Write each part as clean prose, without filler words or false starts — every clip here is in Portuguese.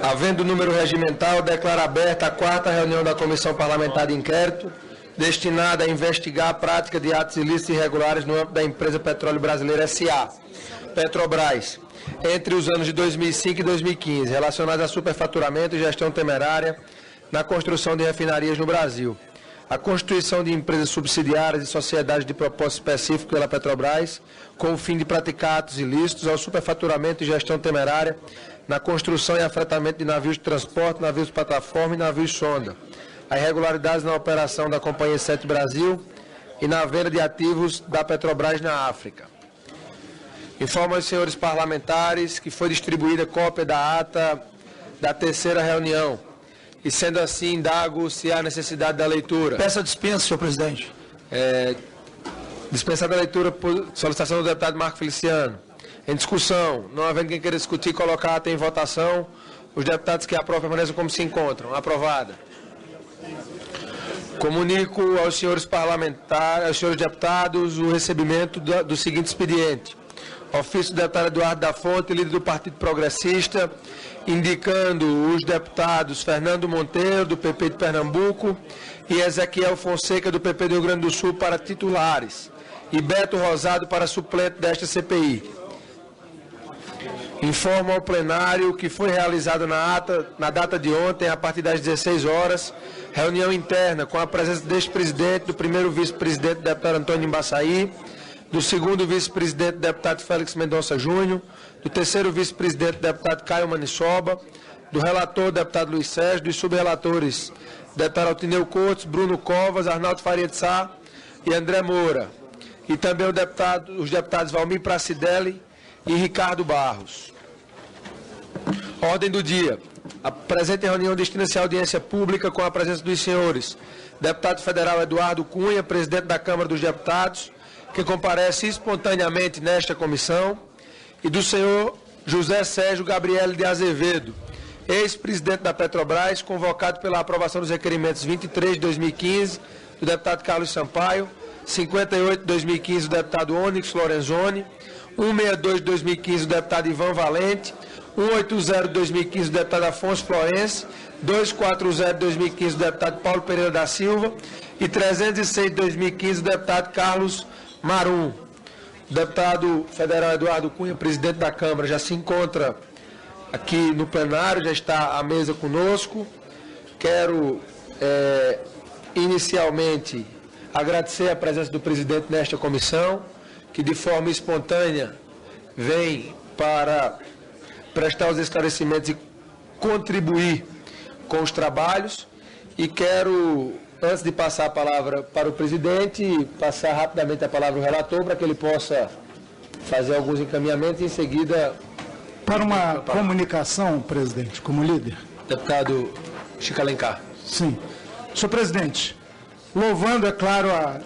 Havendo número regimental, declaro aberta a 4ª reunião da Comissão Parlamentar de Inquérito, destinada a investigar a prática de atos ilícitos e irregulares no âmbito da empresa Petróleo Brasileiro S.A., Petrobras, entre os anos de 2005 e 2015, relacionados a superfaturamento e gestão temerária na construção de refinarias no Brasil, a constituição de empresas subsidiárias e sociedades de propósito específico pela Petrobras, com o fim de praticar atos ilícitos, ao superfaturamento e gestão temerária na construção e afretamento de navios de transporte, navios de plataforma e navios sonda, a irregularidades na operação da Companhia 7 Brasil e na venda de ativos da Petrobras na África. Informo aos senhores parlamentares que foi distribuída cópia da ata da 3ª reunião e, sendo assim, indago se há necessidade da leitura. Peço a dispensa, senhor presidente. Dispensada a leitura por solicitação do deputado Marco Feliciano. Em discussão, não havendo quem queira discutir, colocar a ata em votação. Os deputados que aprovam permaneçam como se encontram. Aprovada. Comunico aos senhores parlamentares, aos senhores deputados, o recebimento do seguinte expediente. Ofício do deputado Eduardo da Fonte, líder do Partido Progressista, indicando os deputados Fernando Monteiro, do PP de Pernambuco, e Ezequiel Fonseca, do PP do Rio Grande do Sul, para titulares, e Beto Rosado para suplente desta CPI. Informo ao plenário que foi realizada na data de ontem, a partir das 16 horas, reunião interna com a presença deste presidente, do primeiro vice-presidente, deputado Antônio Embaçaí, do segundo vice-presidente, deputado Félix Mendonça Júnior, do terceiro vice-presidente, deputado Caio Manissoba, do relator, deputado Luiz Sérgio, dos subrelatores, deputado Altineu Cortes, Bruno Covas, Arnaldo Faria de Sá e André Moura, e também os deputados Valmir Pracidelli e Ricardo Barros. Ordem do dia. A presente reunião destina-se à audiência pública com a presença dos senhores deputado federal Eduardo Cunha, presidente da Câmara dos Deputados, que comparece espontaneamente nesta comissão, e do senhor José Sérgio Gabriele de Azevedo, ex-presidente da Petrobras, convocado pela aprovação dos requerimentos 23 de 2015 do deputado Carlos Sampaio, 58 de 2015 do deputado Onyx Lorenzoni, 162 de 2015 do deputado Ivan Valente, 180 de 2015 do deputado Afonso Florense, 240 de 2015 do deputado Paulo Pereira da Silva e 306 de 2015 do deputado Carlos Marum. O deputado federal Eduardo Cunha, presidente da Câmara, já se encontra aqui no plenário, já está à mesa conosco. Quero, inicialmente, agradecer a presença do presidente nesta comissão, que de forma espontânea vem para prestar os esclarecimentos e contribuir com os trabalhos. E quero, antes de passar a palavra para o presidente, passar rapidamente a palavra ao relator para que ele possa fazer alguns encaminhamentos e, em seguida... Para uma comunicação, presidente, como líder. Deputado Chico Alencar. Sim. Senhor presidente, louvando, é claro, a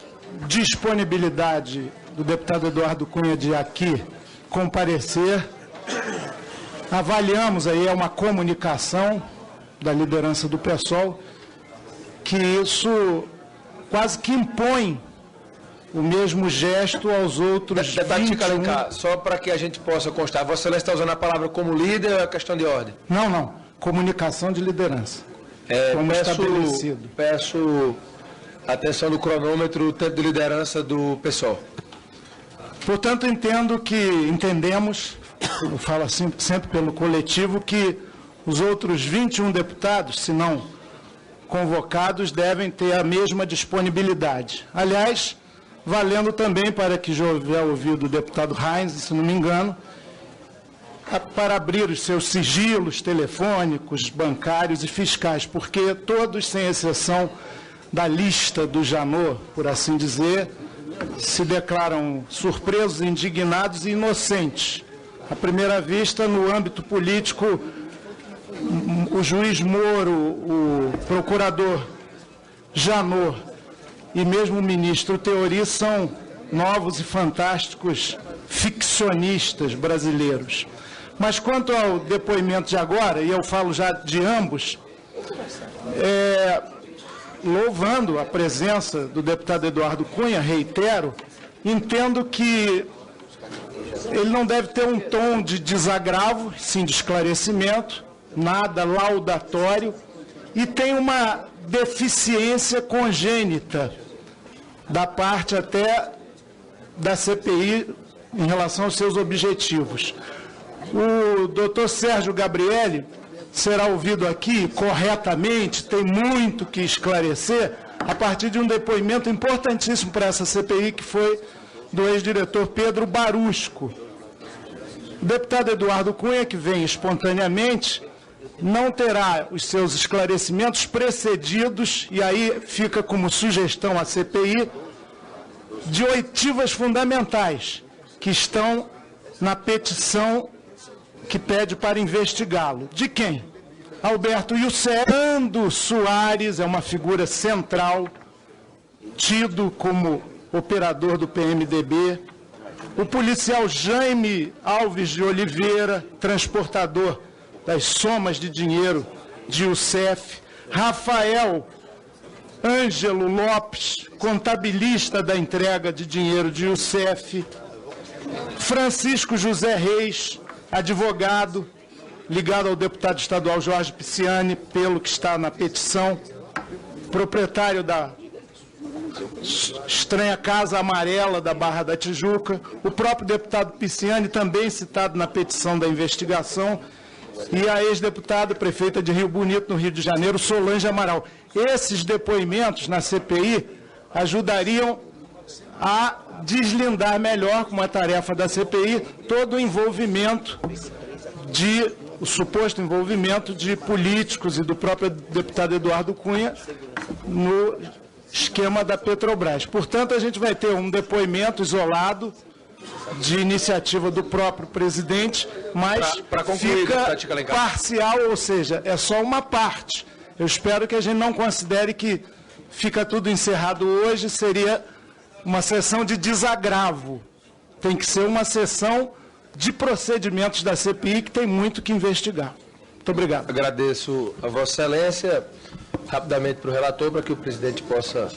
disponibilidade do deputado Eduardo Cunha de aqui comparecer, avaliamos aí uma comunicação da liderança do PSOL, que isso quase que impõe o mesmo gesto aos outros. Deputado Chico Alencar, só para que a gente possa constar, Vossa Excelência está usando a palavra como líder ou é questão de ordem? Não. Comunicação de liderança. Como estabelecido. Peço atenção do cronômetro, o tempo de liderança do PSOL. Portanto, entendemos, eu falo assim, sempre pelo coletivo, que os outros 21 deputados, se não convocados, devem ter a mesma disponibilidade. Aliás, valendo também para que já houver ouvido o deputado Heinz, se não me engano, para abrir os seus sigilos telefônicos, bancários e fiscais, porque todos, sem exceção da lista do Janot, por assim dizer, se declaram surpresos, indignados e inocentes. À primeira vista, no âmbito político, o juiz Moro, o procurador Janot e mesmo o ministro Teori são novos e fantásticos ficcionistas brasileiros. Mas quanto ao depoimento de agora, e eu falo já de ambos, louvando a presença do deputado Eduardo Cunha, reitero, entendo que ele não deve ter um tom de desagravo, sim de esclarecimento, nada laudatório e tem uma deficiência congênita da parte até da CPI em relação aos seus objetivos. O doutor Sérgio Gabrielli será ouvido aqui corretamente, tem muito que esclarecer, a partir de um depoimento importantíssimo para essa CPI, que foi do ex-diretor Pedro Barusco. O deputado Eduardo Cunha, que vem espontaneamente, não terá os seus esclarecimentos precedidos, e aí fica como sugestão à CPI, de oitivas fundamentais que estão na petição que pede para investigá-lo. De quem? Alberto Youssef. Fernando Soares é uma figura central, tido como operador do PMDB. O policial Jaime Alves de Oliveira, transportador das somas de dinheiro de Youssef. Rafael Ângelo Lopes, contabilista da entrega de dinheiro de Youssef. Francisco José Reis, advogado, ligado ao deputado estadual Jorge Pisciani, pelo que está na petição, proprietário da estranha Casa Amarela da Barra da Tijuca, o próprio deputado Pisciani, também citado na petição da investigação, e a ex-deputada prefeita de Rio Bonito, no Rio de Janeiro, Solange Amaral. Esses depoimentos na CPI ajudariam a deslindar melhor, como é tarefa da CPI, todo o envolvimento o suposto envolvimento de políticos e do próprio deputado Eduardo Cunha no esquema da Petrobras. Portanto, a gente vai ter um depoimento isolado de iniciativa do próprio presidente, mas fica parcial, ou seja, é só uma parte. Eu espero que a gente não considere que fica tudo encerrado hoje, seria uma sessão de desagravo. Tem que ser uma sessão de procedimentos da CPI, que tem muito que investigar. Muito obrigado. Agradeço a Vossa Excelência. Rapidamente para o relator, para que o presidente possa...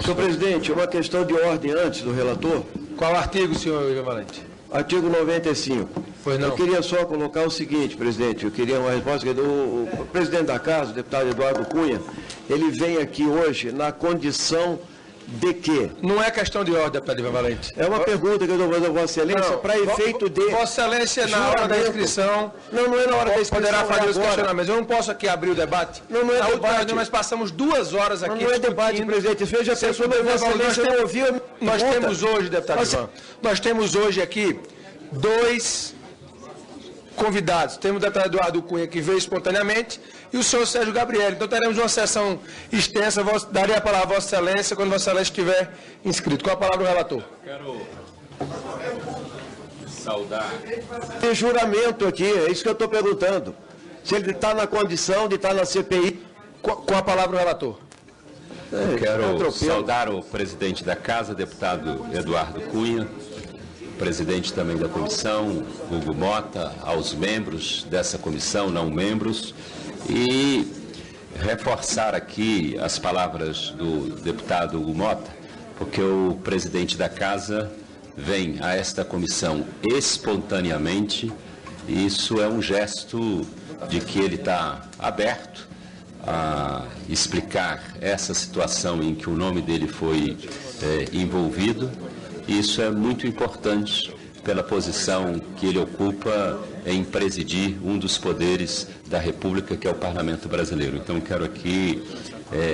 Senhor presidente, uma questão de ordem antes do relator. Qual artigo, senhor Ivan Valente? Artigo 95. Pois não. Eu queria só colocar o seguinte, presidente, eu queria uma resposta do presidente da Casa, o deputado Eduardo Cunha, ele vem aqui hoje na condição de quê? Não é questão de ordem, deputado Ivan Valente. É uma pergunta que eu estou fazendo a Vossa Excelência para efeito de... Vossa Excelência, na hora da inscrição... Não é na hora da inscrição. Poderá fazer os questionamentos. Eu não posso aqui abrir o debate. Não é debate. Nós passamos 2 horas aqui não é debate, presidente. Veja a pessoa da Vossa Excelência não ouviu. Nós temos hoje, deputado Ivan, nós temos hoje aqui 2 convidados. Temos o deputado Eduardo Cunha, que veio espontaneamente, e o senhor Sérgio Gabrielli. Então, teremos uma sessão extensa. Daria a palavra a Vossa Excelência quando Vossa Excelência estiver inscrito. Qual a palavra do relator? Quero saudar. Tem juramento aqui, é isso que eu estou perguntando. Se ele está na condição de estar na CPI. Com a palavra do relator. Quero saudar o presidente da Casa, deputado Eduardo Cunha, presidente também da comissão, Hugo Mota, aos membros dessa comissão, não membros, e reforçar aqui as palavras do deputado Hugo Mota, porque o presidente da Casa vem a esta comissão espontaneamente, e isso é um gesto de que ele está aberto a explicar essa situação em que o nome dele foi envolvido. Isso é muito importante pela posição que ele ocupa em presidir um dos poderes da República, que é o Parlamento Brasileiro. Então, quero aqui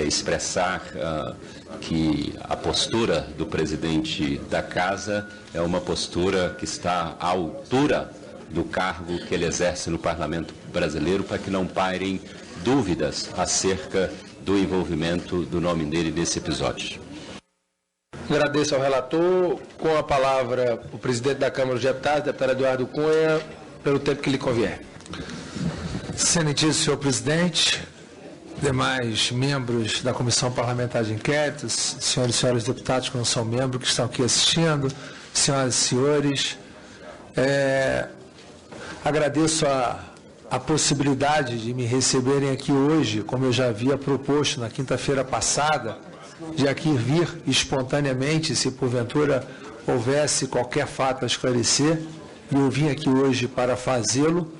expressar que a postura do presidente da Casa é uma postura que está à altura do cargo que ele exerce no Parlamento Brasileiro, para que não pairem dúvidas acerca do envolvimento do nome dele nesse episódio. Agradeço ao relator. Com a palavra, o presidente da Câmara dos Deputados, deputado Eduardo Cunha, pelo tempo que lhe convier. Excelentíssimo senhor presidente, demais membros da Comissão Parlamentar de Inquérito, senhores e senhoras deputados que não são membros, que estão aqui assistindo, senhoras e senhores, agradeço a possibilidade de me receberem aqui hoje, como eu já havia proposto na quinta-feira passada, de aqui vir espontaneamente, se porventura houvesse qualquer fato a esclarecer, e eu vim aqui hoje para fazê-lo.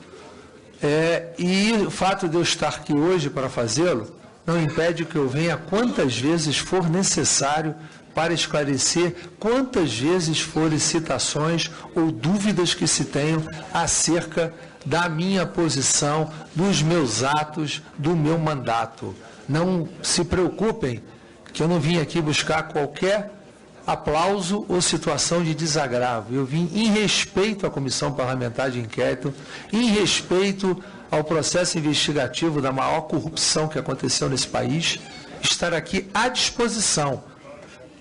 E o fato de eu estar aqui hoje para fazê-lo não impede que eu venha quantas vezes for necessário para esclarecer quantas vezes forem citações ou dúvidas que se tenham acerca da minha posição, dos meus atos, do meu mandato. Não se preocupem que eu não vim aqui buscar qualquer aplauso ou situação de desagravo. Eu vim em respeito à Comissão Parlamentar de Inquérito, em respeito ao processo investigativo da maior corrupção que aconteceu nesse país, estar aqui à disposição.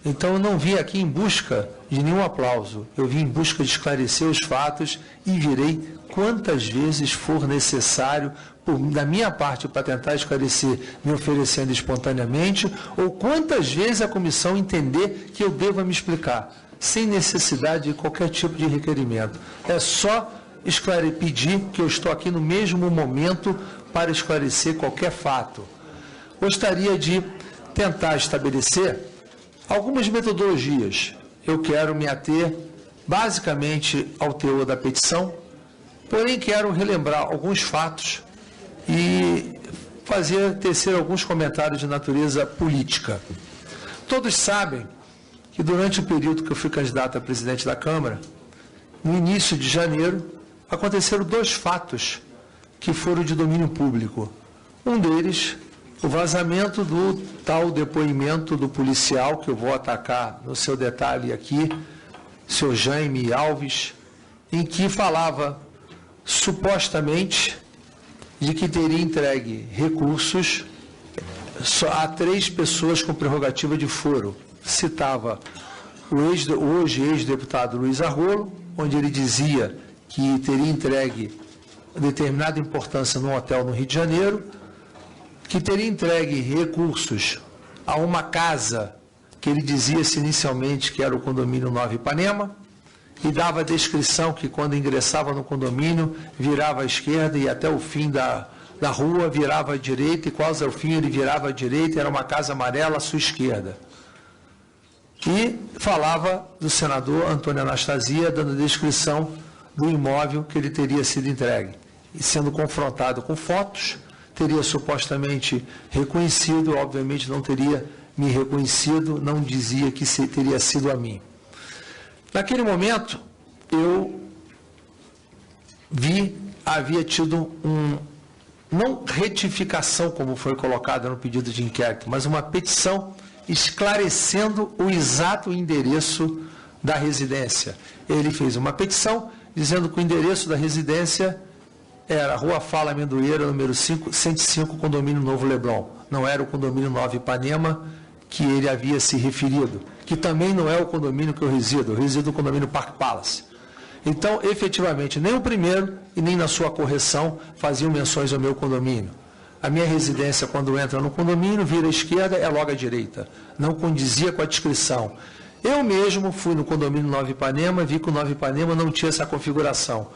Então, eu não vim aqui em busca de nenhum aplauso, eu vim em busca de esclarecer os fatos e virei quantas vezes for necessário, da minha parte, para tentar esclarecer, me oferecendo espontaneamente, ou quantas vezes a comissão entender que eu deva me explicar, sem necessidade de qualquer tipo de requerimento. É só pedir que eu estou aqui no mesmo momento para esclarecer qualquer fato. Gostaria de tentar estabelecer algumas metodologias. Eu quero me ater basicamente ao teor da petição, porém quero relembrar alguns fatos e tecer alguns comentários de natureza política. Todos sabem que durante o período que eu fui candidato a presidente da Câmara, no início de janeiro, aconteceram 2 fatos que foram de domínio público. Um deles, o vazamento do tal depoimento do policial, que eu vou atacar no seu detalhe aqui, seu Jaime Alves, em que falava supostamente de que teria entregue recursos a 3 pessoas com prerrogativa de foro. Citava o hoje ex-deputado Luiz Arrolo, onde ele dizia que teria entregue determinada importância num hotel no Rio de Janeiro, que teria entregue recursos a uma casa que ele dizia-se inicialmente que era o condomínio Nova Ipanema, e dava a descrição que quando ingressava no condomínio, virava à esquerda e até o fim da rua virava à direita, e quase ao fim ele virava à direita, era uma casa amarela à sua esquerda. E falava do senador Antônio Anastasia, dando a descrição do imóvel que ele teria sido entregue. E sendo confrontado com fotos, teria supostamente reconhecido, obviamente não teria me reconhecido, não dizia que teria sido a mim. Naquele momento, eu havia tido não retificação, como foi colocada no pedido de inquérito, mas uma petição esclarecendo o exato endereço da residência. Ele fez uma petição dizendo que o endereço da residência era Rua Fala Amendoeira, número 105, condomínio Novo Leblon. Não era o condomínio Nova Ipanema que ele havia se referido, que também não é o condomínio que eu resido no condomínio Park Palace. Então, efetivamente, nem o primeiro e nem na sua correção faziam menções ao meu condomínio. A minha residência, quando entra no condomínio, vira à esquerda, é logo à direita. Não condizia com a descrição. Eu mesmo fui no condomínio Nova Ipanema, vi que o Nova Ipanema não tinha essa configuração.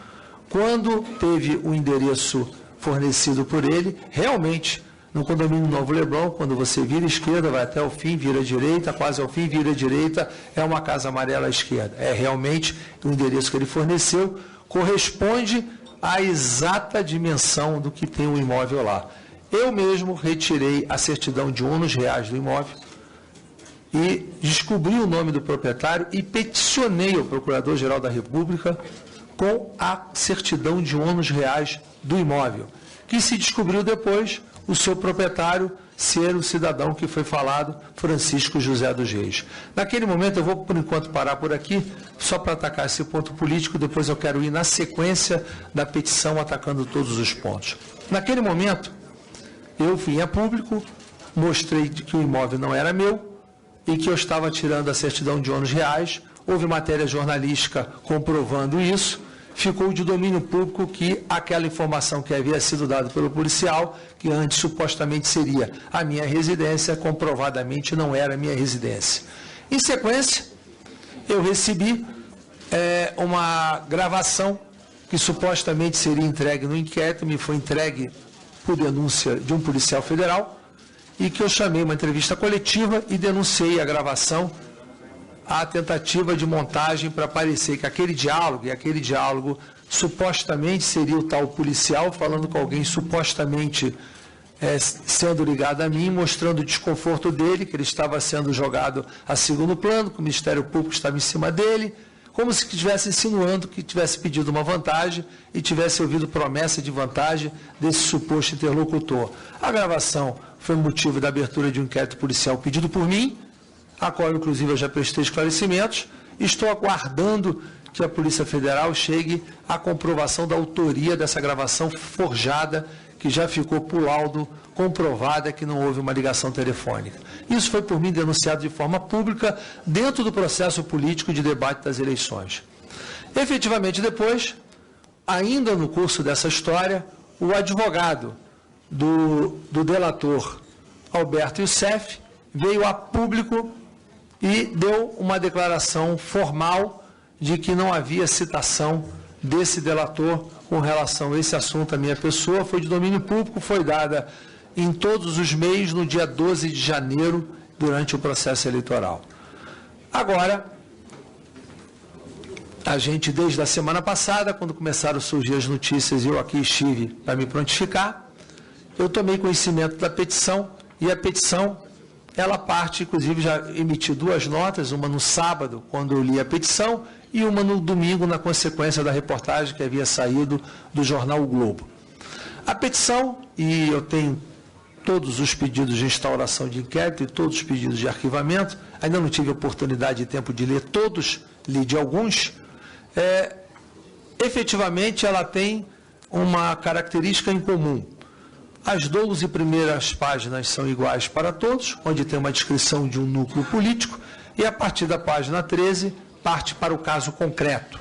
Quando teve o endereço fornecido por ele, realmente, no condomínio Novo Leblon, quando você vira à esquerda, vai até o fim, vira à direita, quase ao fim, vira à direita, é uma casa amarela à esquerda. É realmente o endereço que ele forneceu, corresponde à exata dimensão do que tem o imóvel lá. Eu mesmo retirei a certidão de ônus reais do imóvel e descobri o nome do proprietário e peticionei ao Procurador-Geral da República com a certidão de ônus reais do imóvel, que se descobriu depois o seu proprietário ser o cidadão que foi falado, Francisco José dos Reis. Naquele momento, eu vou, por enquanto, parar por aqui, só para atacar esse ponto político, depois eu quero ir na sequência da petição, atacando todos os pontos. Naquele momento, eu vim a público, mostrei que o imóvel não era meu e que eu estava tirando a certidão de ônus reais, houve matéria jornalística comprovando isso, ficou de domínio público que aquela informação que havia sido dada pelo policial, que antes supostamente seria a minha residência, comprovadamente não era a minha residência. Em sequência, eu recebi uma gravação que supostamente seria entregue no inquérito, me foi entregue por denúncia de um policial federal, e que eu chamei uma entrevista coletiva e denunciei a gravação, a tentativa de montagem para parecer que aquele diálogo supostamente seria o tal policial falando com alguém supostamente sendo ligado a mim, mostrando o desconforto dele, que ele estava sendo jogado a segundo plano, que o Ministério Público estava em cima dele, como se estivesse insinuando que tivesse pedido uma vantagem e tivesse ouvido promessa de vantagem desse suposto interlocutor. A gravação foi motivo da abertura de um inquérito policial pedido por mim, a qual, inclusive, eu já prestei esclarecimentos. Estou aguardando que a Polícia Federal chegue à comprovação da autoria dessa gravação forjada, que já ficou por laudo comprovada que não houve uma ligação telefônica. Isso foi por mim denunciado de forma pública dentro do processo político de debate das eleições. Efetivamente, depois, ainda no curso dessa história, o advogado do delator Alberto Youssef veio a público e deu uma declaração formal de que não havia citação desse delator com relação a esse assunto. A minha pessoa foi de domínio público, foi dada em todos os meios no dia 12 de janeiro, durante o processo eleitoral. Agora, a gente, desde a semana passada, quando começaram a surgir as notícias, eu aqui estive para me prontificar, eu tomei conhecimento da petição, e a petição, ela parte, inclusive já emiti 2 notas, uma no sábado, quando eu li a petição, e uma no domingo, na consequência da reportagem que havia saído do jornal O Globo. A petição, e eu tenho todos os pedidos de instauração de inquérito e todos os pedidos de arquivamento, ainda não tive oportunidade e tempo de ler todos, li de alguns, efetivamente ela tem uma característica em comum. As 12 primeiras páginas são iguais para todos, onde tem uma descrição de um núcleo político, e a partir da página 13, parte para o caso concreto.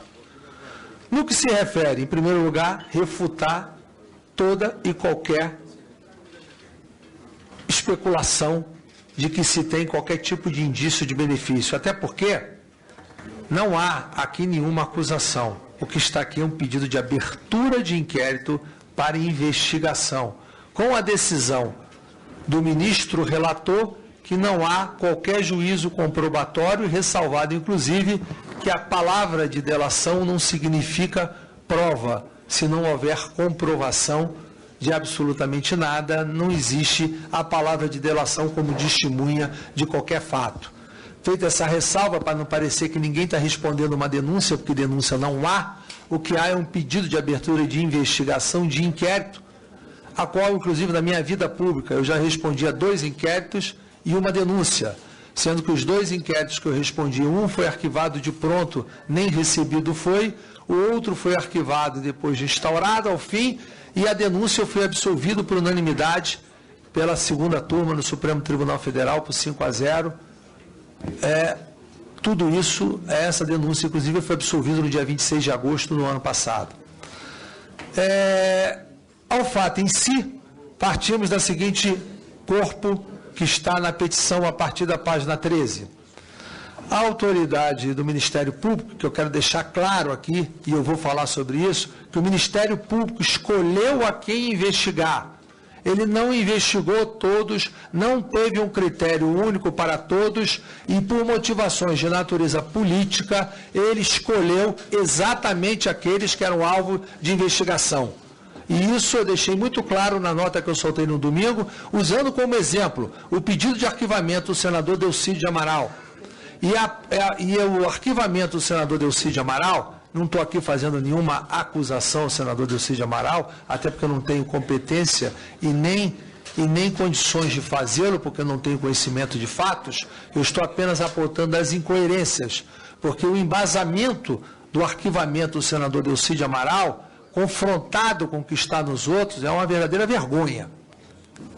No que se refere, em primeiro lugar, refutar toda e qualquer especulação de que se tem qualquer tipo de indício de benefício, até porque não há aqui nenhuma acusação. O que está aqui é um pedido de abertura de inquérito para investigação, com a decisão do ministro relator que não há qualquer juízo comprobatório, ressalvado, inclusive, que a palavra de delação não significa prova. Se não houver comprovação de absolutamente nada, não existe a palavra de delação como testemunha de qualquer fato. Feita essa ressalva, para não parecer que ninguém está respondendo uma denúncia, porque denúncia não há, o que há é um pedido de abertura de investigação, de inquérito, a qual, inclusive, na minha vida pública, eu já respondi a 2 inquéritos e uma denúncia, sendo que os 2 inquéritos que eu respondi, um foi arquivado de pronto, nem recebido foi, o outro foi arquivado depois de instaurado ao fim, e a denúncia eu fui absolvido por unanimidade pela 2ª turma no Supremo Tribunal Federal por 5-0. Tudo isso, essa denúncia, inclusive, foi absolvida no dia 26 de agosto do ano passado. Ao fato em si, partimos da seguinte corpo que está na petição a partir da página 13. A autoridade do Ministério Público, que eu quero deixar claro aqui, e eu vou falar sobre isso, que o Ministério Público escolheu a quem investigar. Ele não investigou todos, não teve um critério único para todos, e por motivações de natureza política, ele escolheu exatamente aqueles que eram alvo de investigação. E isso eu deixei muito claro na nota que eu soltei no domingo, usando como exemplo o pedido de arquivamento do senador Delcídio de Amaral. E o arquivamento do senador Delcídio de Amaral, não estou aqui fazendo nenhuma acusação ao senador Delcídio de Amaral, até porque eu não tenho competência e nem condições de fazê-lo, porque eu não tenho conhecimento de fatos, eu estou apenas apontando as incoerências, porque o embasamento do arquivamento do senador Delcídio de Amaral, confrontado com o que está nos outros, é uma verdadeira vergonha.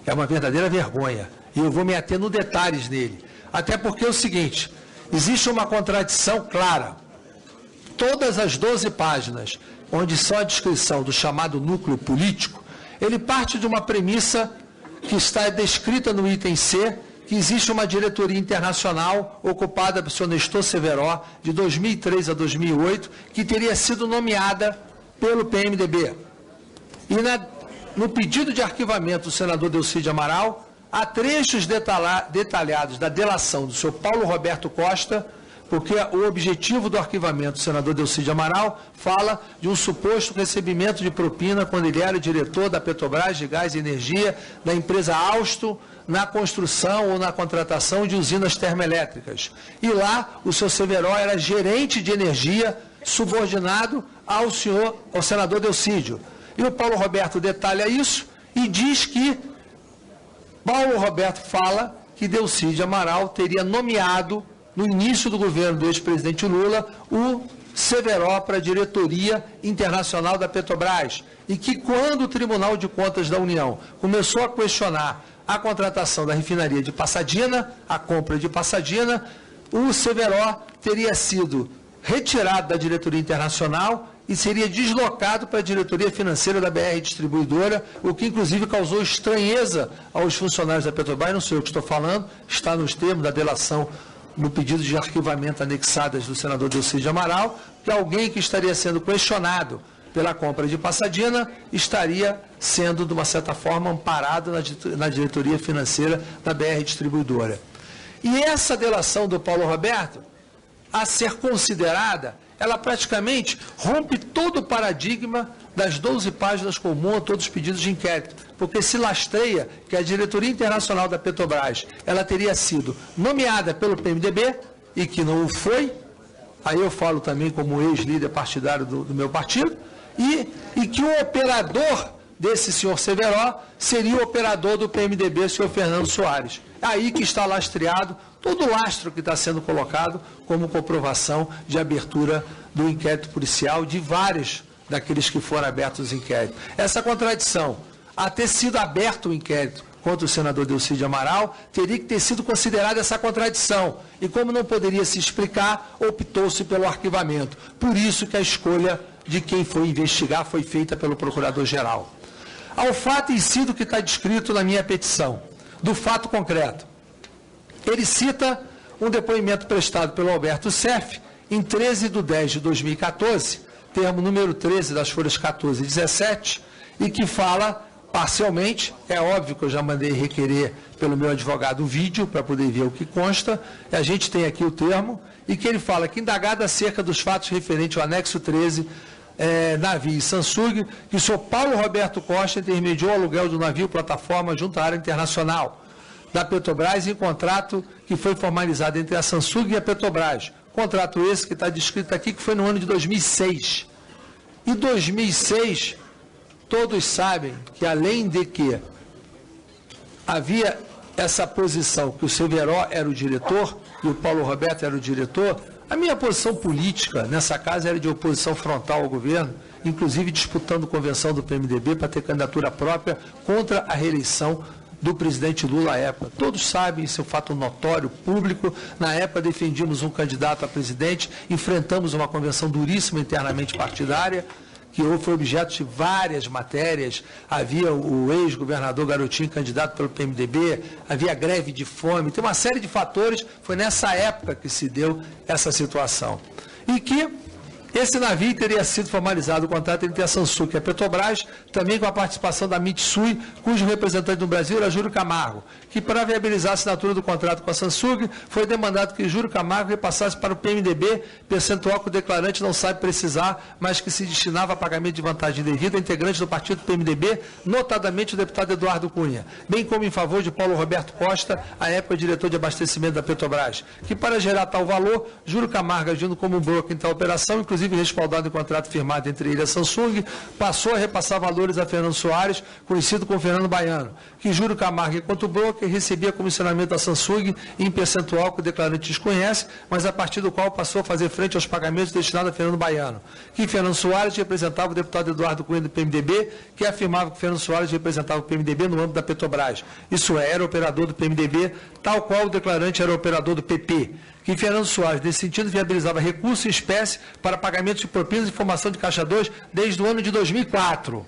É uma verdadeira vergonha. E eu vou me ater nos detalhes nele. Até porque é o seguinte, existe uma contradição clara. Todas as 12 páginas, onde só a descrição do chamado núcleo político, ele parte de uma premissa que está descrita no item C, que existe uma diretoria internacional ocupada pelo senhor Nestor Severó, de 2003 a 2008, que teria sido nomeada pelo PMDB. E no pedido de arquivamento do senador Delcídio Amaral, há trechos detalhados da delação do senhor Paulo Roberto Costa, porque o objetivo do arquivamento do senador Delcídio Amaral fala de um suposto recebimento de propina quando ele era diretor da Petrobras de Gás e Energia, da empresa Austo, na construção ou na contratação de usinas termoelétricas. E lá o seu Severo era gerente de energia, subordinado ao senador Delcídio. E o Paulo Roberto detalha isso e diz que Paulo Roberto fala que Delcídio Amaral teria nomeado, no início do governo do ex-presidente Lula, o Severo para a diretoria internacional da Petrobras. E que quando o Tribunal de Contas da União começou a questionar a contratação da refinaria de Pasadena, a compra de Pasadena, o Severo teria sido retirado da diretoria internacional e seria deslocado para a diretoria financeira da BR Distribuidora, o que inclusive causou estranheza aos funcionários da Petrobras, não sou eu que estou falando, está nos termos da delação no pedido de arquivamento anexadas do senador Delcídio Amaral, que alguém que estaria sendo questionado pela compra de Pasadena estaria sendo, de uma certa forma, amparado na diretoria financeira da BR Distribuidora. E essa delação do Paulo Roberto, a ser considerada, ela praticamente rompe todo o paradigma das 12 páginas comuns a todos os pedidos de inquérito, porque se lastreia que a diretoria internacional da Petrobras, ela teria sido nomeada pelo PMDB, e que não o foi, aí eu falo também como ex-líder partidário do meu partido, e que o operador desse senhor Severo seria o operador do PMDB, o senhor Fernando Soares. É aí que está lastreado todo o lastro que está sendo colocado como comprovação de abertura do inquérito policial de vários daqueles que foram abertos os inquéritos. Essa contradição, a ter sido aberto o inquérito contra o senador Delcídio Amaral, teria que ter sido considerada essa contradição. E como não poderia se explicar, optou-se pelo arquivamento. Por isso que a escolha de quem foi investigar foi feita pelo Procurador-Geral. Ao fato em si do que está descrito na minha petição, do fato concreto, ele cita um depoimento prestado pelo Alberto Seff em 13/10/2014, termo número 13 das folhas 14 e 17, e que fala parcialmente, é óbvio que eu já mandei requerer pelo meu advogado o vídeo para poder ver o que consta, a gente tem aqui o termo, e que ele fala que indagado acerca dos fatos referentes ao anexo 13, navio e Samsung, que o senhor Paulo Roberto Costa intermediou o aluguel do navio plataforma junto à área internacional da Petrobras em contrato que foi formalizado entre a Samsung e a Petrobras. Contrato esse que está descrito aqui, que foi no ano de 2006. E 2006, todos sabem que, além de que havia essa posição que o Severo era o diretor e o Paulo Roberto era o diretor, a minha posição política nessa casa era de oposição frontal ao governo, inclusive disputando convenção do PMDB para ter candidatura própria contra a reeleição do presidente Lula à época. Todos sabem, isso é um fato notório, público. Na época defendíamos um candidato a presidente, enfrentamos uma convenção duríssima internamente partidária, que foi objeto de várias matérias. Havia o ex-governador Garotinho, candidato pelo PMDB, havia greve de fome, tem uma série de fatores, foi nessa época que se deu essa situação. E que esse navio teria sido formalizado o contrato entre a Samsung e a Petrobras, também com a participação da Mitsui, cujo representante no Brasil era Júlio Camargo, que para viabilizar a assinatura do contrato com a Samsung, foi demandado que Júlio Camargo repassasse para o PMDB, percentual que o declarante não sabe precisar, mas que se destinava a pagamento de vantagem devida a integrantes do partido PMDB, notadamente o deputado Eduardo Cunha, bem como em favor de Paulo Roberto Costa, à época diretor de abastecimento da Petrobras, que para gerar tal valor, Júlio Camargo, agindo como um broker em tal operação, inclusive respaldado em contrato firmado entre ele e a Samsung, passou a repassar valores a Fernando Soares, conhecido como Fernando Baiano, que Júlio Camargo, enquanto broker, recebia comissionamento da Samsung em percentual que o declarante desconhece, mas a partir do qual passou a fazer frente aos pagamentos destinados a Fernando Baiano, que Fernando Soares representava o deputado Eduardo Cunha do PMDB, que afirmava que Fernando Soares representava o PMDB no âmbito da Petrobras. Isso é, era operador do PMDB, tal qual o declarante era operador do PP, que Fernando Soares, nesse sentido, viabilizava recursos em espécie para pagamento de propinas e formação de Caixa 2 desde o ano de 2004.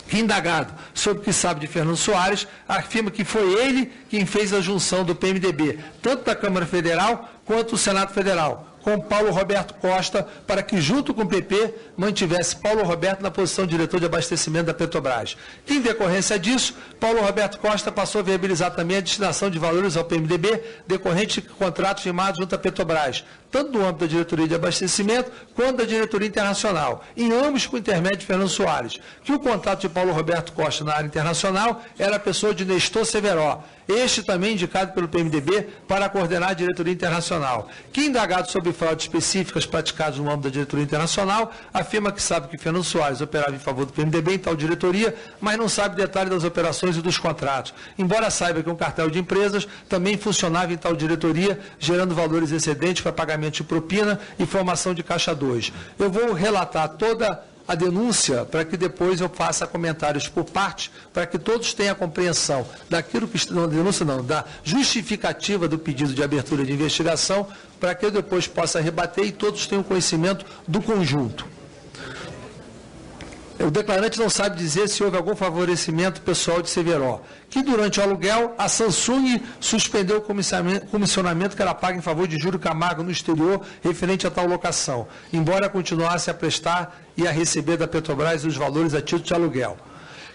Que indagado sobre o que sabe de Fernando Soares, afirma que foi ele quem fez a junção do PMDB, tanto da Câmara Federal quanto do Senado Federal, com Paulo Roberto Costa para que, junto com o PP, mantivesse Paulo Roberto na posição de diretor de abastecimento da Petrobras. Em decorrência disso, Paulo Roberto Costa passou a viabilizar também a destinação de valores ao PMDB decorrente de contratos firmados junto à Petrobras, tanto no âmbito da diretoria de abastecimento quanto da diretoria internacional, em ambos com o intermédio de Fernando Soares, que o contrato de Paulo Roberto Costa na área internacional era a pessoa de Nestor Severó, este também indicado pelo PMDB para coordenar a diretoria internacional, que, indagado sobre fraudes específicas praticadas no âmbito da diretoria internacional, afirma que sabe que Fernando Soares operava em favor do PMDB em tal diretoria, mas não sabe detalhes das operações e dos contratos, embora saiba que um cartel de empresas também funcionava em tal diretoria, gerando valores excedentes para pagamento de propina e formação de caixa 2. Eu vou relatar toda a denúncia para que depois eu faça comentários por parte, para que todos tenham a compreensão daquilo que não, denúncia não, da justificativa do pedido de abertura de investigação, para que eu depois possa rebater e todos tenham conhecimento do conjunto. O declarante não sabe dizer se houve algum favorecimento pessoal de Severó, que durante o aluguel, a Samsung suspendeu o comissionamento que era pago em favor de Júlio Camargo no exterior, referente a tal locação, embora continuasse a prestar e a receber da Petrobras os valores a título de aluguel.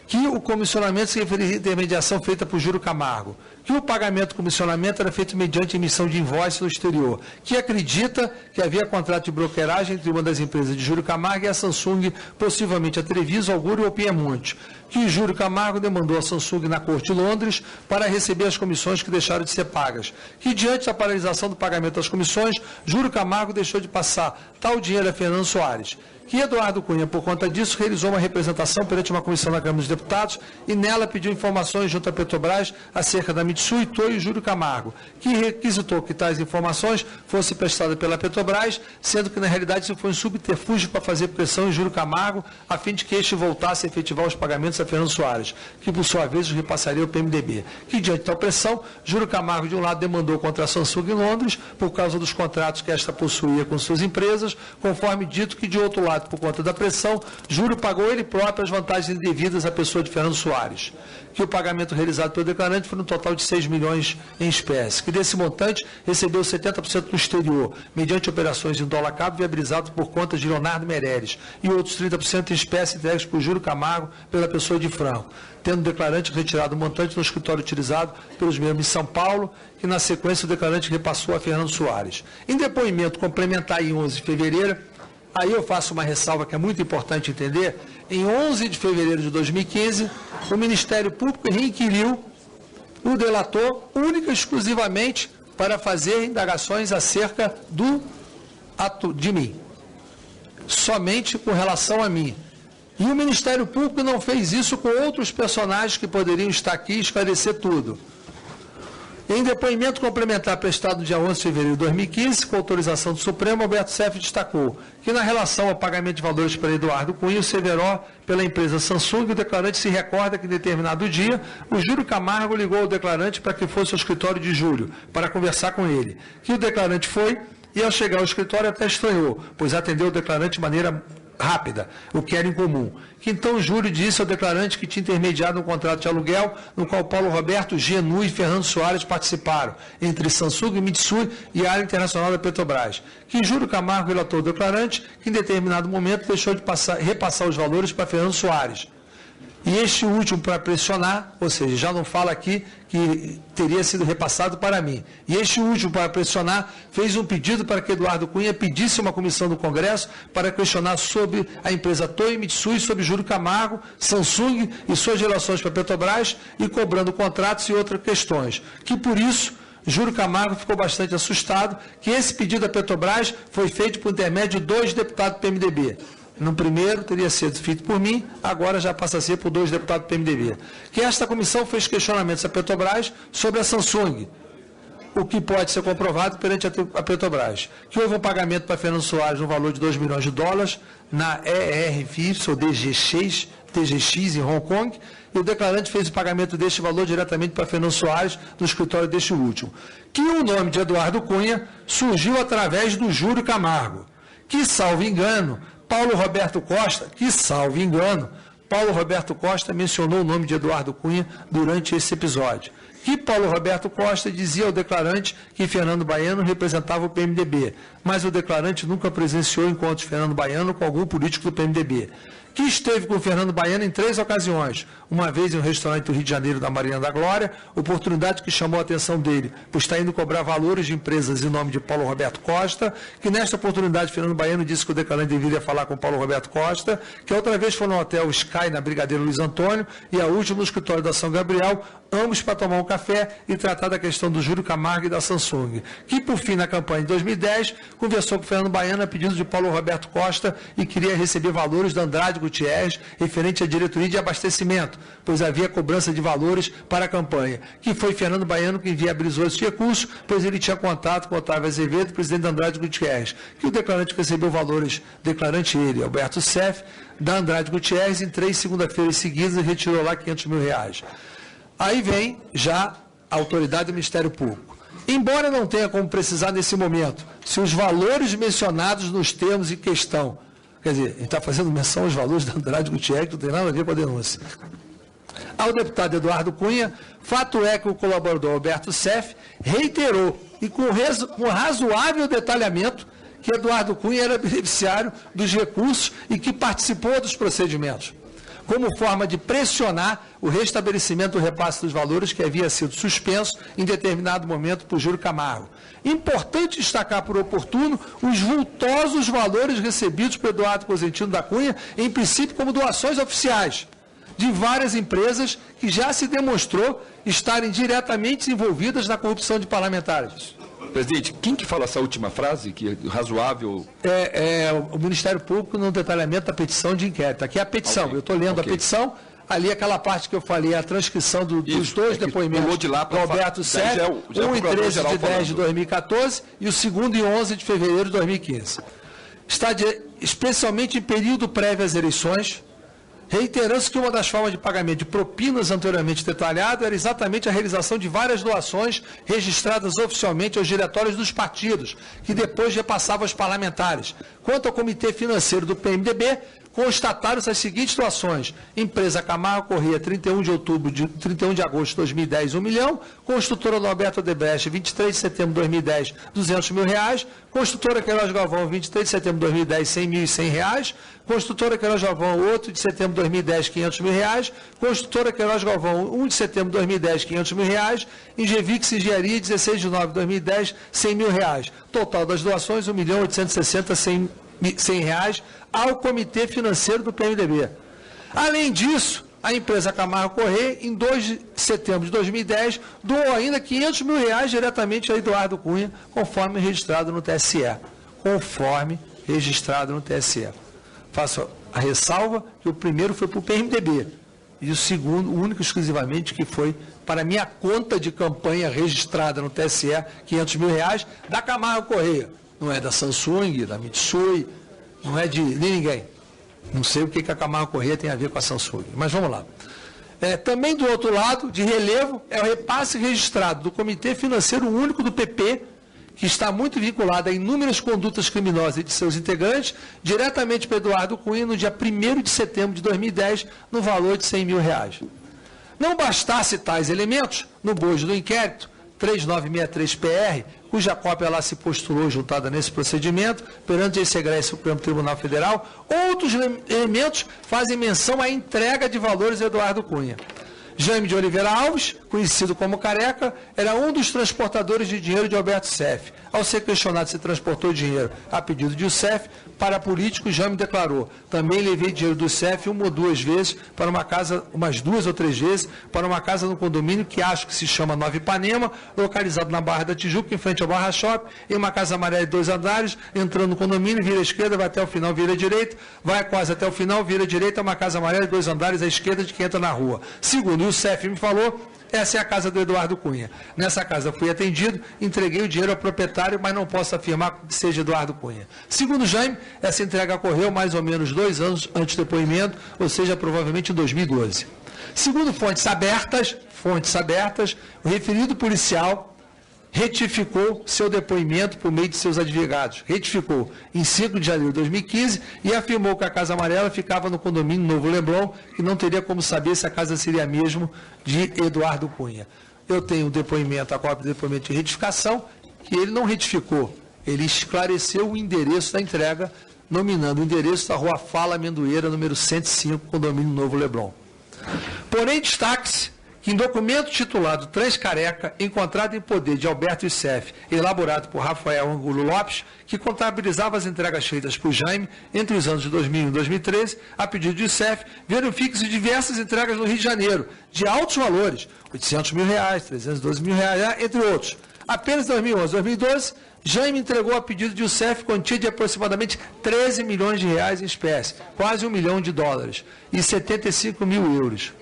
Que o comissionamento se referia à intermediação feita por Júlio Camargo, que o pagamento do comissionamento era feito mediante emissão de invoice no exterior, que acredita que havia contrato de brokeragem entre uma das empresas de Júlio Camargo e a Samsung, possivelmente a Treviso, Augúrio ou Piemonte, que Júlio Camargo demandou a Samsung na Corte de Londres para receber as comissões que deixaram de ser pagas, que diante da paralisação do pagamento das comissões, Júlio Camargo deixou de passar tal dinheiro a Fernando Soares, que Eduardo Cunha, por conta disso, realizou uma representação perante uma comissão da Câmara dos Deputados e nela pediu informações junto à Petrobras acerca da Mitsui, Toyo e Júlio Camargo, que requisitou que tais informações fossem prestadas pela Petrobras, sendo que, na realidade, isso foi um subterfúgio para fazer pressão em Júlio Camargo, a fim de que este voltasse a efetivar os pagamentos a Fernando Soares, que, por sua vez, os repassaria ao PMDB. Que, diante de tal pressão, Júlio Camargo, de um lado, demandou contra a Samsung em Londres, por causa dos contratos que esta possuía com suas empresas, conforme dito que, de outro lado, por conta da pressão, Júlio pagou ele próprio as vantagens indevidas à pessoa de Fernando Soares, que o pagamento realizado pelo declarante foi um total de 6 milhões em espécie, que desse montante recebeu 70% no exterior, mediante operações em dólar cabo viabilizadas por contas de Leonardo Meirelles, e outros 30% em espécie entregues por Júlio Camargo pela pessoa de Franco, tendo o declarante retirado o montante no escritório utilizado pelos membros de São Paulo, que na sequência o declarante repassou a Fernando Soares. Em depoimento complementar em 11 de fevereiro, aí eu faço uma ressalva que é muito importante entender. Em 11 de fevereiro de 2015, o Ministério Público requiriu o delator única e exclusivamente para fazer indagações acerca do ato de mim, somente com relação a mim. E o Ministério Público não fez isso com outros personagens que poderiam estar aqui e esclarecer tudo. Em depoimento complementar prestado no dia 11 de fevereiro de 2015, com autorização do Supremo, Alberto Seff destacou que, na relação ao pagamento de valores para Eduardo Cunha, o Severó, pela empresa Samsung, o declarante se recorda que, em determinado dia, o Júlio Camargo ligou ao declarante para que fosse ao escritório de Júlio, para conversar com ele. Que o declarante foi e, ao chegar ao escritório, até estranhou, pois atendeu o declarante de maneira rápida, o que era incomum. Que então Júlio disse ao declarante que tinha intermediado um contrato de aluguel no qual Paulo Roberto, Genu e Fernando Soares participaram, entre Samsung, Mitsui e a área internacional da Petrobras. Que Júlio Camargo relatou ao declarante que em determinado momento deixou de repassar os valores para Fernando Soares. E este último, para pressionar, ou seja, já não fala aqui que teria sido repassado para mim. E este último, para pressionar, fez um pedido para que Eduardo Cunha pedisse uma comissão do Congresso para questionar sobre a empresa Toyo e Mitsui, sobre Júlio Camargo, Samsung e suas relações com a Petrobras e cobrando contratos e outras questões. Que por isso, Júlio Camargo ficou bastante assustado que esse pedido da Petrobras foi feito por intermédio de 2 deputados do PMDB. No primeiro teria sido feito por mim, agora já passa a ser por 2 deputados do PMDB. Que esta comissão fez questionamentos à Petrobras sobre a Samsung, o que pode ser comprovado perante a Petrobras. Que houve um pagamento para Fernando Soares no valor de $2 milhões na ERVIPS ou DGX em Hong Kong, e o declarante fez o pagamento deste valor diretamente para Fernando Soares no escritório deste último. Que o nome de Eduardo Cunha surgiu através do Júlio Camargo, que, salvo engano, Paulo Roberto Costa mencionou o nome de Eduardo Cunha durante esse episódio. que Paulo Roberto Costa dizia ao declarante que Fernando Baiano representava o PMDB, mas o declarante nunca presenciou encontros de Fernando Baiano com algum político do PMDB. Que esteve com Fernando Baiano em 3 ocasiões, uma vez em um restaurante do Rio de Janeiro da Marina da Glória, oportunidade que chamou a atenção dele, por estar indo cobrar valores de empresas em nome de Paulo Roberto Costa, que nesta oportunidade Fernando Baiano disse que o declarante deveria falar com Paulo Roberto Costa, que outra vez foi no hotel Sky, na Brigadeiro Luiz Antônio, e a última no escritório da São Gabriel, ambos para tomar um café e tratar da questão do Júlio Camargo e da Samsung, que por fim na campanha de 2010 conversou com Fernando Baiano a pedido de Paulo Roberto Costa e queria receber valores da Andrade Gutierrez referente à diretoria de abastecimento, pois havia cobrança de valores para a campanha, que foi Fernando Baiano quem viabilizou esses recursos, pois ele tinha contato com Otávio Azevedo, presidente da Andrade Gutierrez, que o declarante recebeu valores, declarante ele, Alberto Seff, da Andrade Gutierrez, em 3 segunda-feiras seguidas e retirou lá R$500 mil. Aí vem já a autoridade do Ministério Público. Embora não tenha como precisar nesse momento se os valores mencionados nos termos em questão, quer dizer, ele está fazendo menção aos valores da Andrade Gutierrez, que não tem nada a ver com a denúncia. Ao deputado Eduardo Cunha, fato é que o colaborador Alberto Seff reiterou, e com razoável detalhamento, que Eduardo Cunha era beneficiário dos recursos e que participou dos procedimentos, como forma de pressionar o restabelecimento do repasse dos valores que havia sido suspenso em determinado momento por Júlio Camargo. Importante destacar por oportuno os vultosos valores recebidos por Eduardo Cosentino da Cunha, em princípio como doações oficiais, de várias empresas que já se demonstrou estarem diretamente envolvidas na corrupção de parlamentares. Presidente, quem que fala essa última frase, que é razoável? O Ministério Público no detalhamento da petição de inquérito. Aqui é a petição, eu estou lendo a petição, ali aquela parte que eu falei, a transcrição dos dois depoimentos de lá do Alberto Seff, um em 13 de 10 de 2014 e o segundo em 11 de fevereiro de 2015. Especialmente em período prévio às eleições, reiterando-se que uma das formas de pagamento de propinas anteriormente detalhado era exatamente a realização de várias doações registradas oficialmente aos diretórios dos partidos, que depois repassavam aos parlamentares. Quanto ao Comitê Financeiro do PMDB, constataram-se as seguintes doações: Empresa Camargo Corrêa, 31 de agosto de 2010, 1 milhão, Construtora Norberto Odebrecht, 23 de setembro de 2010, R$200 mil, Construtora Queiroz Galvão, 23 de setembro de 2010, R$100.100, Construtora Queiroz Galvão, 8 de setembro de 2010, R$500 mil, Construtora Queiroz Galvão, 1 de setembro de 2010, R$500 mil, Ingevix Engenharia, 16 de nove de 2010, R$100 mil. Total das doações, R$1.860.100 ao Comitê Financeiro do PMDB. Além disso, a empresa Camargo Corrêa, em 2 de setembro de 2010, doou ainda R$500 mil diretamente a Eduardo Cunha, conforme registrado no TSE. Faço a ressalva que o primeiro foi para o PMDB, e o segundo, o único exclusivamente, que foi para minha conta de campanha registrada no TSE, R$500 mil, da Camargo Corrêa. Não é da Samsung, da Mitsui, não é de ninguém. Não sei o que a Camargo Corrêa tem a ver com a Samsung, mas vamos lá. Também do outro lado, de relevo, é o repasse registrado do Comitê Financeiro Único do PP, que está muito vinculado a inúmeras condutas criminosas de seus integrantes, diretamente para Eduardo Cunha, no dia 1º de setembro de 2010, no valor de R$100 mil. Não bastasse tais elementos, no bojo do inquérito, 3963-PR, cuja cópia lá se postulou juntada nesse procedimento, perante esse egresso Supremo Tribunal Federal, outros elementos fazem menção à entrega de valores a Eduardo Cunha. Jaime de Oliveira Alves, conhecido como Careca, era um dos transportadores de dinheiro de Alberto Seff. Ao ser questionado se transportou dinheiro a pedido de Seff para políticos, Jaime declarou: também levei dinheiro do Seff uma ou duas vezes para uma casa, umas 2 ou 3 vezes, para uma casa no condomínio que acho que se chama Nova Ipanema, localizado na Barra da Tijuca, em frente ao Barra Shopping, em uma casa amarela de 2 andares, entrando no condomínio, vira à esquerda, vai até o final, vira à direita, vai quase até o final, vira à direita, é uma casa amarela de 2 andares à esquerda de quem entra na rua. Segundo o Seff me falou, essa é a casa do Eduardo Cunha. Nessa casa fui atendido, entreguei o dinheiro ao proprietário, mas não posso afirmar que seja Eduardo Cunha. Segundo Jaime, essa entrega ocorreu mais ou menos 2 anos antes do depoimento, ou seja, provavelmente em 2012. Segundo fontes abertas, o referido policial retificou seu depoimento por meio de seus advogados. Retificou em 5 de janeiro de 2015 e afirmou que a Casa Amarela ficava no condomínio Novo Leblon, que não teria como saber se a casa seria mesmo de Eduardo Cunha. eu tenho o depoimento, a cópia do depoimento de retificação, que ele não retificou, ele esclareceu o endereço da entrega, nominando o endereço da Rua Fala Amendoeira, número 105, condomínio Novo Leblon. Porém, destaque-se que em documento titulado Transcareca, encontrado em poder de Alberto Issef, elaborado por Rafael Angulo Lopes, que contabilizava as entregas feitas por Jaime entre os anos de 2001 e 2013, a pedido de Issef, verifique-se diversas entregas no Rio de Janeiro, de altos valores, R$800 mil, R$312 mil, entre outros. Apenas em 2011 e 2012, Jaime entregou a pedido de Issef quantia de aproximadamente 13 milhões de reais em espécie, quase $1 milhão, e 75 mil euros.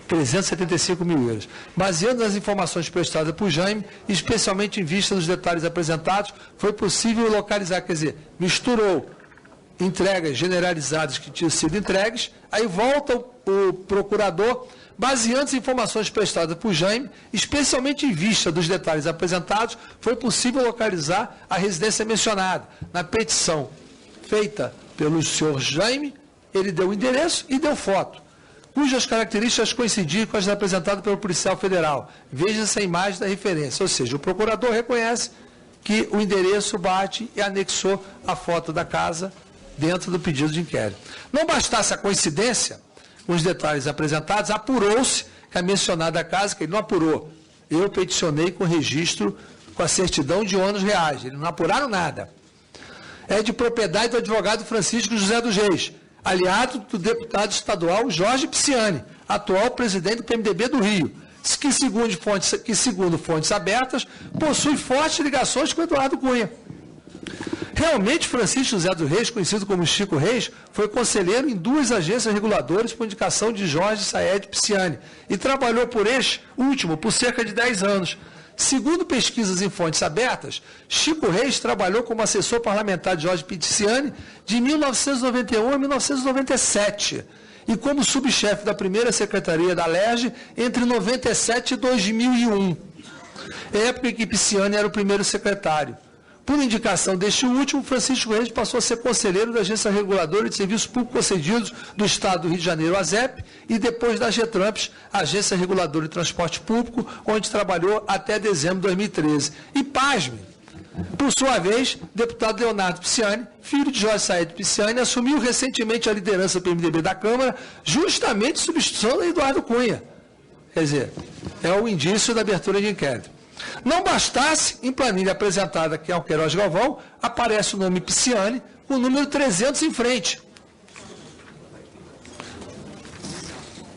375 mil euros. Baseando nas informações prestadas por Jaime, especialmente em vista dos detalhes apresentados, foi possível localizar, quer dizer, misturou entregas generalizadas que tinham sido entregues, aí volta o procurador, baseando as informações prestadas por Jaime, especialmente em vista dos detalhes apresentados, foi possível localizar a residência mencionada. Na petição feita pelo senhor Jaime, ele deu o endereço e deu foto, cujas características coincidiam com as apresentadas pelo policial federal. Veja essa imagem da referência. Ou seja, o procurador reconhece que o endereço bate e anexou a foto da casa dentro do pedido de inquérito. Não bastasse a coincidência com os detalhes apresentados, apurou-se que a mencionada casa, que ele não apurou, eu peticionei com registro, com a certidão de ônus reais, eles não apuraram nada. É de propriedade do advogado Francisco José dos Reis, aliado do deputado estadual Jorge Pisciani, atual presidente do PMDB do Rio, que segundo fontes abertas, possui fortes ligações com Eduardo Cunha. Realmente, Francisco José dos Reis, conhecido como Chico Reis, foi conselheiro em 2 agências reguladoras por indicação de Jorge Saed Pisciani e trabalhou por este último por cerca de 10 anos. Segundo pesquisas em fontes abertas, Chico Reis trabalhou como assessor parlamentar de Jorge Pisciani de 1991 a 1997 e como subchefe da primeira secretaria da LERJ entre 97 e 2001, época em que Pisciani era o primeiro secretário. Por indicação deste último, Francisco Reis passou a ser conselheiro da Agência Reguladora de Serviços Públicos Concedidos do Estado do Rio de Janeiro, ASEP, e depois da GETRAMPS, Agência Reguladora de Transporte Público, onde trabalhou até dezembro de 2013. E, pasme, por sua vez, deputado Leonardo Pisciani, filho de Jorge Saed Pisciani, assumiu recentemente a liderança do PMDB da Câmara, justamente em substituição de Eduardo Cunha. Quer dizer, é o indício da abertura de inquérito. Não bastasse, em planilha apresentada aqui ao Queiroz Galvão, aparece o nome Pisciani com o número 300 em frente.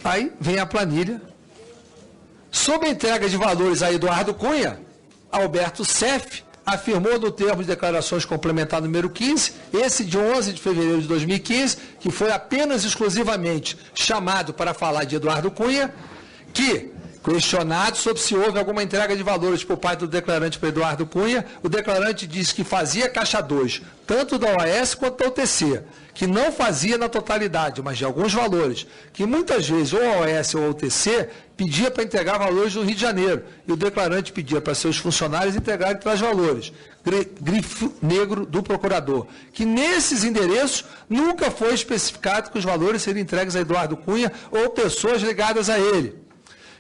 Aí vem a planilha. Sob a entrega de valores a Eduardo Cunha, Alberto Issef afirmou no termo de declarações complementar número 15, esse de 11 de fevereiro de 2015, que foi apenas exclusivamente chamado para falar de Eduardo Cunha, que, questionado sobre se houve alguma entrega de valores por parte do declarante para Eduardo Cunha, o declarante disse que fazia caixa 2, tanto da OAS quanto da UTC, que não fazia na totalidade, mas de alguns valores, que muitas vezes ou a OAS ou a UTC pedia para entregar valores no Rio de Janeiro, e o declarante pedia para seus funcionários entregarem tais valores. Grifo negro do procurador, que nesses endereços nunca foi especificado que os valores seriam entregues a Eduardo Cunha ou pessoas ligadas a ele.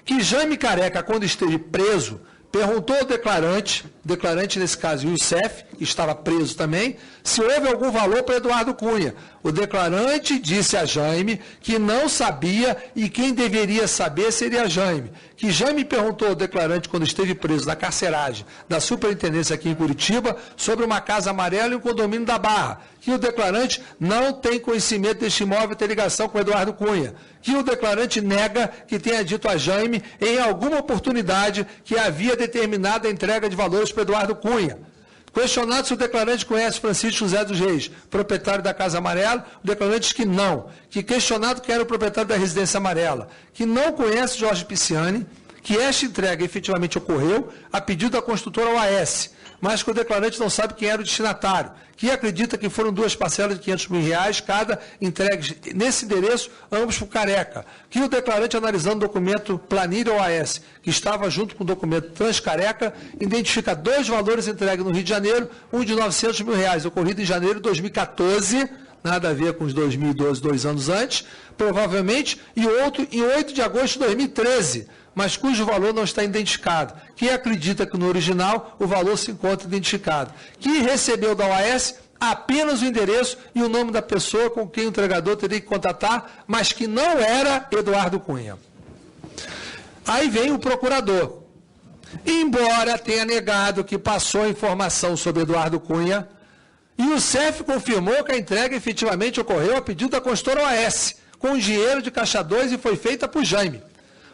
Que Jaime Careca, quando esteve preso, perguntou ao declarante nesse caso, o Issef, que estava preso também, se houve algum valor para Eduardo Cunha. O declarante disse a Jaime que não sabia e quem deveria saber seria Jaime. Que Jaime perguntou ao declarante, quando esteve preso na carceragem da superintendência aqui em Curitiba, sobre uma casa amarela e um condomínio da Barra. Que o declarante não tem conhecimento deste imóvel e tem ligação com Eduardo Cunha. Que o declarante nega que tenha dito a Jaime, em alguma oportunidade, que havia determinado a entrega de valores para Eduardo Cunha. Questionado se o declarante conhece Francisco José dos Reis, proprietário da Casa Amarela, o declarante diz que não. Que questionado quem era o proprietário da Residência Amarela, que não conhece Jorge Pisciani, que esta entrega efetivamente ocorreu a pedido da construtora OAS, mas que o declarante não sabe quem era o destinatário, que acredita que foram 2 parcelas de R$500 mil cada, entregues nesse endereço, ambos por Careca, que o declarante, analisando o documento planilha OAS, que estava junto com o documento Transcareca, identifica 2 valores entregues no Rio de Janeiro, um de R$900 mil, ocorrido em janeiro de 2014, nada a ver com os 2012, 2 anos antes, provavelmente, e outro em 8 de agosto de 2013, mas cujo valor não está identificado, que acredita que no original o valor se encontra identificado, que recebeu da OAS apenas o endereço e o nome da pessoa com quem o entregador teria que contatar, mas que não era Eduardo Cunha. Aí vem o procurador. Embora tenha negado que passou a informação sobre Eduardo Cunha, e o CEF confirmou que a entrega efetivamente ocorreu a pedido da consultora OAS, com dinheiro de Caixa 2 e foi feita por Jaime.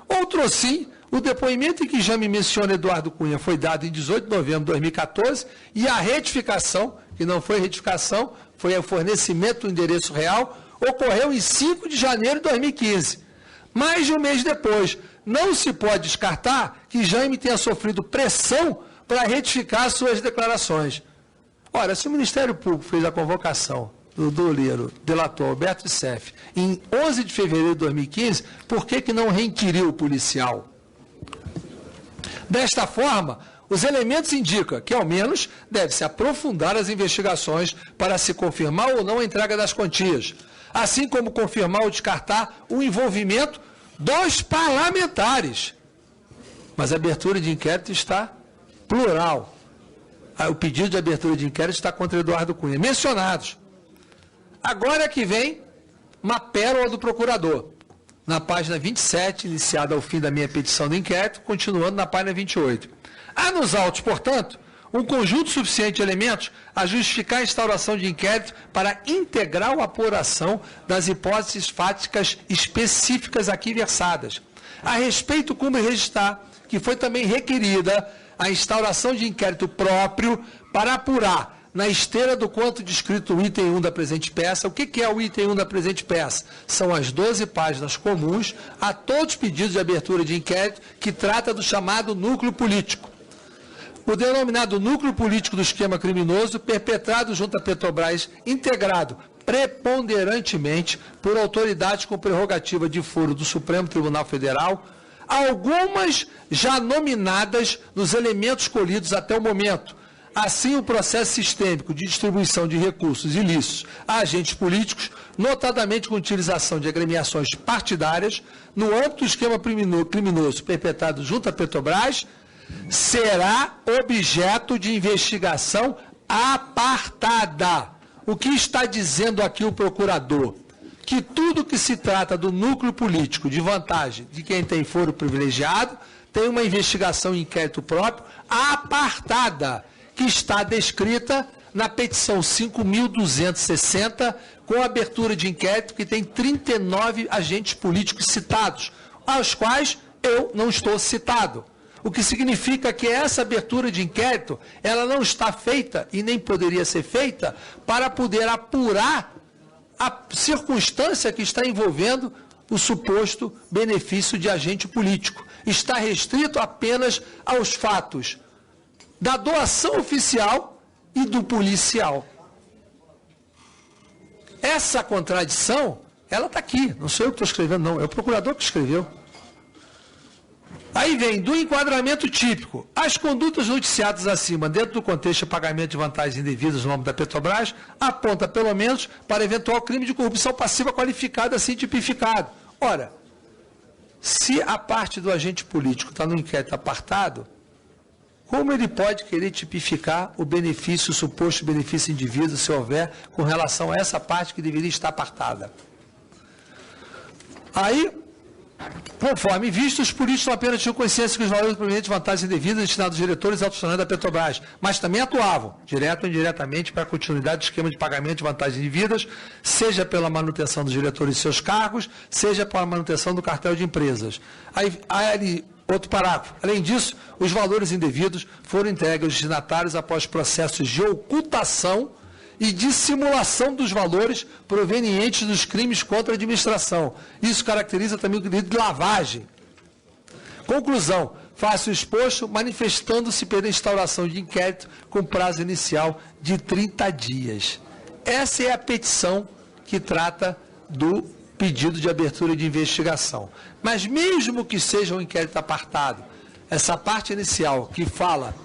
Outro sim, o depoimento em que Jaime menciona Eduardo Cunha foi dado em 18 de novembro de 2014 e a retificação, que não foi retificação, foi o fornecimento do endereço real, ocorreu em 5 de janeiro de 2015. Mais de um mês depois, não se pode descartar que Jaime tenha sofrido pressão para retificar suas declarações. Ora, se o Ministério Público fez a convocação do doleiro, delator Alberto de Sef, em 11 de fevereiro de 2015, por que não reinquiriu o policial? Desta forma, os elementos indicam que, ao menos, deve-se aprofundar as investigações para se confirmar ou não a entrega das quantias, assim como confirmar ou descartar o envolvimento dos parlamentares. Mas a abertura de inquérito está plural. O pedido de abertura de inquérito está contra Eduardo Cunha. Mencionados. Agora é que vem uma pérola do procurador. Na página 27, iniciada ao fim da minha petição de inquérito, continuando na página 28. Há nos autos, portanto, um conjunto suficiente de elementos a justificar a instauração de inquérito para integral apuração das hipóteses fáticas específicas aqui versadas. A respeito, cumpre registrar que foi também requerida a instauração de inquérito próprio para apurar, na esteira do quanto descrito no item 1 da presente peça. O que é o item 1 da presente peça? São as 12 páginas comuns a todos os pedidos de abertura de inquérito que trata do chamado núcleo político. O denominado núcleo político do esquema criminoso perpetrado junto à Petrobras, integrado preponderantemente por autoridades com prerrogativa de foro do Supremo Tribunal Federal, algumas já nominadas nos elementos colhidos até o momento. Assim, o processo sistêmico de distribuição de recursos ilícitos a agentes políticos, notadamente com utilização de agremiações partidárias, no âmbito do esquema criminoso perpetrado junto à Petrobras, será objeto de investigação apartada. O que está dizendo aqui o procurador? Que tudo que se trata do núcleo político de vantagem de quem tem foro privilegiado tem uma investigação em inquérito próprio apartada, que está descrita na petição 5.260, com abertura de inquérito, que tem 39 agentes políticos citados, aos quais eu não estou citado. O que significa que essa abertura de inquérito, ela não está feita, e nem poderia ser feita, para poder apurar a circunstância que está envolvendo o suposto benefício de agente político. Está restrito apenas aos fatos da doação oficial e do policial. Essa contradição, ela está aqui, não sou eu que estou escrevendo, não, é o procurador que escreveu. Aí vem, do enquadramento típico, as condutas noticiadas acima, dentro do contexto de pagamento de vantagens indevidas no nome da Petrobras, aponta pelo menos para eventual crime de corrupção passiva qualificada, assim tipificado. Ora, se a parte do agente político está no inquérito apartado, como ele pode querer tipificar o benefício, o suposto benefício indivíduo, se houver, com relação a essa parte que deveria estar apartada? Aí, conforme visto, os políticos não apenas tinham consciência que os valores provenientes de vantagens indevidas destinados aos diretores e altos funcionários da Petrobras, mas também atuavam, direto ou indiretamente, para a continuidade do esquema de pagamento de vantagens indevidas, seja pela manutenção dos diretores e seus cargos, seja pela manutenção do cartel de empresas. Aí outro parágrafo. Além disso, os valores indevidos foram entregues aos destinatários após processos de ocultação e dissimulação dos valores provenientes dos crimes contra a administração. Isso caracteriza também o delito de lavagem. Conclusão. Faço o exposto manifestando-se pela instauração de inquérito com prazo inicial de 30 dias. Essa é a petição que trata do pedido de abertura de investigação. Mas mesmo que seja um inquérito apartado, essa parte inicial que fala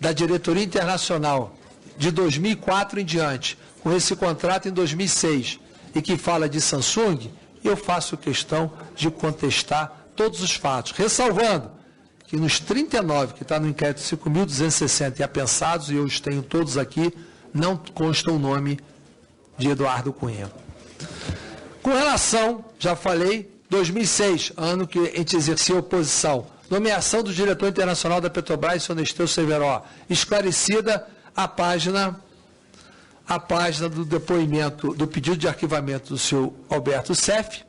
da diretoria internacional de 2004 em diante, com esse contrato em 2006, e que fala de Samsung, eu faço questão de contestar todos os fatos, ressalvando que nos 39, que está no inquérito 5.260 e apensados, e eu os tenho todos aqui, não consta o nome de Eduardo Cunha. Com relação, já falei, 2006, ano que a gente exercia oposição, nomeação do diretor internacional da Petrobras, senhor Nesteu Severo, esclarecida a página do depoimento, do pedido de arquivamento do senhor Alberto Seff,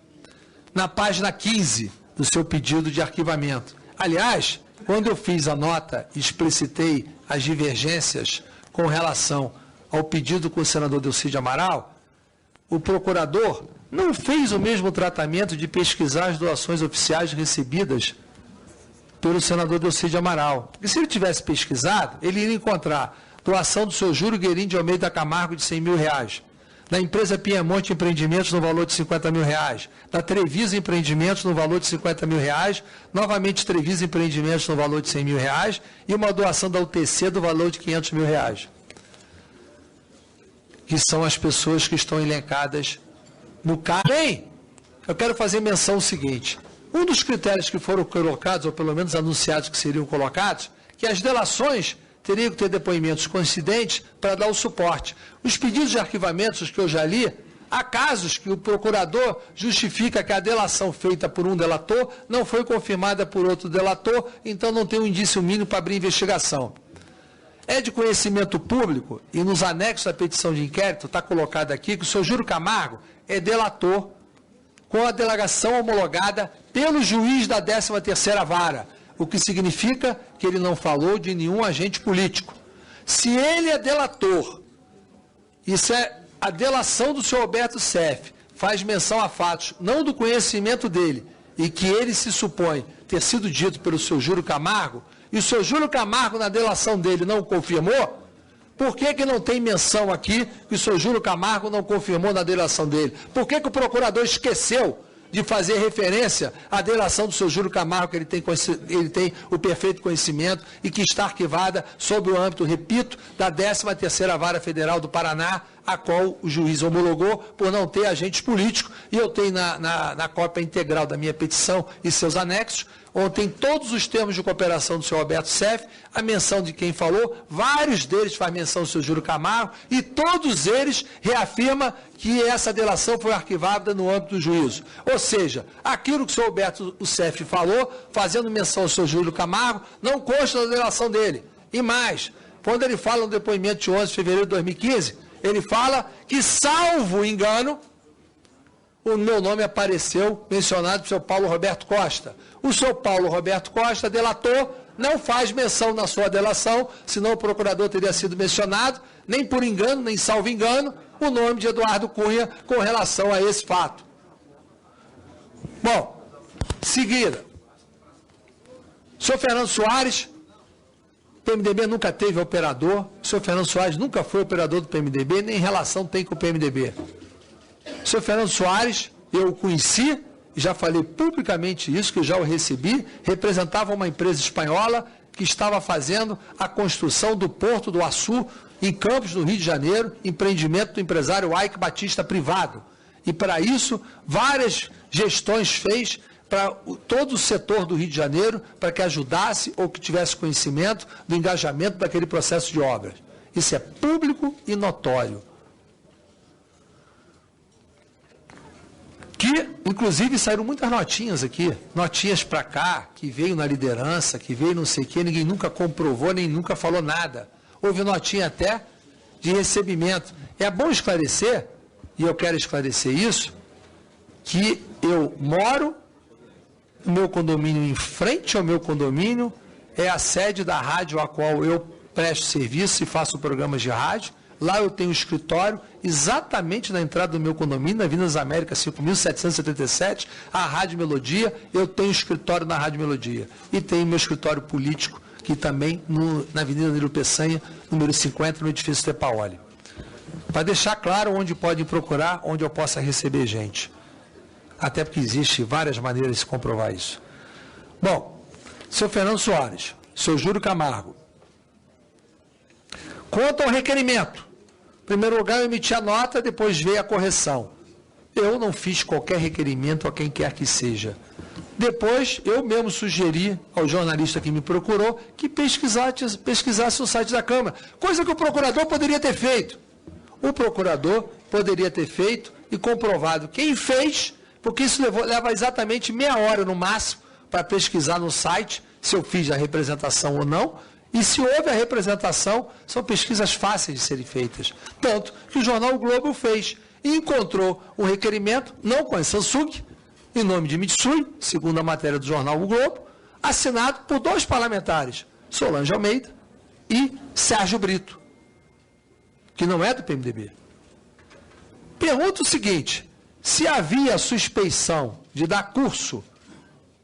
na página 15 do seu pedido de arquivamento. Aliás, quando eu fiz a nota e explicitei as divergências com relação ao pedido com o senador Delcídio Amaral, o procurador não fez o mesmo tratamento de pesquisar as doações oficiais recebidas pelo senador Delcídio Amaral. Porque se ele tivesse pesquisado, ele iria encontrar doação do seu Júlio Guerin de Almeida Camargo de R$100 mil, da empresa Piemonte Empreendimentos no valor de R$50 mil, da Trevisa Empreendimentos no valor de R$50 mil, novamente Trevisa Empreendimentos no valor de R$100 mil e uma doação da UTC do valor de R$500 mil. Que são as pessoas que estão elencadas no caso. Bem, eu quero fazer menção ao seguinte, um dos critérios que foram colocados, ou pelo menos anunciados que seriam colocados, que as delações teriam que ter depoimentos coincidentes para dar o suporte. Os pedidos de arquivamentos que eu já li, há casos que o procurador justifica que a delação feita por um delator não foi confirmada por outro delator, então não tem um indício mínimo para abrir investigação. É de conhecimento público, e nos anexos da petição de inquérito está colocado aqui que o senhor Júlio Camargo é delator com a delegação homologada pelo juiz da 13ª Vara, o que significa que ele não falou de nenhum agente político. Se ele é delator, isso é a delação do senhor Alberto Seff, faz menção a fatos não do conhecimento dele, e que ele se supõe ter sido dito pelo senhor Júlio Camargo, e o senhor Júlio Camargo, na delação dele, não confirmou, por que não tem menção aqui que o senhor Júlio Camargo não confirmou na delação dele? Por que o procurador esqueceu de fazer referência à delação do senhor Júlio Camargo, que ele tem o perfeito conhecimento e que está arquivada sob o âmbito, repito, da 13ª Vara Federal do Paraná, a qual o juiz homologou por não ter agentes políticos, e eu tenho na cópia integral da minha petição e seus anexos, onde tem todos os termos de cooperação do senhor Alberto Seff, a menção de quem falou, vários deles faz menção do senhor Júlio Camargo, e todos eles reafirmam que essa delação foi arquivada no âmbito do juízo. Ou seja, aquilo que o senhor Alberto Seff falou, fazendo menção ao senhor Júlio Camargo, não consta na delação dele. E mais, quando ele fala no depoimento de 11 de fevereiro de 2015, ele fala que, salvo engano, o meu nome apareceu mencionado pelo senhor Paulo Roberto Costa. O senhor Paulo Roberto Costa, delator, não faz menção na sua delação, senão o procurador teria sido mencionado, nem por engano, nem salvo engano, o nome de Eduardo Cunha com relação a esse fato. Bom, seguida, o senhor Fernando Soares, o PMDB nunca teve operador, o senhor Fernando Soares nunca foi operador do PMDB, nem relação tem com o PMDB. O senhor Fernando Soares, eu o conheci, já falei publicamente isso, que eu já o recebi, representava uma empresa espanhola que estava fazendo a construção do Porto do Açu, em Campos, no Rio de Janeiro, empreendimento do empresário Ike Batista privado. E para isso, várias gestões fez para todo o setor do Rio de Janeiro, para que ajudasse ou que tivesse conhecimento do engajamento daquele processo de obras. Isso é público e notório. Que, inclusive, saíram muitas notinhas aqui, notinhas para cá, que veio na liderança, que veio não sei o quê, ninguém nunca comprovou, nem nunca falou nada. Houve notinha até de recebimento. É bom esclarecer, e eu quero esclarecer isso, que eu moro no meu condomínio, em frente ao meu condomínio, é a sede da rádio a qual eu presto serviço e faço programas de rádio. Lá eu tenho um escritório, exatamente na entrada do meu condomínio, na Avenida das Américas, 5.777, a Rádio Melodia. Eu tenho escritório na Rádio Melodia. E tenho meu escritório político, que também na Avenida Nilo Peçanha, número 50, no edifício Tepaoli. Para deixar claro onde podem procurar, onde eu possa receber gente. Até porque existe várias maneiras de se comprovar isso. Bom, senhor Fernando Soares, senhor Júlio Camargo. Quanto ao requerimento, em primeiro lugar eu emiti a nota, depois veio a correção. Eu não fiz qualquer requerimento a quem quer que seja. Depois, eu mesmo sugeri ao jornalista que me procurou que pesquisasse o site da Câmara, coisa que o procurador poderia ter feito. O procurador poderia ter feito e comprovado quem fez, porque isso leva exatamente meia hora no máximo para pesquisar no site se eu fiz a representação ou não, e se houve a representação, são pesquisas fáceis de serem feitas. Tanto que o jornal O Globo fez e encontrou um requerimento, não com a Samsung, em nome de Mitsui, segundo a matéria do jornal O Globo, assinado por 2 parlamentares, Solange Almeida e Sérgio Brito, que não é do PMDB. Pergunto o seguinte, se havia suspeição de dar curso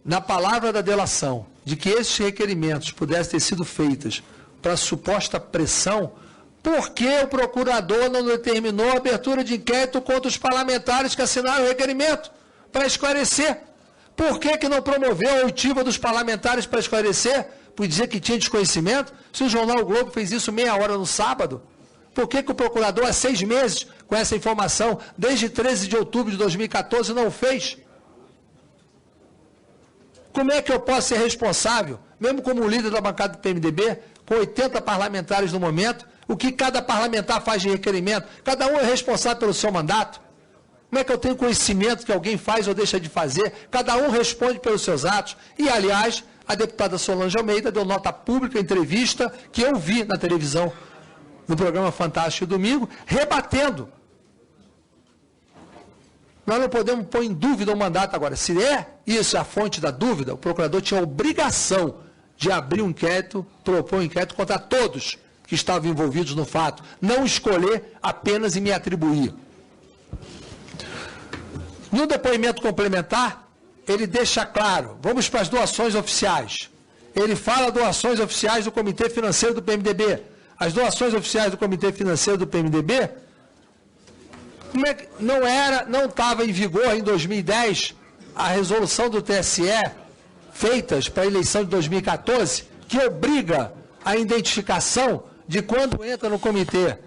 na palavra da delação, de que esses requerimentos pudessem ter sido feitos para suposta pressão, por que o procurador não determinou a abertura de inquérito contra os parlamentares que assinaram o requerimento para esclarecer? Por que não promoveu a oitiva dos parlamentares para esclarecer, por dizer que tinha desconhecimento? Se o jornal O Globo fez isso meia hora no sábado, por que o procurador há 6 meses, com essa informação, desde 13 de outubro de 2014, não fez? Como é que eu posso ser responsável, mesmo como líder da bancada do PMDB, com 80 parlamentares no momento, o que cada parlamentar faz de requerimento? Cada um é responsável pelo seu mandato. Como é que eu tenho conhecimento que alguém faz ou deixa de fazer? Cada um responde pelos seus atos. E, aliás, a deputada Solange Almeida deu nota pública, entrevista, que eu vi na televisão, no programa Fantástico Domingo, rebatendo. Nós não podemos pôr em dúvida o mandato agora. Se é isso a fonte da dúvida, o procurador tinha a obrigação de abrir um inquérito, propor um inquérito contra todos que estavam envolvidos no fato. Não escolher apenas e me atribuir. No depoimento complementar, ele deixa claro, vamos para as doações oficiais. Ele fala doações oficiais do Comitê Financeiro do PMDB. As doações oficiais do Comitê Financeiro do PMDB, não estava em vigor em 2010 a resolução do TSE feitas para a eleição de 2014, que obriga a identificação de quando entra no comitê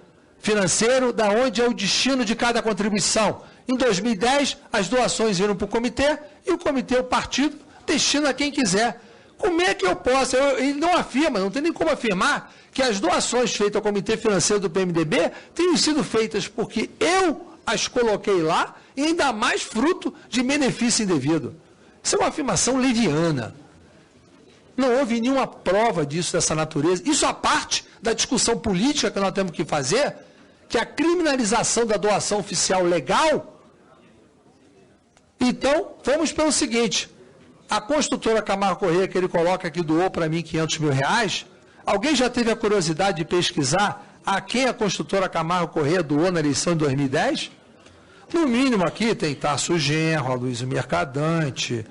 financeiro, da onde é o destino de cada contribuição. Em 2010, as doações viram para o comitê e o partido, destina a quem quiser. Como é que eu posso? Ele não afirma, não tem nem como afirmar que as doações feitas ao Comitê Financeiro do PMDB tenham sido feitas porque eu as coloquei lá e ainda mais fruto de benefício indevido. Isso é uma afirmação leviana. Não houve nenhuma prova disso, dessa natureza. Isso à parte da discussão política que nós temos que fazer, que a criminalização da doação oficial legal. Então, vamos pelo seguinte, a construtora Camargo Corrêa, que ele coloca aqui, doou para mim R$500 mil. Alguém já teve a curiosidade de pesquisar a quem a construtora Camargo Corrêa doou na eleição de 2010? No mínimo aqui tem Tasso Genro, Luiz Mercadante,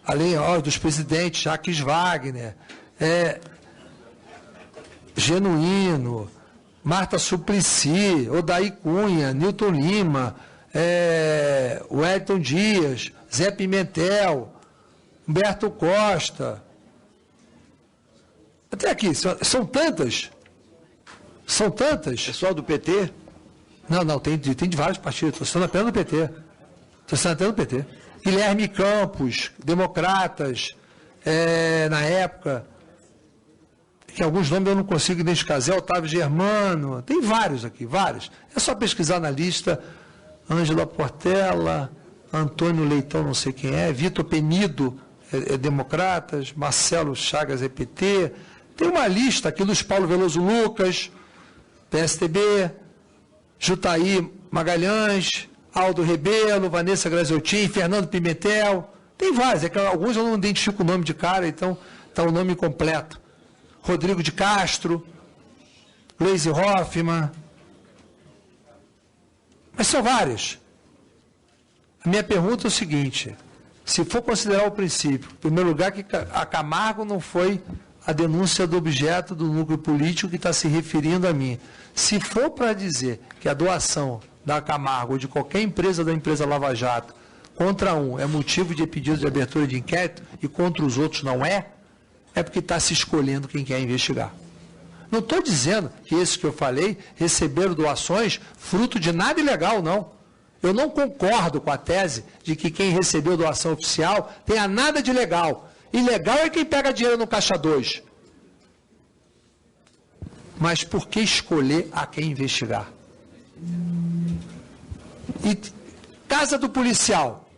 além dos presidentes Jacques Wagner, Genuíno, Marta Suplicy, Odaí Cunha, Nilton Lima, Wellington Dias, Zé Pimentel, Humberto Costa. Até aqui, são tantas. São tantas. Pessoal do PT? Não, tem de vários partidos. Estou citando apenas do PT. Estou citando apenas do PT. Guilherme Campos, democratas, na época, que alguns nomes eu não consigo identificar, Zé Otávio Germano, tem vários aqui, vários. É só pesquisar na lista, Ângela Portela, Antônio Leitão, não sei quem é, Vitor Penido, democratas, Marcelo Chagas, PT, tem uma lista aqui, Luiz Paulo Veloso Lucas, PSDB, Jutaí Magalhães, Aldo Rebelo, Vanessa Graziotin, Fernando Pimentel, tem vários, alguns eu não identifico o nome de cara, então está o nome completo. Rodrigo de Castro, Gleisi Hoffmann, mas são vários. A minha pergunta é o seguinte, se for considerar o princípio, em primeiro lugar, que a Camargo não foi a denúncia do objeto do núcleo político que está se referindo a mim. Se for para dizer que a doação da Camargo ou de qualquer empresa da empresa Lava Jato contra um é motivo de pedido de abertura de inquérito e contra os outros não é porque está se escolhendo quem quer investigar. Não estou dizendo que esses que eu falei receberam doações fruto de nada ilegal, não. Eu não concordo com a tese de que quem recebeu doação oficial tenha nada de legal. Ilegal é quem pega dinheiro no Caixa 2. Mas por que escolher a quem investigar? E casa do policial.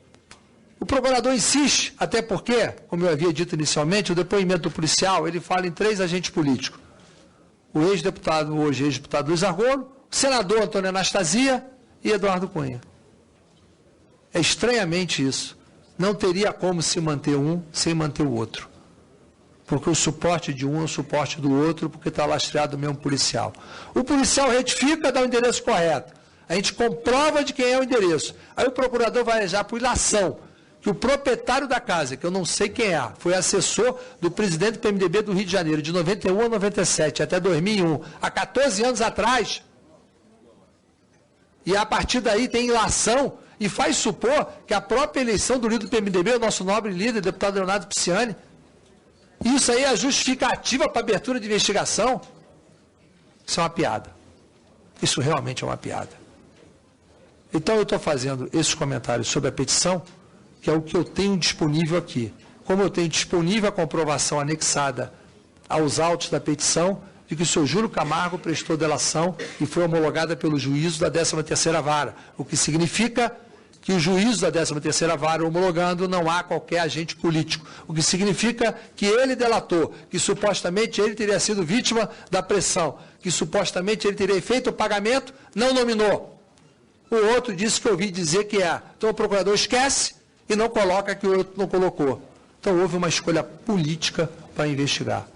O procurador insiste, até porque, como eu havia dito inicialmente, o depoimento do policial, ele fala em 3 agentes políticos. O ex-deputado, hoje ex-deputado Luiz Argolo, o senador Antônio Anastasia e Eduardo Cunha. É estranhamente isso. Não teria como se manter um sem manter o outro. Porque o suporte de um é o suporte do outro, porque está lastreado o mesmo policial. O policial retifica, dá o endereço correto. A gente comprova de quem é o endereço. Aí o procurador vai já por ilação, que o proprietário da casa, que eu não sei quem é, foi assessor do presidente do PMDB do Rio de Janeiro, de 91 a 97, até 2001, há 14 anos atrás. E a partir daí tem ilação e faz supor que a própria eleição do líder do PMDB, o nosso nobre líder, deputado Leonardo Pisciani, isso aí é a justificativa para a abertura de investigação. Isso é uma piada. Isso realmente é uma piada. Então eu estou fazendo esses comentários sobre a petição, que é o que eu tenho disponível aqui. Como eu tenho disponível a comprovação anexada aos autos da petição, de que o senhor Júlio Camargo prestou delação e foi homologada pelo juízo da 13ª Vara, o que significa que o juízo da 13ª Vara homologando não há qualquer agente político, o que significa que ele delatou, que supostamente ele teria sido vítima da pressão, que supostamente ele teria feito o pagamento, não nominou. O outro disse que eu ouvi dizer que é. Então o procurador esquece e não coloca que o outro não colocou. Então houve uma escolha política para investigar.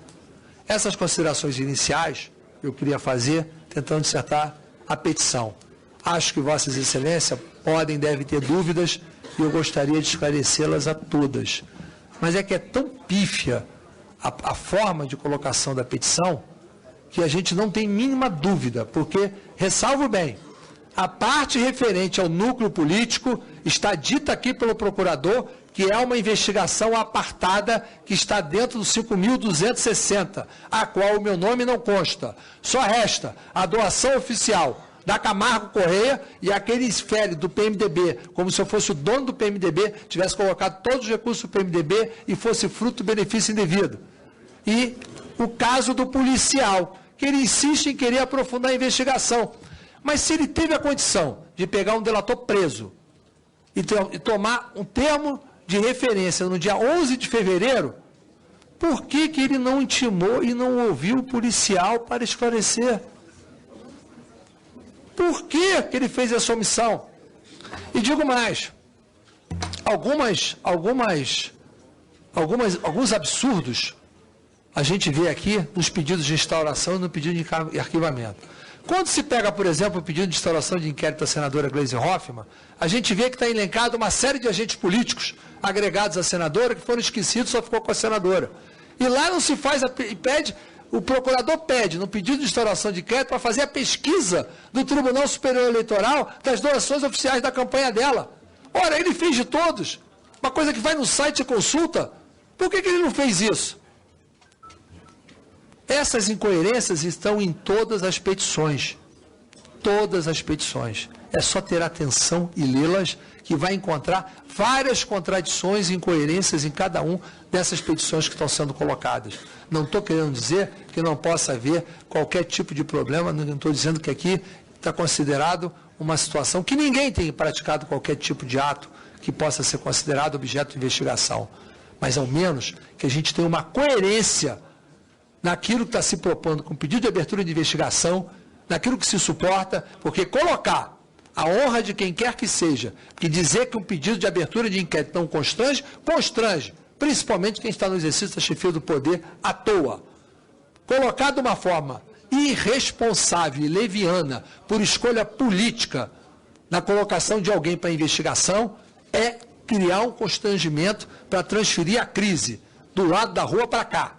Essas considerações iniciais eu queria fazer, tentando dissertar a petição. Acho que Vossas Excelências podem, devem ter dúvidas e eu gostaria de esclarecê-las a todas. Mas é que é tão pífia a forma de colocação da petição que a gente não tem mínima dúvida, porque, ressalvo bem, a parte referente ao núcleo político está dita aqui pelo procurador que é uma investigação apartada que está dentro do 5.260, a qual o meu nome não consta. Só resta a doação oficial da Camargo Correia e aquele esfere do PMDB, como se eu fosse o dono do PMDB, tivesse colocado todos os recursos do PMDB e fosse fruto do benefício indevido. E o caso do policial, que ele insiste em querer aprofundar a investigação. Mas se ele teve a condição de pegar um delator preso e tomar um termo de referência no dia 11 de fevereiro, por que ele não intimou e não ouviu o policial para esclarecer? Por que ele fez essa omissão? E digo mais, alguns absurdos a gente vê aqui nos pedidos de instauração e no pedido de arquivamento. Quando se pega, por exemplo, o pedido de instauração de inquérito da senadora Gleisi Hoffmann, a gente vê que está elencado uma série de agentes políticos agregados à senadora que foram esquecidos, só ficou com a senadora. E lá não se faz, o procurador pede, no pedido de instauração de inquérito, para fazer a pesquisa do Tribunal Superior Eleitoral das doações oficiais da campanha dela. Ora, ele fez de todos, uma coisa que vai no site e consulta. Por que ele não fez isso? Essas incoerências estão em todas as petições. Todas as petições. É só ter atenção e lê-las que vai encontrar várias contradições e incoerências em cada uma dessas petições que estão sendo colocadas. Não estou querendo dizer que não possa haver qualquer tipo de problema, não estou dizendo que aqui está considerado uma situação que ninguém tem praticado qualquer tipo de ato que possa ser considerado objeto de investigação. Mas, ao menos, que a gente tenha uma coerência naquilo que está se propondo com pedido de abertura de investigação, naquilo que se suporta, porque colocar a honra de quem quer que seja, que dizer que um pedido de abertura de inquérito não constrange, principalmente quem está no exercício da chefia do poder à toa. Colocar de uma forma irresponsável e leviana, por escolha política, na colocação de alguém para investigação, é criar um constrangimento para transferir a crise do lado da rua para cá.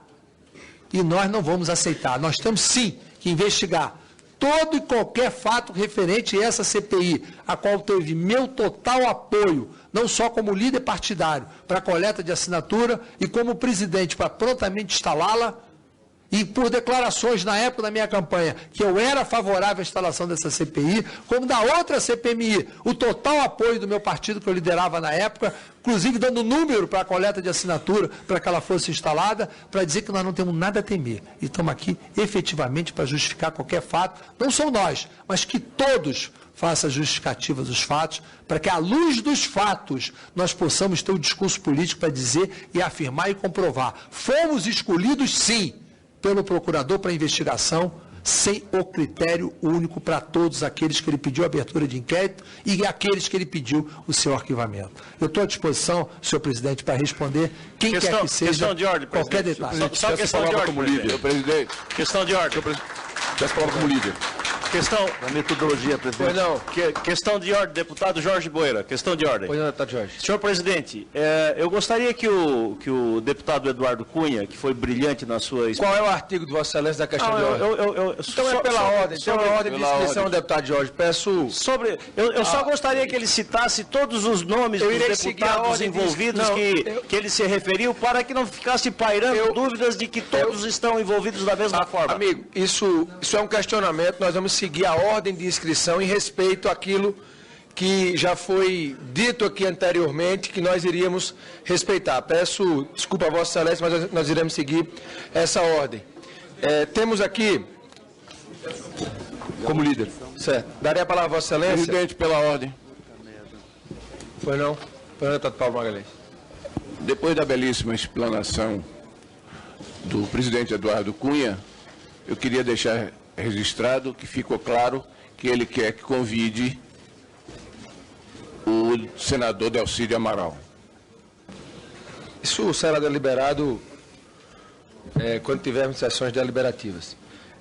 E nós não vamos aceitar. Nós temos, sim, que investigar todo e qualquer fato referente a essa CPI, a qual teve meu total apoio, não só como líder partidário para a coleta de assinatura e como presidente para prontamente instalá-la, e por declarações na época da minha campanha, que eu era favorável à instalação dessa CPI, como da outra CPMI, o total apoio do meu partido que eu liderava na época, inclusive dando número para a coleta de assinatura para que ela fosse instalada, para dizer que nós não temos nada a temer. E estamos aqui efetivamente para justificar qualquer fato, não só nós, mas que todos façam justificativa dos fatos, para que à luz dos fatos nós possamos ter um discurso político para dizer e afirmar e comprovar. Fomos escolhidos, sim, pelo procurador para investigação, sem o critério único para todos aqueles que ele pediu abertura de inquérito e aqueles que ele pediu o seu arquivamento. Eu estou à disposição, senhor presidente, para responder quem quer que seja de ordem, qualquer detalhe. Só questão de ordem, como líder. Presidente. Questão de ordem. Peço a palavra como líder. Questão... A metodologia, presidente. Pois não. Questão de ordem, deputado Jorge Boeira. Questão de ordem. Pois não, deputado Jorge. Senhor presidente, eu gostaria que o deputado Eduardo Cunha, que foi brilhante na sua... Qual é o artigo de Vossa Excelência da questão de ordem? Então é pela ordem. Então é ordem de inscrição, deputado Jorge. Peço... Eu só gostaria que ele citasse todos os nomes dos deputados envolvidos que ele se referiu, para que não ficasse pairando dúvidas de que todos estão envolvidos da mesma forma. Amigo, isso é um questionamento. Nós vamos seguir a ordem de inscrição em respeito àquilo que já foi dito aqui anteriormente, que nós iríamos respeitar. Peço desculpa a Vossa Excelência, mas nós iremos seguir essa ordem. Temos aqui... Como líder. Certo. Darei a palavra a Vossa Excelência. Presidente, pela ordem. Pois não? Pois não, deputado Paulo Magalhães. Depois da belíssima explanação do presidente Eduardo Cunha, eu queria deixar registrado que ficou claro que ele quer que convide o senador Delcídio Amaral. Isso será deliberado quando tivermos sessões deliberativas.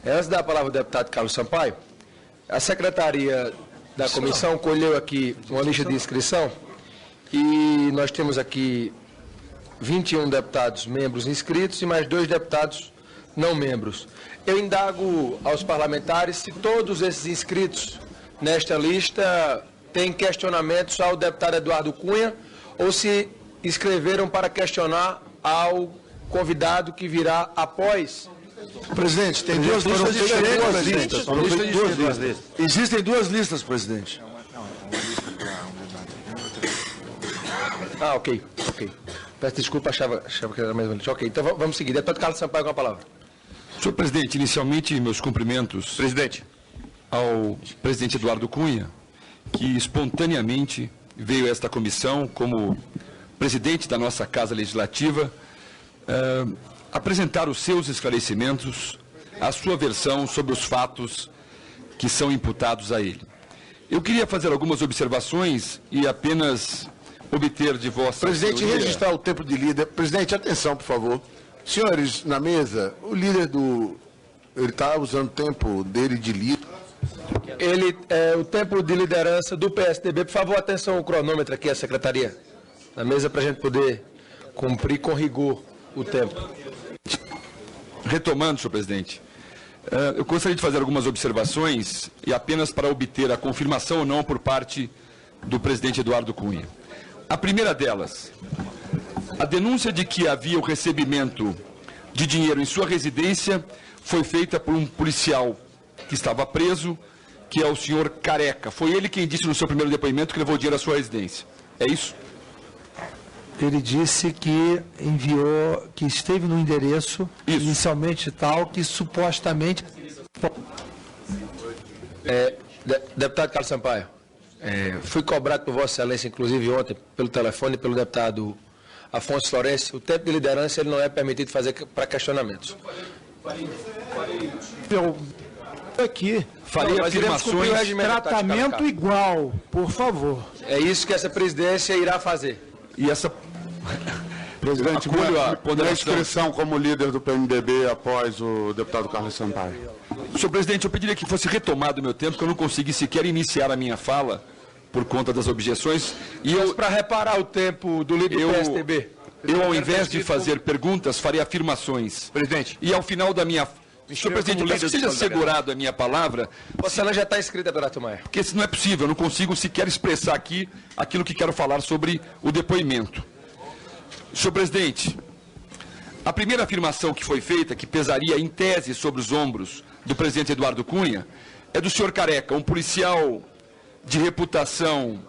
Antes da palavra ao deputado Carlos Sampaio, a secretaria da comissão colheu aqui uma lista de inscrição e nós temos aqui 21 deputados membros inscritos e mais 2 deputados não membros. Eu indago aos parlamentares se todos esses inscritos nesta lista têm questionamentos ao deputado Eduardo Cunha ou se escreveram para questionar ao convidado que virá após. Presidente, tem duas listas. Existem 2 listas, presidente. Ah, ok. Peço desculpa, achava que era a mesma lista. Ok, então vamos seguir. Deputado Carlos Sampaio com a palavra. Senhor presidente, inicialmente meus cumprimentos ao presidente Eduardo Cunha, que espontaneamente veio a esta comissão como presidente da nossa Casa Legislativa, apresentar os seus esclarecimentos, a sua versão sobre os fatos que são imputados a ele. Eu queria fazer algumas observações e apenas obter de vossa... Presidente, registrar o tempo de líder. Presidente, atenção, por favor. Senhores, na mesa, o líder ele está usando o tempo dele de líder. O tempo de liderança do PSDB, por favor, atenção ao cronômetro aqui, a secretaria. Na mesa, para a gente poder cumprir com rigor o tempo. Retomando, senhor presidente, eu gostaria de fazer algumas observações e apenas para obter a confirmação ou não por parte do presidente Eduardo Cunha. A primeira delas, a denúncia de que havia o recebimento de dinheiro em sua residência foi feita por um policial que estava preso, que é o senhor Careca. Foi ele quem disse no seu primeiro depoimento que levou dinheiro à sua residência. É isso? Ele disse que enviou, que esteve no endereço inicialmente tal, que supostamente... Deputado Carlos Sampaio, fui cobrado por Vossa Excelência, inclusive ontem, pelo telefone, pelo deputado Afonso Florencio. O tempo de liderança ele não é permitido fazer para questionamentos. Aqui, farei afirmações... tratamento igual, por favor. É isso que essa presidência irá fazer. E essa... Presidente, minha inscrição como líder do PMDB após o deputado Carlos Sampaio. Senhor presidente, eu pediria que fosse retomado o meu tempo, que eu não consegui sequer iniciar a minha fala por conta das objeções. E para reparar o tempo do líder do PSDB. Eu, ao invés de fazer perguntas, farei afirmações. Presidente. E ao final da minha... Senhor presidente, peço que seja segurado a minha palavra. Vossa Excelência já está inscrita, Donato Maia. Porque isso não é possível, eu não consigo sequer expressar aqui aquilo que quero falar sobre o depoimento. Senhor presidente, A primeira afirmação que foi feita, que pesaria em tese sobre os ombros do presidente Eduardo Cunha, é do senhor Careca, um policial de reputação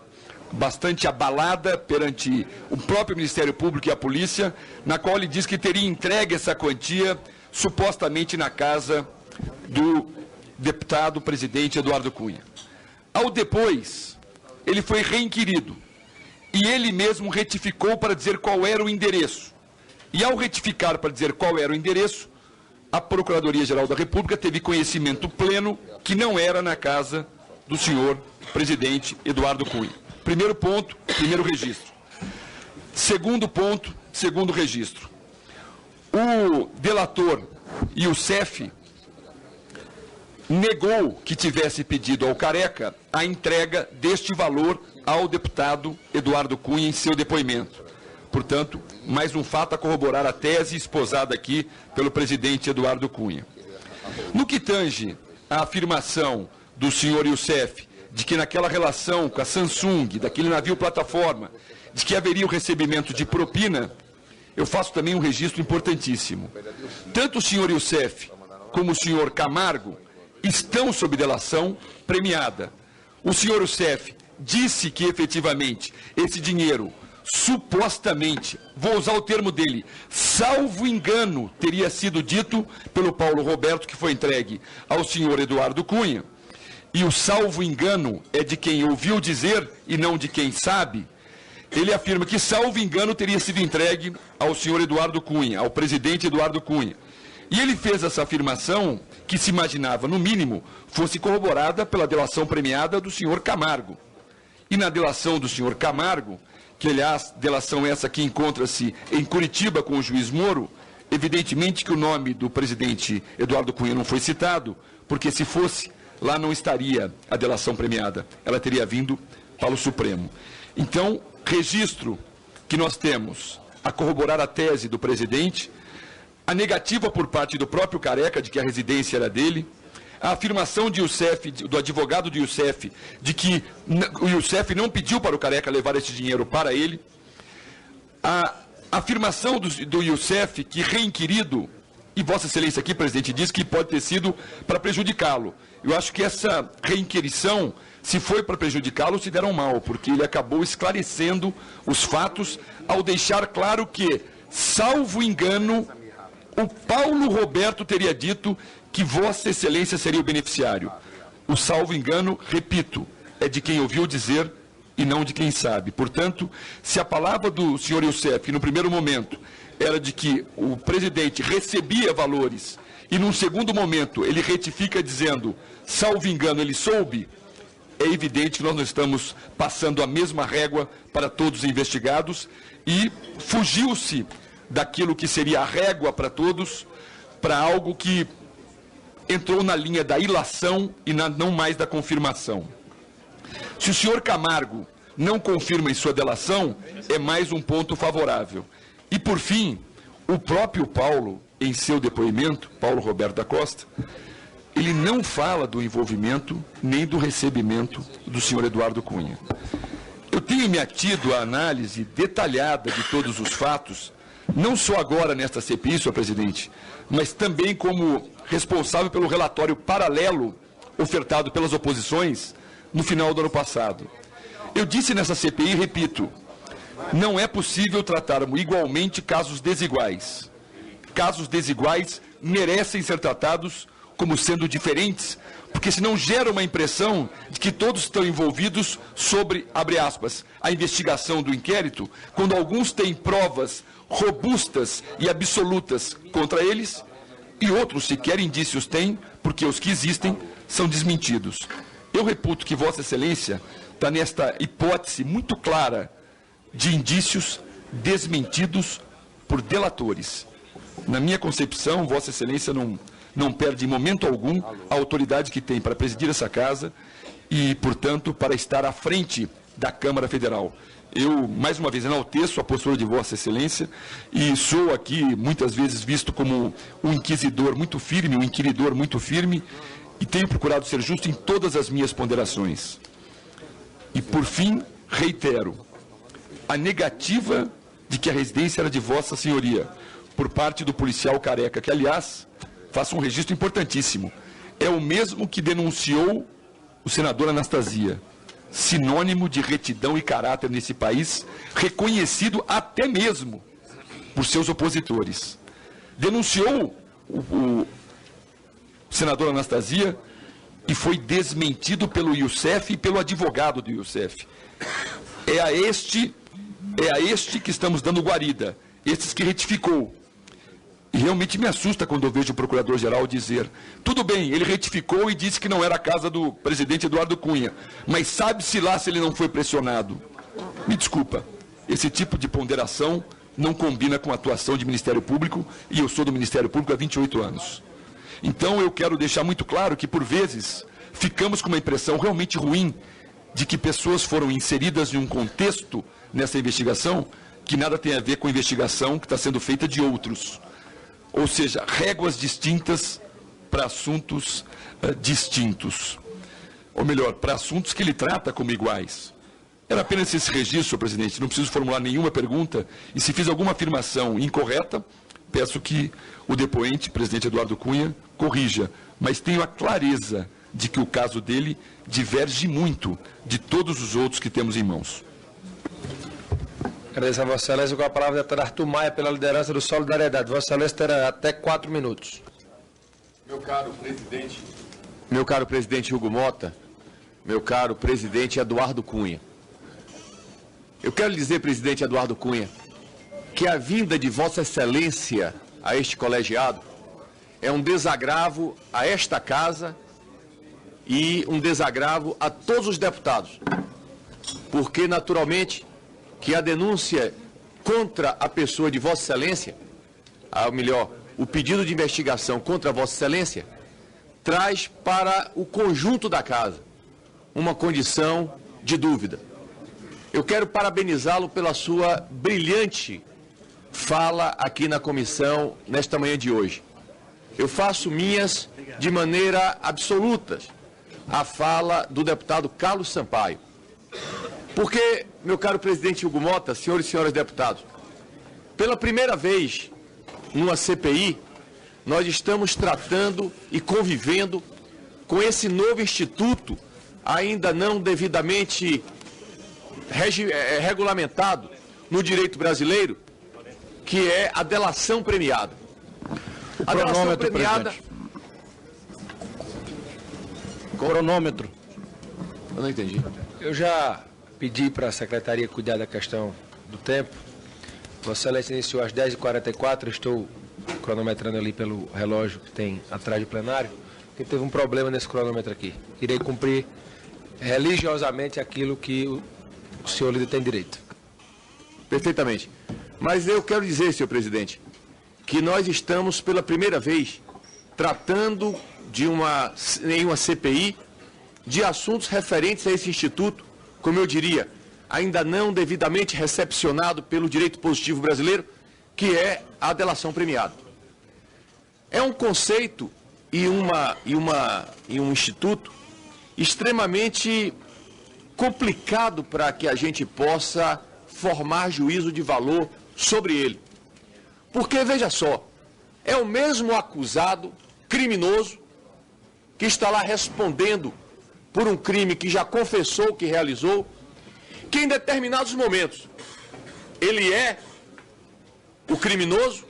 bastante abalada perante o próprio Ministério Público e a polícia, na qual ele diz que teria entregue essa quantia supostamente na casa do deputado presidente Eduardo Cunha. Ao depois, ele foi reinquirido e ele mesmo retificou para dizer qual era o endereço. E ao retificar para dizer qual era o endereço, a Procuradoria-Geral da República teve conhecimento pleno que não era na casa do senhor presidente Eduardo Cunha. Primeiro ponto, primeiro registro. Segundo ponto, segundo registro. O delator Youssef negou que tivesse pedido ao Careca a entrega deste valor ao deputado Eduardo Cunha em seu depoimento. Portanto, mais um fato a corroborar a tese esposada aqui pelo presidente Eduardo Cunha. No que tange a afirmação do senhor Youssef de que naquela relação com a Samsung, daquele navio plataforma, de que haveria o recebimento de propina, eu faço também um registro importantíssimo. Tanto o senhor Youssef como o senhor Camargo estão sob delação premiada. O senhor Youssef disse que efetivamente esse dinheiro supostamente, vou usar o termo dele, salvo engano, teria sido dito pelo Paulo Roberto, que foi entregue ao senhor Eduardo Cunha, e o salvo engano é de quem ouviu dizer e não de quem sabe. Ele afirma que salvo engano teria sido entregue ao senhor Eduardo Cunha, ao presidente Eduardo Cunha. E ele fez essa afirmação que se imaginava, no mínimo, fosse corroborada pela delação premiada do senhor Camargo. E na delação do senhor Camargo, que, aliás, delação essa que encontra-se em Curitiba com o juiz Moro, evidentemente que o nome do presidente Eduardo Cunha não foi citado, porque se fosse, lá não estaria a delação premiada, ela teria vindo para o Supremo. Então, registro que nós temos a corroborar a tese do presidente, a negativa por parte do próprio Careca de que a residência era dele, a afirmação de Youssef, do advogado de Youssef, de que o Youssef não pediu para o Careca levar esse dinheiro para ele, a afirmação do Youssef que reinquirido, e Vossa Excelência aqui, presidente, diz que pode ter sido para prejudicá-lo. Eu acho que essa reinquirição, se foi para prejudicá-lo, se deram mal, porque ele acabou esclarecendo os fatos ao deixar claro que, salvo engano, o Paulo Roberto teria dito que Vossa Excelência seria o beneficiário. O salvo engano, repito, é de quem ouviu dizer e não de quem sabe. Portanto, se a palavra do senhor Youssef, no primeiro momento, era de que o presidente recebia valores, e num segundo momento ele retifica dizendo, salvo engano, ele soube, é evidente que nós não estamos passando a mesma régua para todos os investigados, e fugiu-se daquilo que seria a régua para todos, para algo que entrou na linha da ilação e não mais da confirmação. Se o senhor Camargo não confirma em sua delação, é mais um ponto favorável. E, por fim, o próprio Paulo, em seu depoimento, Paulo Roberto da Costa, ele não fala do envolvimento nem do recebimento do senhor Eduardo Cunha. Eu tenho me atido à análise detalhada de todos os fatos, não só agora nesta CPI, senhor presidente, mas também como responsável pelo relatório paralelo ofertado pelas oposições no final do ano passado. Eu disse nessa CPI, repito, não é possível tratarmos igualmente casos desiguais. Casos desiguais merecem ser tratados como sendo diferentes, porque senão gera uma impressão de que todos estão envolvidos sobre, abre aspas, a investigação do inquérito, quando alguns têm provas robustas e absolutas contra eles, e outros sequer indícios têm, porque os que existem são desmentidos. Eu reputo que Vossa Excelência está nesta hipótese muito clara de indícios desmentidos por delatores. Na minha concepção, Vossa Excelência não perde em momento algum a autoridade que tem para presidir essa casa e, portanto, para estar à frente da Câmara Federal. Eu, mais uma vez, enalteço a postura de Vossa Excelência e sou aqui, muitas vezes, visto como um inquisidor muito firme, um inquiridor muito firme, e tenho procurado ser justo em todas as minhas ponderações. E, por fim, reitero, a negativa de que a residência era de Vossa Senhoria, por parte do policial Careca, que, aliás, faça um registro importantíssimo, é o mesmo que denunciou o senador Anastasia, sinônimo de retidão e caráter nesse país, reconhecido até mesmo por seus opositores. Denunciou o senador Anastasia e foi desmentido pelo Youssef e pelo advogado do Youssef. É a este que estamos dando guarida, estes que retificou. E realmente me assusta quando eu vejo o procurador-geral dizer, tudo bem, ele retificou e disse que não era a casa do presidente Eduardo Cunha, mas sabe-se lá se ele não foi pressionado. Me desculpa, esse tipo de ponderação não combina com a atuação de Ministério Público, e eu sou do Ministério Público há 28 anos. Então eu quero deixar muito claro que, por vezes, ficamos com uma impressão realmente ruim de que pessoas foram inseridas em um contexto nessa investigação que nada tem a ver com a investigação que está sendo feita de outros. Ou seja, réguas distintas para assuntos distintos. Ou melhor, para assuntos que ele trata como iguais. Era apenas esse registro, senhor presidente, não preciso formular nenhuma pergunta, e se fiz alguma afirmação incorreta, peço que o depoente, presidente Eduardo Cunha, corrija, mas tenho a clareza de que o caso dele diverge muito de todos os outros que temos em mãos. Agradeço a Vossa Excelência. Com a palavra, o deputado Arthur Maia, pela liderança do Solidariedade. Vossa Excelência terá até 4 minutos. Meu caro presidente Hugo Mota, meu caro presidente Eduardo Cunha. Eu quero dizer, presidente Eduardo Cunha, que a vinda de Vossa Excelência a este colegiado é um desagravo a esta casa e um desagravo a todos os deputados, porque, naturalmente, que a denúncia contra a pessoa de Vossa Excelência, ou melhor, o pedido de investigação contra Vossa Excelência, traz para o conjunto da casa uma condição de dúvida. Eu quero parabenizá-lo pela sua brilhante fala aqui na comissão nesta manhã de hoje. Eu faço minhas de maneira absoluta a fala do deputado Carlos Sampaio. Porque, meu caro presidente Hugo Mota, senhores e senhoras deputados, pela primeira vez numa CPI, nós estamos tratando e convivendo com esse novo instituto, ainda não devidamente regulamentado no direito brasileiro, que é a delação premiada. A delação premiada... Cronômetro. Eu não entendi. Eu já pedi para a Secretaria cuidar da questão do tempo. Vossa Excelência iniciou às 10h44, estou cronometrando ali pelo relógio que tem atrás do plenário, porque teve um problema nesse cronômetro aqui. Irei cumprir religiosamente aquilo que o senhor líder tem direito. Perfeitamente. Mas eu quero dizer, senhor presidente, que nós estamos pela primeira vez tratando em uma CPI de assuntos referentes a esse instituto, como eu diria, ainda não devidamente recepcionado pelo direito positivo brasileiro, que é a delação premiada. É um conceito e um instituto extremamente complicado para que a gente possa formar juízo de valor sobre ele. Porque, veja só, é o mesmo acusado criminoso que está lá respondendo por um crime que já confessou que realizou, que em determinados momentos ele é o criminoso,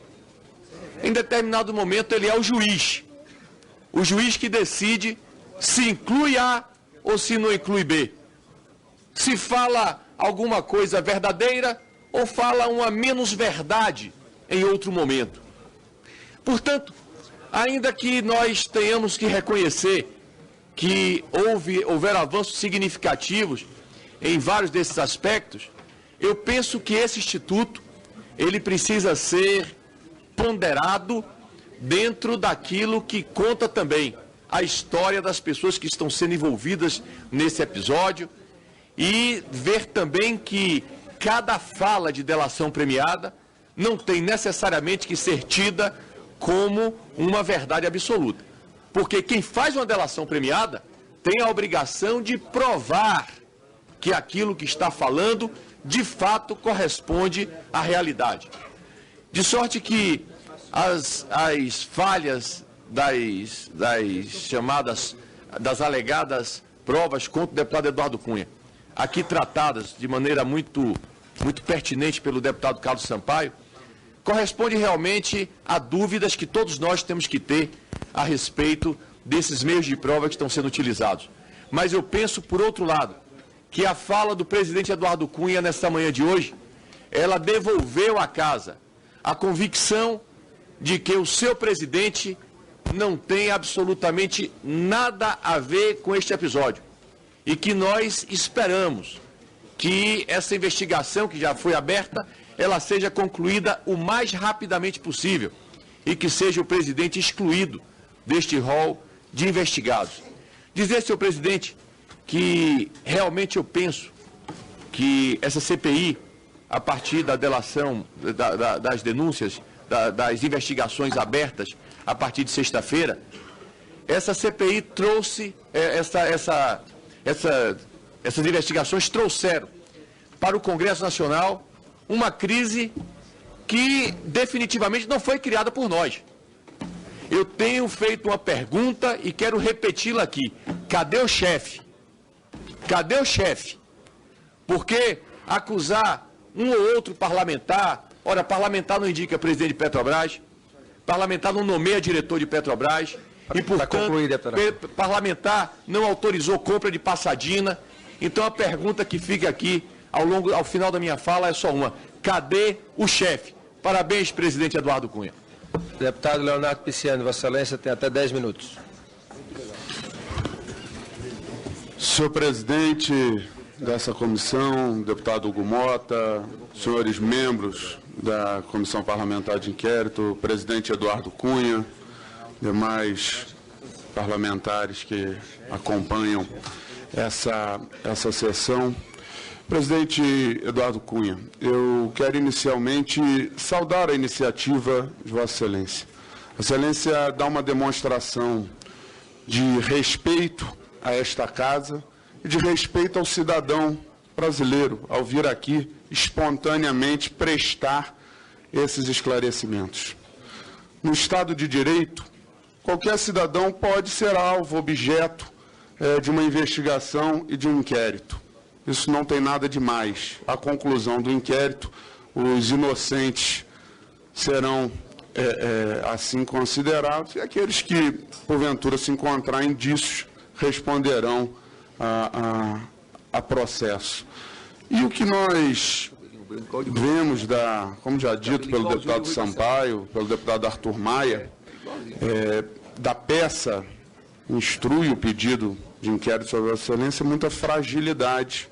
em determinado momento ele é o juiz que decide se inclui A ou se não inclui B, se fala alguma coisa verdadeira ou fala uma menos verdade em outro momento. Portanto, ainda que nós tenhamos que reconhecer que houveram avanços significativos em vários desses aspectos, eu penso que esse instituto, ele precisa ser ponderado dentro daquilo que conta também a história das pessoas que estão sendo envolvidas nesse episódio e ver também que cada fala de delação premiada não tem necessariamente que ser tida como uma verdade absoluta. Porque quem faz uma delação premiada tem a obrigação de provar que aquilo que está falando, de fato, corresponde à realidade. De sorte que as falhas das alegadas provas contra o deputado Eduardo Cunha, aqui tratadas de maneira muito pertinente pelo deputado Carlos Sampaio, corresponde realmente a dúvidas que todos nós temos que ter a respeito desses meios de prova que estão sendo utilizados. Mas eu penso, por outro lado, que a fala do presidente Eduardo Cunha nesta manhã de hoje, ela devolveu à casa a convicção de que o seu presidente não tem absolutamente nada a ver com este episódio. E que nós esperamos que essa investigação que já foi aberta, ela seja concluída o mais rapidamente possível e que seja o presidente excluído deste rol de investigados. Dizer, senhor presidente, que realmente eu penso que essa CPI, a partir da delação, das denúncias, das investigações abertas a partir de sexta-feira, essa CPI trouxe, essas investigações trouxeram para o Congresso Nacional uma crise que definitivamente não foi criada por nós. Eu tenho feito uma pergunta e quero repeti-la aqui. Cadê o chefe? Cadê o chefe? Porque acusar um ou outro parlamentar, ora, parlamentar não indica presidente de Petrobras, parlamentar não nomeia diretor de Petrobras, e, portanto, parlamentar não autorizou compra de Passadina. Então, a pergunta que fica aqui, ao final da minha fala, é só uma. Cadê o chefe? Parabéns, presidente Eduardo Cunha. Deputado Leonardo Pisciani, Vossa Excelência tem até 10 minutos. Senhor presidente dessa comissão, deputado Hugo Mota, senhores membros da Comissão Parlamentar de Inquérito, presidente Eduardo Cunha, demais parlamentares que acompanham essa sessão. Presidente Eduardo Cunha, eu quero inicialmente saudar a iniciativa de Vossa Excelência. Vossa Excelência dá uma demonstração de respeito a esta casa e de respeito ao cidadão brasileiro, ao vir aqui espontaneamente prestar esses esclarecimentos. No Estado de Direito, qualquer cidadão pode ser alvo, objeto de uma investigação e de um inquérito. Isso não tem nada de mais. A conclusão do inquérito, os inocentes serão assim considerados e aqueles que, porventura, se encontrar indícios, responderão a processo. E o que nós vemos, como já dito pelo deputado Sampaio, pelo deputado Arthur Maia, da peça instrui o pedido de inquérito sobre a Vossa Excelência, muita fragilidade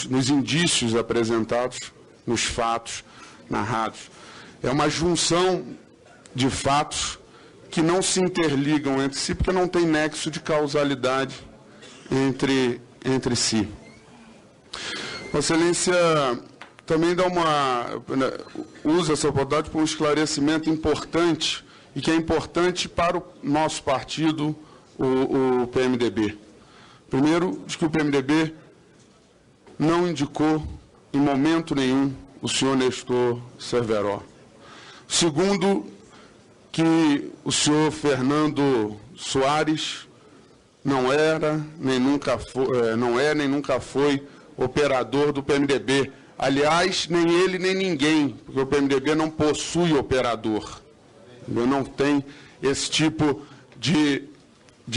nos indícios apresentados, nos fatos narrados. É uma junção de fatos que não se interligam entre si, porque não tem nexo de causalidade entre si. Vossa Excelência também usa essa oportunidade para um esclarecimento importante, e que é importante para o nosso partido, o PMDB. Primeiro, de que o PMDB não indicou em momento nenhum o senhor Nestor Cerveró. Segundo, que o senhor Fernando Soares não é nem nunca foi operador do PMDB. Aliás, nem ele nem ninguém, porque o PMDB não possui operador. Não tem esse tipo de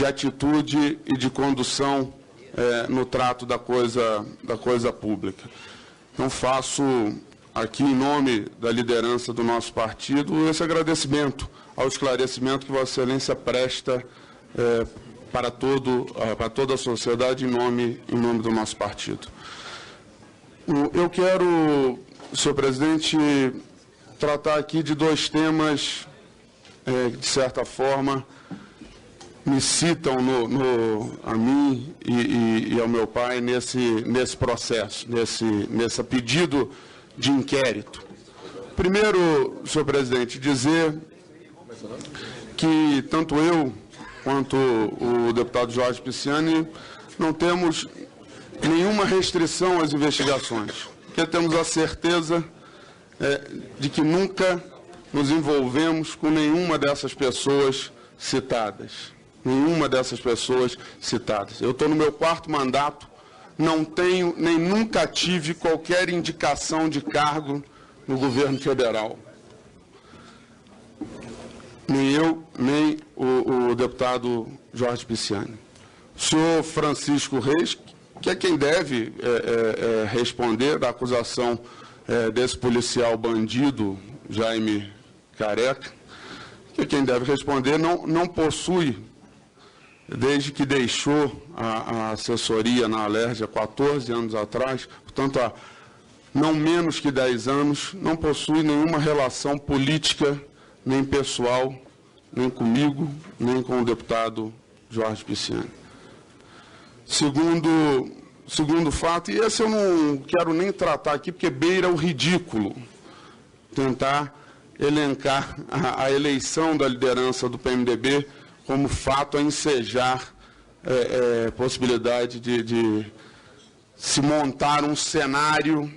atitude e de condução no trato da coisa pública. Então, faço aqui, em nome da liderança do nosso partido, esse agradecimento ao esclarecimento que Vossa Excelência presta para toda a sociedade em nome do nosso partido. Eu quero, senhor presidente, tratar aqui de dois temas que, de certa forma, me citam a mim e ao meu pai nesse processo, nesse pedido de inquérito. Primeiro, senhor presidente, dizer que tanto eu quanto o deputado Jorge Pisciani não temos nenhuma restrição às investigações, porque temos a certeza de que nunca nos envolvemos com nenhuma dessas pessoas citadas. Nenhuma dessas pessoas citadas. Eu estou no meu 4º mandato, não tenho nem nunca tive qualquer indicação de cargo no governo federal. Nem eu, nem o deputado Jorge Pisciani. O senhor Francisco Reis, que é quem deve responder da acusação desse policial bandido, Jaime Careca, que é quem deve responder, não possui, desde que deixou a assessoria na Alerj há 14 anos atrás, portanto, há não menos que 10 anos, não possui nenhuma relação política, nem pessoal, nem comigo, nem com o deputado Jorge Pisciani. Segundo fato, e esse eu não quero nem tratar aqui, porque beira o ridículo, tentar elencar a eleição da liderança do PMDB como fato a ensejar possibilidade de se montar um cenário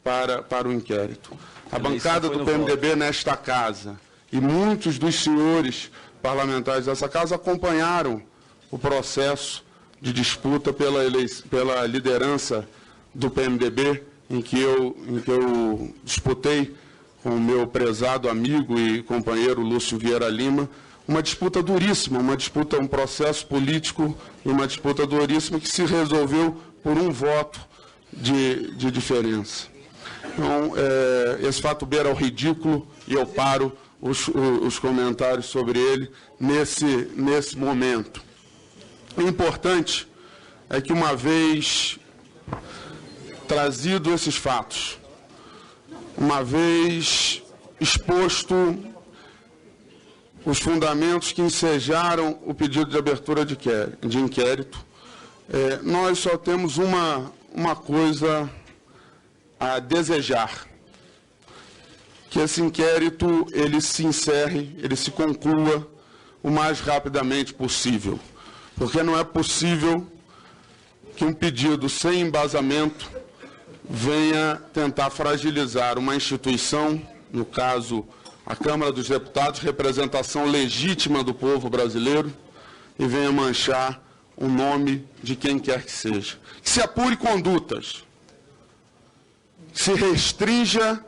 para o inquérito. A bancada do PMDB nesta casa e muitos dos senhores parlamentares dessa casa acompanharam o processo de disputa pela liderança do PMDB, em que eu disputei com o meu prezado amigo e companheiro Lúcio Vieira Lima, uma disputa duríssima, um processo político e uma disputa duríssima que se resolveu por um voto de diferença. Então, esse fato beira ao ridículo e eu paro os comentários sobre ele nesse momento. O importante é que, uma vez trazido esses fatos, uma vez exposto os fundamentos que ensejaram o pedido de abertura de inquérito, nós só temos uma coisa a desejar: que esse inquérito ele se encerre, ele se conclua o mais rapidamente possível. Porque não é possível que um pedido sem embasamento venha tentar fragilizar uma instituição, no caso a Câmara dos Deputados, representação legítima do povo brasileiro, e venha manchar o nome de quem quer que seja. Que se apure condutas, que se restrinja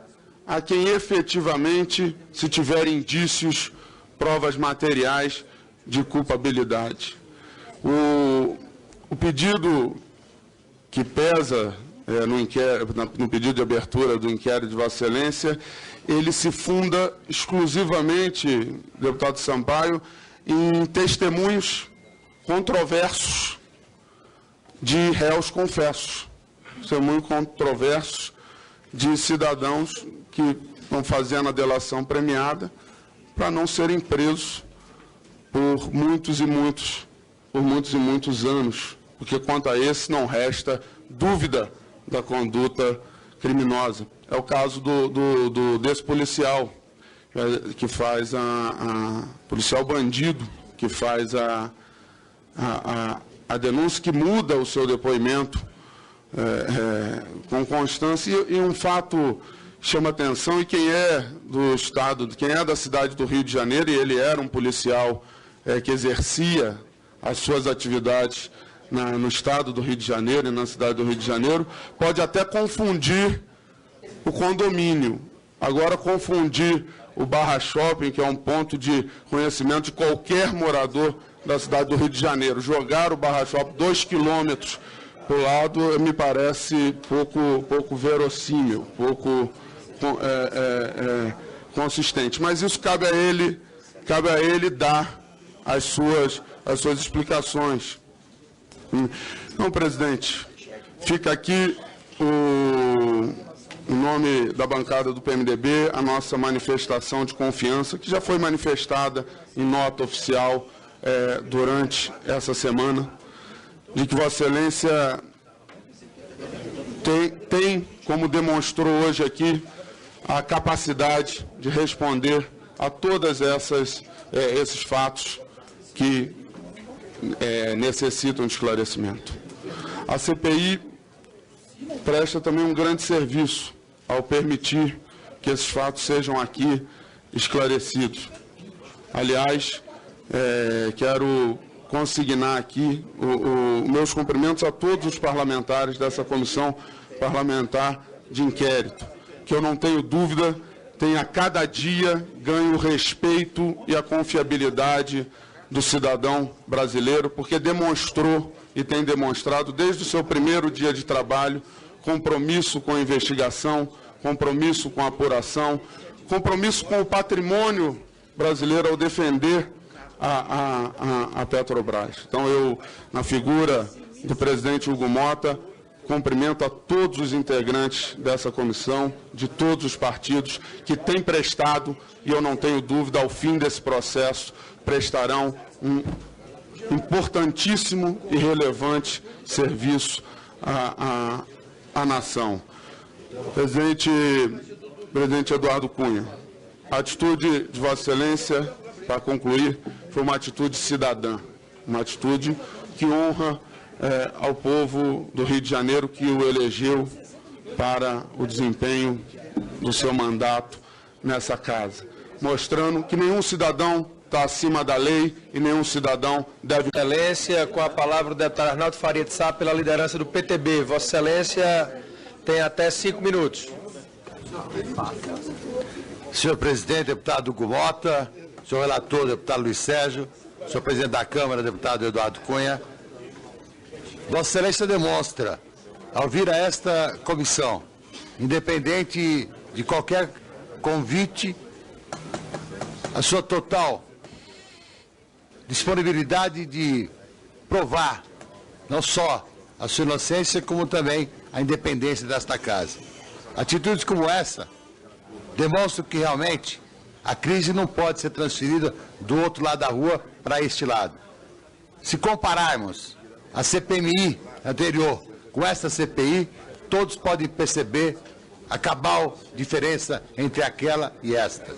a quem efetivamente, se tiver indícios, provas materiais de culpabilidade. O pedido que pesa no pedido de abertura do inquérito de Vossa Excelência, ele se funda exclusivamente, deputado Sampaio, em testemunhos controversos de réus confessos. Testemunhos controversos de cidadãos que estão fazendo a delação premiada para não serem presos por muitos e muitos anos, porque quanto a esse não resta dúvida da conduta criminosa. É o caso desse policial, que faz policial bandido, que faz a denúncia, que muda o seu depoimento com constância, e um fato chama atenção, e quem é do estado, quem é da cidade do Rio de Janeiro, e ele era um policial que exercia as suas atividades no estado do Rio de Janeiro e na cidade do Rio de Janeiro, pode até confundir o condomínio. Agora, confundir o Barra Shopping, que é um ponto de conhecimento de qualquer morador da cidade do Rio de Janeiro, jogar o Barra Shopping 2 quilômetros para o lado, me parece pouco verossímil, pouco consistente. Mas isso cabe a ele dar as suas explicações. Então, presidente, fica aqui em nome da bancada do PMDB, a nossa manifestação de confiança, que já foi manifestada em nota oficial durante essa semana, de que Vossa Excelência tem, como demonstrou hoje aqui, a capacidade de responder a todas esses fatos que necessitam de esclarecimento. A CPI presta também um grande serviço ao permitir que esses fatos sejam aqui esclarecidos. Aliás, quero consignar aqui meus cumprimentos a todos os parlamentares dessa comissão parlamentar de inquérito, que eu não tenho dúvida, tem a cada dia ganho o respeito e a confiabilidade do cidadão brasileiro, porque demonstrou e tem demonstrado desde o seu primeiro dia de trabalho compromisso com a investigação, compromisso com a apuração, compromisso com o patrimônio brasileiro ao defender a Petrobras. Então, eu, na figura do presidente Hugo Mota, cumprimento a todos os integrantes dessa comissão, de todos os partidos, que têm prestado, e eu não tenho dúvida, ao fim desse processo, prestarão um importantíssimo e relevante serviço à nação. Presidente Eduardo Cunha, a atitude de Vossa Excelência, para concluir, foi uma atitude cidadã, uma atitude que honra ao povo do Rio de Janeiro que o elegeu para o desempenho do seu mandato nessa casa, mostrando que nenhum cidadão está acima da lei e nenhum cidadão deve... Excelência, com a palavra o deputado Arnaldo Faria de Sá, pela liderança do PTB. Vossa Excelência tem até 5 minutos. Senhor presidente, deputado Hugo Mota, senhor relator, deputado Luiz Sérgio, senhor presidente da Câmara, deputado Eduardo Cunha, Vossa Excelência demonstra, ao vir a esta comissão, independente de qualquer convite, a sua total disponibilidade de provar não só a sua inocência, como também a independência desta casa. Atitudes como essa demonstram que realmente a crise não pode ser transferida do outro lado da rua para este lado. Se compararmos a CPMI anterior com esta CPI, todos podem perceber a cabal diferença entre aquela e esta.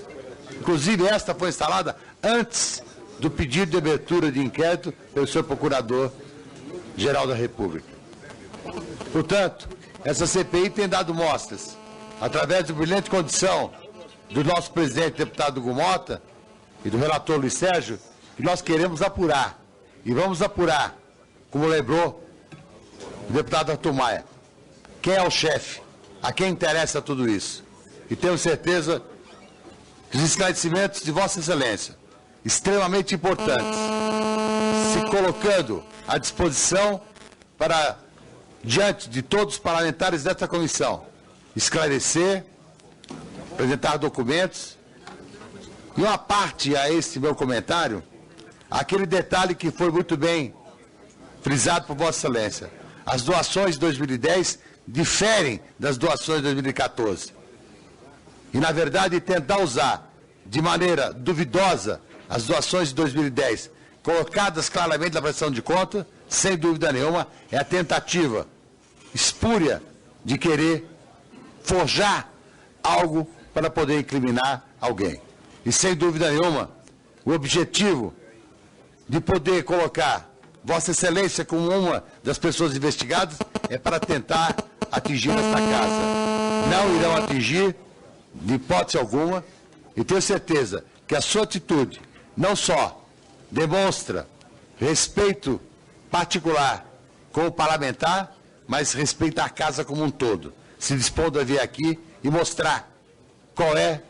Inclusive, esta foi instalada antes do pedido de abertura de inquérito pelo senhor Procurador-Geral da República. Portanto, essa CPI tem dado mostras, através da brilhante condição do nosso presidente, deputado Hugo Mota, e do relator Luiz Sérgio, que nós queremos apurar. E vamos apurar, como lembrou o deputado Arthur Maia, quem é o chefe, a quem interessa tudo isso. E tenho certeza que os esclarecimentos de Vossa Excelência, extremamente importantes, se colocando à disposição para, diante de todos os parlamentares desta comissão, esclarecer, apresentar documentos. E uma parte a esse meu comentário, aquele detalhe que foi muito bem frisado por Vossa Excelência. As doações de 2010 diferem das doações de 2014. E, na verdade, tentar usar de maneira duvidosa as doações de 2010, colocadas claramente na prestação de conta, sem dúvida nenhuma, é a tentativa espúria de querer forjar algo para poder incriminar alguém. E, sem dúvida nenhuma, o objetivo de poder colocar Vossa Excelência como uma das pessoas investigadas é para tentar atingir esta casa. Não irão atingir, de hipótese alguma, e tenho certeza que a sua atitude não só demonstra respeito particular com o parlamentar, mas respeita a casa como um todo, se dispondo a vir aqui e mostrar qual é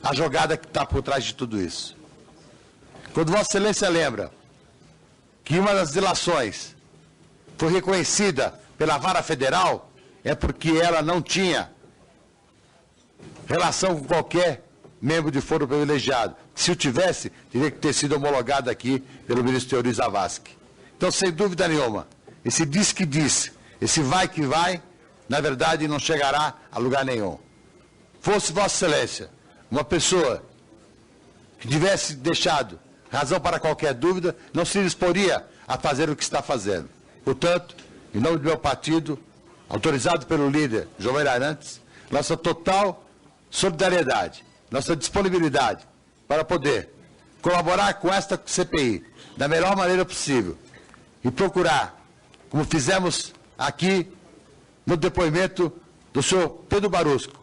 a jogada que está por trás de tudo isso. Quando Vossa Excelência lembra que uma das delações foi reconhecida pela Vara Federal, é porque ela não tinha relação com qualquer membro de foro privilegiado. Se o tivesse, teria que ter sido homologado aqui pelo ministro Teori Zavascki. Então, sem dúvida nenhuma, esse diz que diz, esse vai que vai, na verdade não chegará a lugar nenhum. Fosse Vossa Excelência uma pessoa que tivesse deixado razão para qualquer dúvida, não se disporia a fazer o que está fazendo. Portanto, em nome do meu partido, autorizado pelo líder João Arantes, nossa total solidariedade, nossa disponibilidade para poder colaborar com esta CPI da melhor maneira possível e procurar, como fizemos aqui no depoimento do senhor Pedro Barusco,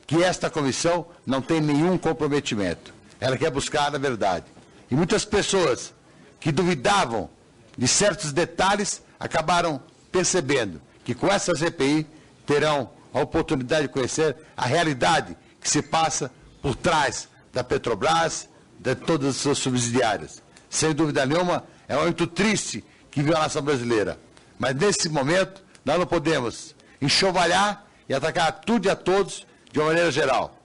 que esta comissão não tem nenhum comprometimento. Ela quer buscar a verdade. E muitas pessoas que duvidavam de certos detalhes acabaram percebendo que com essa CPI terão a oportunidade de conhecer a realidade que se passa por trás da Petrobras, de todas as suas subsidiárias. Sem dúvida nenhuma, é muito triste que vive a nação brasileira. Mas nesse momento, nós não podemos enxovalhar e atacar tudo e a todos de uma maneira geral.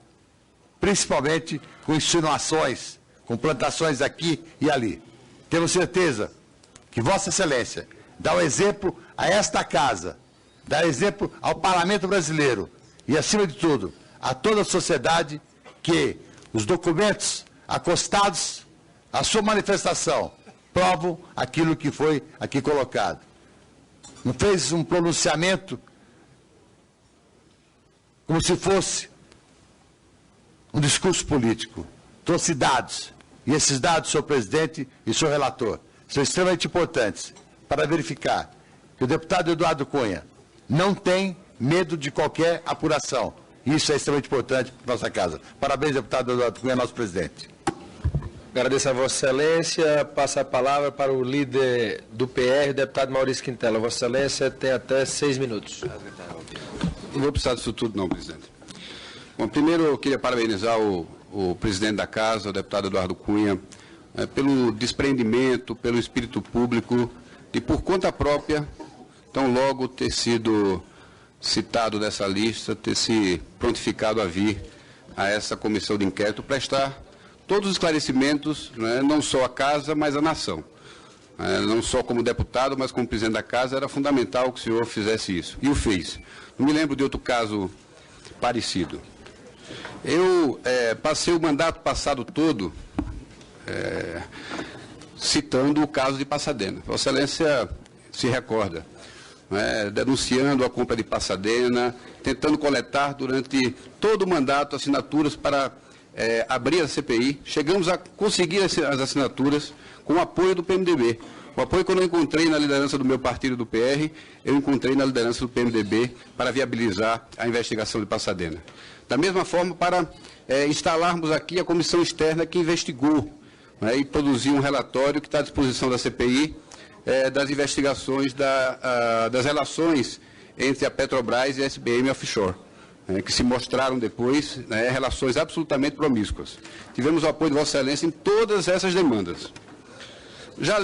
Principalmente com insinuações, com plantações aqui e ali. Temos certeza que Vossa Excelência dá o exemplo a esta casa, dá exemplo ao Parlamento brasileiro e, acima de tudo, a toda a sociedade que os documentos acostados à sua manifestação provam aquilo que foi aqui colocado. Não fez um pronunciamento como se fosse um discurso político. Trouxe dados, e esses dados, senhor presidente e senhor relator, são extremamente importantes para verificar que o deputado Eduardo Cunha não tem medo de qualquer apuração. Isso é extremamente importante para a nossa casa. Parabéns, deputado Eduardo Cunha, nosso presidente. Agradeço a Vossa Excelência. Passa a palavra para o líder do PR, o deputado Maurício Quintela. Vossa Excelência tem até 6 minutos. Não vou precisar disso tudo, não, presidente. Bom, primeiro eu queria parabenizar o presidente da Casa, o deputado Eduardo Cunha, pelo desprendimento, pelo espírito público de, por conta própria, tão logo ter sido citado dessa lista, ter se prontificado a vir a essa comissão de inquérito, prestar todos os esclarecimentos, né, não só à Casa, mas à nação. Não só como deputado, mas como presidente da Casa, era fundamental que o senhor fizesse isso. E o fez. Não me lembro de outro caso parecido. Eu passei o mandato passado todo citando o caso de Passadena. Vossa Excelência se recorda, denunciando a compra de Passadena, tentando coletar durante todo o mandato assinaturas para abrir a CPI. Chegamos a conseguir as assinaturas com o apoio do PMDB. O apoio que eu não encontrei na liderança do meu partido, do PR, eu encontrei na liderança do PMDB para viabilizar a investigação de Passadena. Da mesma forma, para instalarmos aqui a comissão externa que investigou e produziu um relatório que está à disposição da CPI, das investigações das relações entre a Petrobras e a SBM Offshore, que se mostraram depois relações absolutamente promíscuas. Tivemos o apoio de Vossa Excelência em todas essas demandas. Já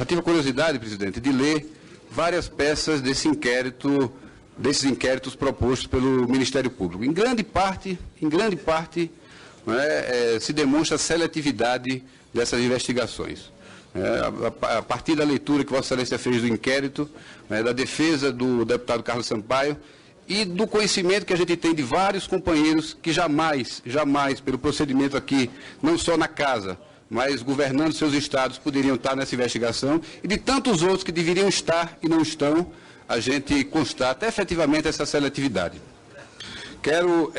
tive a curiosidade, presidente, de ler várias peças desses inquéritos propostos pelo Ministério Público. Em grande parte, se demonstra a seletividade dessas investigações. A partir da leitura que Vossa Excelência fez do inquérito, da defesa do deputado Carlos Sampaio e do conhecimento que a gente tem de vários companheiros que jamais, pelo procedimento aqui, não só na Casa, mas governando seus estados, poderiam estar nessa investigação, e de tantos outros que deveriam estar e não estão, a gente constata efetivamente essa seletividade. Quero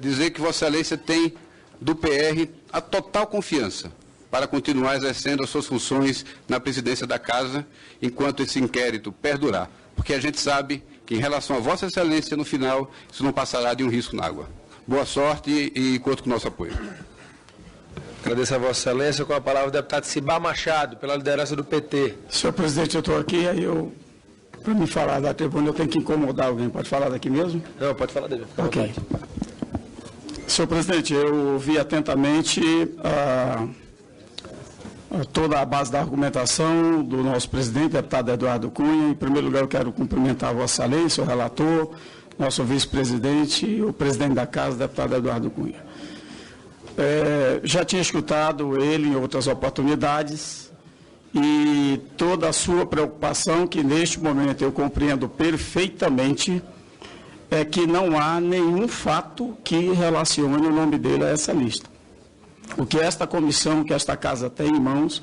dizer que Vossa Excelência tem do PR a total confiança para continuar exercendo as suas funções na presidência da Casa, enquanto esse inquérito perdurar, porque a gente sabe que, em relação a Vossa Excelência, no final, isso não passará de um risco na água. Boa sorte e conto com o nosso apoio. Agradeço a Vossa Excelência. Com a palavra o deputado Cibá Machado, pela liderança do PT. Senhor presidente, eu estou aqui, para me falar da tribuna, eu tenho que incomodar alguém. Pode falar daqui mesmo? Não, pode falar dele. Ok. Senhor presidente, eu ouvi atentamente toda a base da argumentação do nosso presidente, deputado Eduardo Cunha. Em primeiro lugar, eu quero cumprimentar a Vossa Excelência, o relator, nosso vice-presidente e o presidente da Casa, deputado Eduardo Cunha. Já tinha escutado ele em outras oportunidades e toda a sua preocupação, que neste momento eu compreendo perfeitamente, é que não há nenhum fato que relacione o nome dele a essa lista. O que esta comissão, que esta Casa tem em mãos,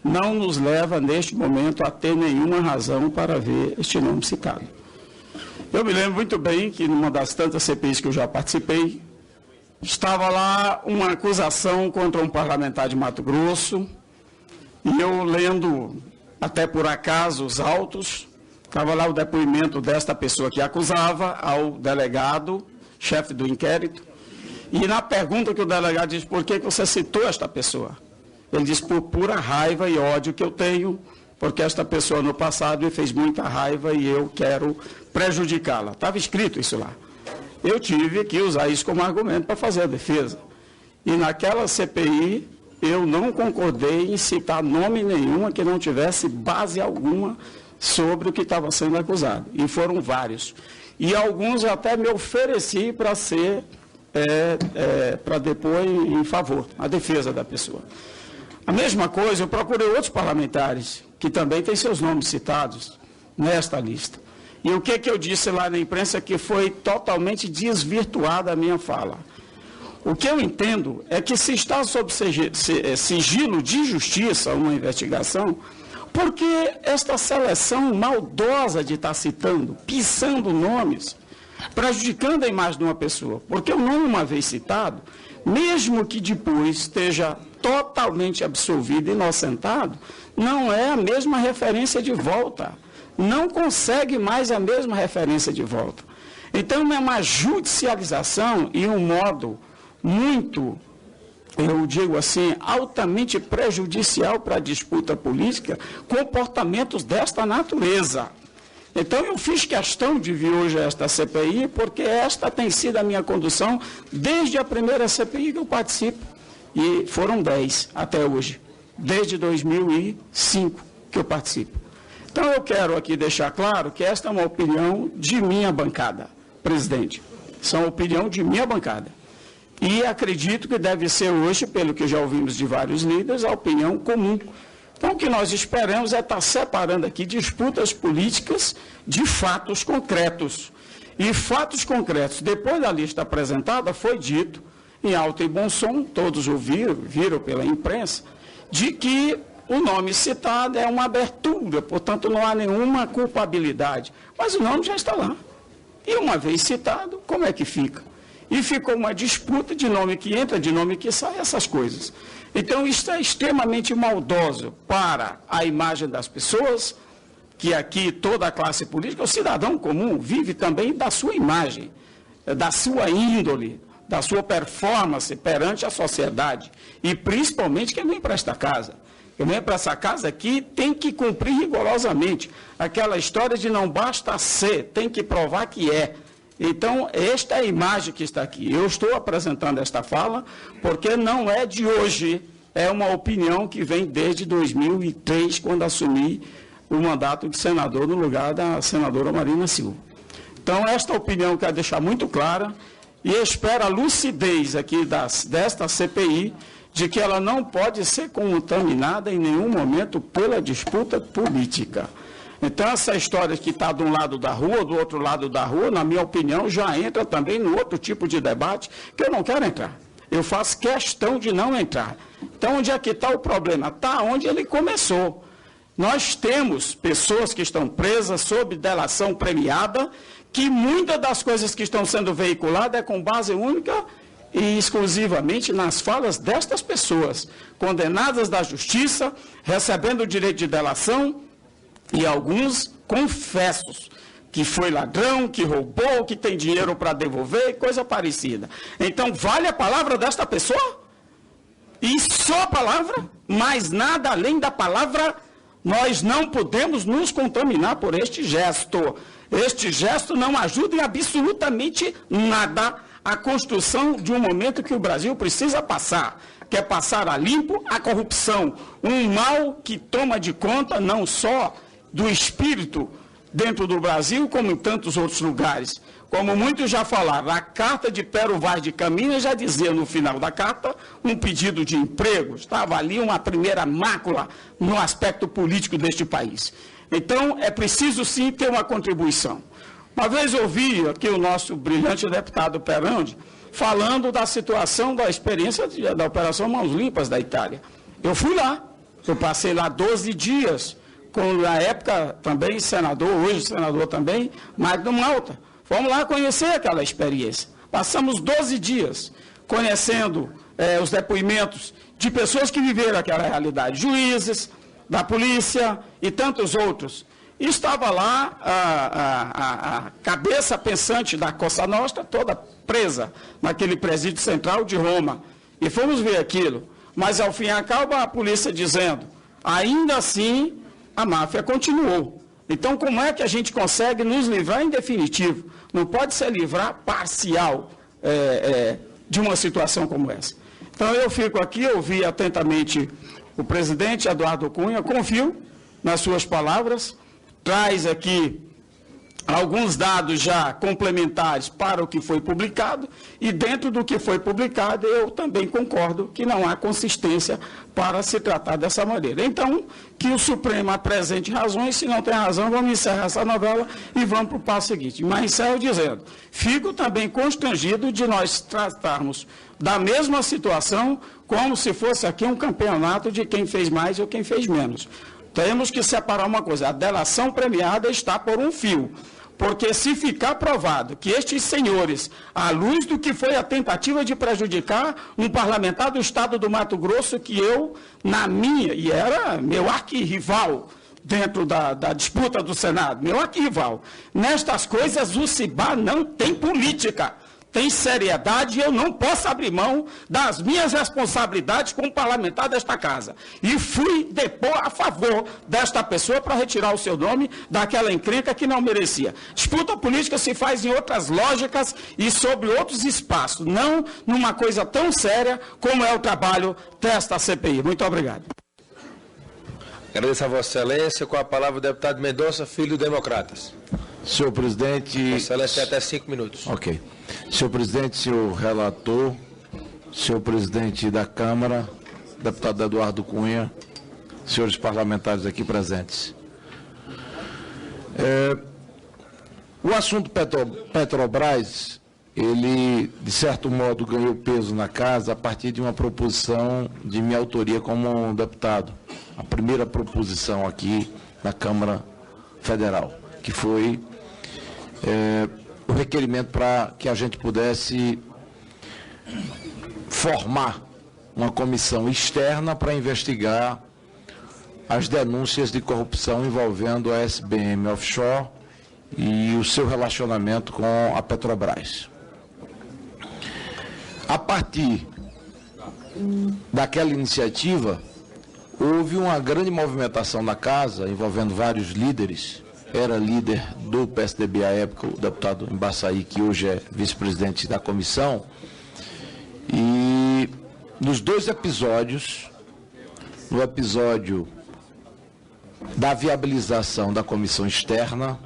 não nos leva, neste momento, a ter nenhuma razão para ver este nome citado. Eu me lembro muito bem que, numa das tantas CPIs que eu já participei, estava lá uma acusação contra um parlamentar de Mato Grosso, e eu lendo, até por acaso, os autos, estava lá o depoimento desta pessoa que acusava ao delegado, chefe do inquérito. E na pergunta que o delegado disse, por que você citou esta pessoa? Ele disse, por pura raiva e ódio que eu tenho, porque esta pessoa no passado me fez muita raiva e eu quero prejudicá-la. Estava escrito isso lá. Eu tive que usar isso como argumento para fazer a defesa. E naquela CPI, eu não concordei em citar nome nenhum que não tivesse base alguma sobre o que estava sendo acusado. E foram vários. E alguns eu até me ofereci para ser, para depor em favor, a defesa da pessoa. A mesma coisa, eu procurei outros parlamentares, que também têm seus nomes citados nesta lista. E o que eu disse lá na imprensa que foi totalmente desvirtuada a minha fala? O que eu entendo é que se está sob sigilo de justiça uma investigação, porque esta seleção maldosa de estar citando, pisando nomes, prejudicando a imagem de uma pessoa, porque o nome uma vez citado, mesmo que depois esteja totalmente absolvido e inocentado, não é a mesma referência de volta. Não consegue mais a mesma referência de volta. Então, é uma judicialização e um modo muito, eu digo assim, altamente prejudicial para a disputa política, comportamentos desta natureza. Então, eu fiz questão de vir hoje a esta CPI, porque esta tem sido a minha condução desde a primeira CPI que eu participo. E foram 10 até hoje, desde 2005 que eu participo. Então, eu quero aqui deixar claro que esta é uma opinião de minha bancada, presidente. Isso é uma opinião de minha bancada. E acredito que deve ser hoje, pelo que já ouvimos de vários líderes, a opinião comum. Então, o que nós esperamos é estar separando aqui disputas políticas de fatos concretos. E fatos concretos, depois da lista apresentada, foi dito, em alto e bom som, todos ouviram, viram pela imprensa, de que o nome citado é uma abertura, portanto, não há nenhuma culpabilidade. Mas o nome já está lá. E uma vez citado, como é que fica? E ficou uma disputa de nome que entra, de nome que sai, essas coisas. Então, isso é extremamente maldoso para a imagem das pessoas, que aqui toda a classe política, o cidadão comum, vive também da sua imagem, da sua índole, da sua performance perante a sociedade. E principalmente quem vem para esta casa. Quem vem para essa casa aqui tem que cumprir rigorosamente aquela história de não basta ser, tem que provar que é. Então, esta é a imagem que está aqui. Eu estou apresentando esta fala porque não é de hoje, é uma opinião que vem desde 2003, quando assumi o mandato de senador no lugar da senadora Marina Silva. Então, esta opinião eu quero deixar muito clara e espero a lucidez aqui desta CPI de que ela não pode ser contaminada em nenhum momento pela disputa política. Então, essa história que está de um lado da rua, do outro lado da rua, na minha opinião, já entra também no outro tipo de debate que eu não quero entrar. Eu faço questão de não entrar. Então, onde é que está o problema? Está onde ele começou. Nós temos pessoas que estão presas sob delação premiada, que muitas das coisas que estão sendo veiculadas é com base única e exclusivamente nas falas destas pessoas, condenadas da justiça, recebendo o direito de delação, e alguns confessos, que foi ladrão, que roubou, que tem dinheiro para devolver, coisa parecida. Então, vale a palavra desta pessoa? E só a palavra? Mais nada além da palavra? Nós não podemos nos contaminar por este gesto. Este gesto não ajuda em absolutamente nada a construção de um momento que o Brasil precisa passar, que é passar a limpo a corrupção, um mal que toma de conta não só do espírito dentro do Brasil, como em tantos outros lugares. Como muitos já falaram, a carta de Pero Vaz de Caminha já dizia no final da carta um pedido de emprego. Estava ali uma primeira mácula no aspecto político deste país. Então, é preciso sim ter uma contribuição. Uma vez ouvi aqui o nosso brilhante deputado Perandi falando da situação da experiência da Operação Mãos Limpas da Itália. Eu fui lá, eu passei lá 12 dias, com, na época, também senador, hoje senador também, Magno Malta. Fomos lá conhecer aquela experiência. Passamos 12 dias conhecendo os depoimentos de pessoas que viveram aquela realidade, juízes, da polícia e tantos outros. e estava lá a cabeça pensante da Cosa Nostra, toda presa naquele presídio central de Roma. E fomos ver aquilo. Mas, ao fim e ao cabo, a polícia dizendo, ainda assim, a máfia continuou. Então, como é que a gente consegue nos livrar em definitivo? Não pode se livrar parcial de uma situação como essa. Então, eu fico aqui, ouvi atentamente o presidente Eduardo Cunha, confio nas suas palavras, traz aqui alguns dados já complementares para o que foi publicado, e dentro do que foi publicado, eu também concordo que não há consistência para se tratar dessa maneira. Então, que o Supremo apresente razões, se não tem razão, vamos encerrar essa novela e vamos para o passo seguinte. Mas encerro dizendo, fico também constrangido de nós tratarmos da mesma situação como se fosse aqui um campeonato de quem fez mais ou quem fez menos. Temos que separar uma coisa, a delação premiada está por um fio. Porque se ficar provado que estes senhores, à luz do que foi a tentativa de prejudicar um parlamentar do estado do Mato Grosso, que eu, e era meu arquirrival dentro da disputa do Senado, meu arquirrival, nestas coisas o Cibá não tem política. Tem seriedade e eu não posso abrir mão das minhas responsabilidades como parlamentar desta casa. E fui depor a favor desta pessoa para retirar o seu nome daquela encrenca que não merecia. Disputa política se faz em outras lógicas e sobre outros espaços, não numa coisa tão séria como é o trabalho desta CPI. Muito obrigado. Agradeço a Vossa Excelência. Com a palavra o deputado Mendonça, Filho, Democratas. Senhor presidente... Vossa Excelência, até 5 minutos. Ok. Senhor presidente, senhor relator, senhor presidente da Câmara, deputado Eduardo Cunha, senhores parlamentares aqui presentes. O assunto Petrobras, ele, de certo modo, ganhou peso na casa a partir de uma proposição de minha autoria como deputado. A primeira proposição aqui na Câmara Federal, que foi o requerimento para que a gente pudesse formar uma comissão externa para investigar as denúncias de corrupção envolvendo a SBM Offshore e o seu relacionamento com a Petrobras. A partir daquela iniciativa, houve uma grande movimentação na casa, envolvendo vários líderes. Era líder do PSDB à época, o deputado Embaçaí, que hoje é vice-presidente da comissão. E nos dois episódios, no episódio da viabilização da comissão externa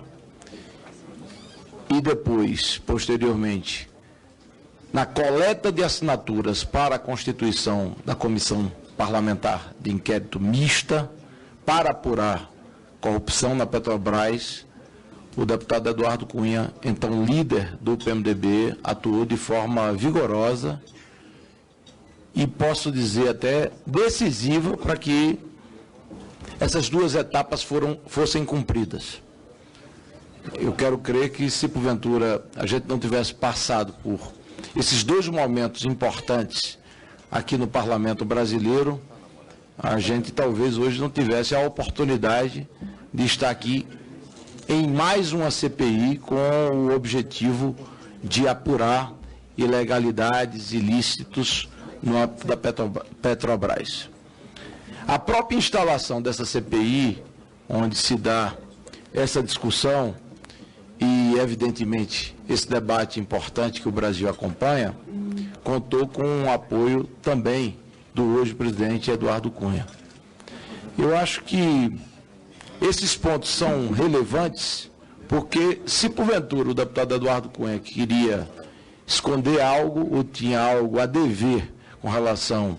e depois, posteriormente, na coleta de assinaturas para a constituição da comissão parlamentar de inquérito mista para apurar corrupção na Petrobras, o deputado Eduardo Cunha, então líder do PMDB, atuou de forma vigorosa e posso dizer até decisiva para que essas duas etapas fossem cumpridas. Eu quero crer que se porventura a gente não tivesse passado por esses dois momentos importantes aqui no Parlamento brasileiro, a gente talvez hoje não tivesse a oportunidade de estar aqui em mais uma CPI com o objetivo de apurar ilegalidades, ilícitos da Petrobras. A própria instalação dessa CPI, onde se dá essa discussão e, evidentemente, esse debate importante que o Brasil acompanha, contou com o apoio também do hoje presidente Eduardo Cunha. Eu acho que esses pontos são relevantes porque, se porventura o deputado Eduardo Cunha queria esconder algo ou tinha algo a dever com relação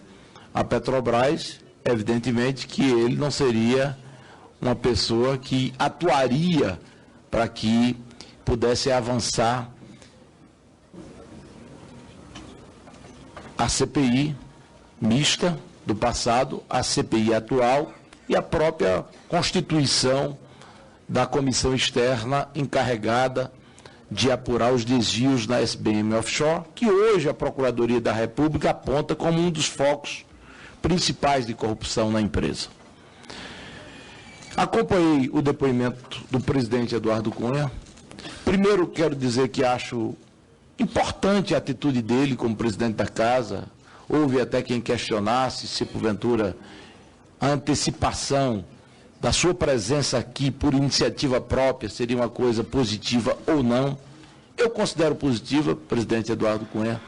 à Petrobras, evidentemente que ele não seria uma pessoa que atuaria para que pudesse avançar a CPI mista do passado, a CPI atual e a própria constituição da comissão externa encarregada de apurar os desvios na SBM Offshore, que hoje a Procuradoria da República aponta como um dos focos principais de corrupção na empresa. Acompanhei o depoimento do presidente Eduardo Cunha. Primeiro, quero dizer que acho importante a atitude dele como presidente da Casa. Houve até quem questionasse se, porventura, a antecipação da sua presença aqui por iniciativa própria seria uma coisa positiva ou não. Eu considero positiva, presidente Eduardo Cunha,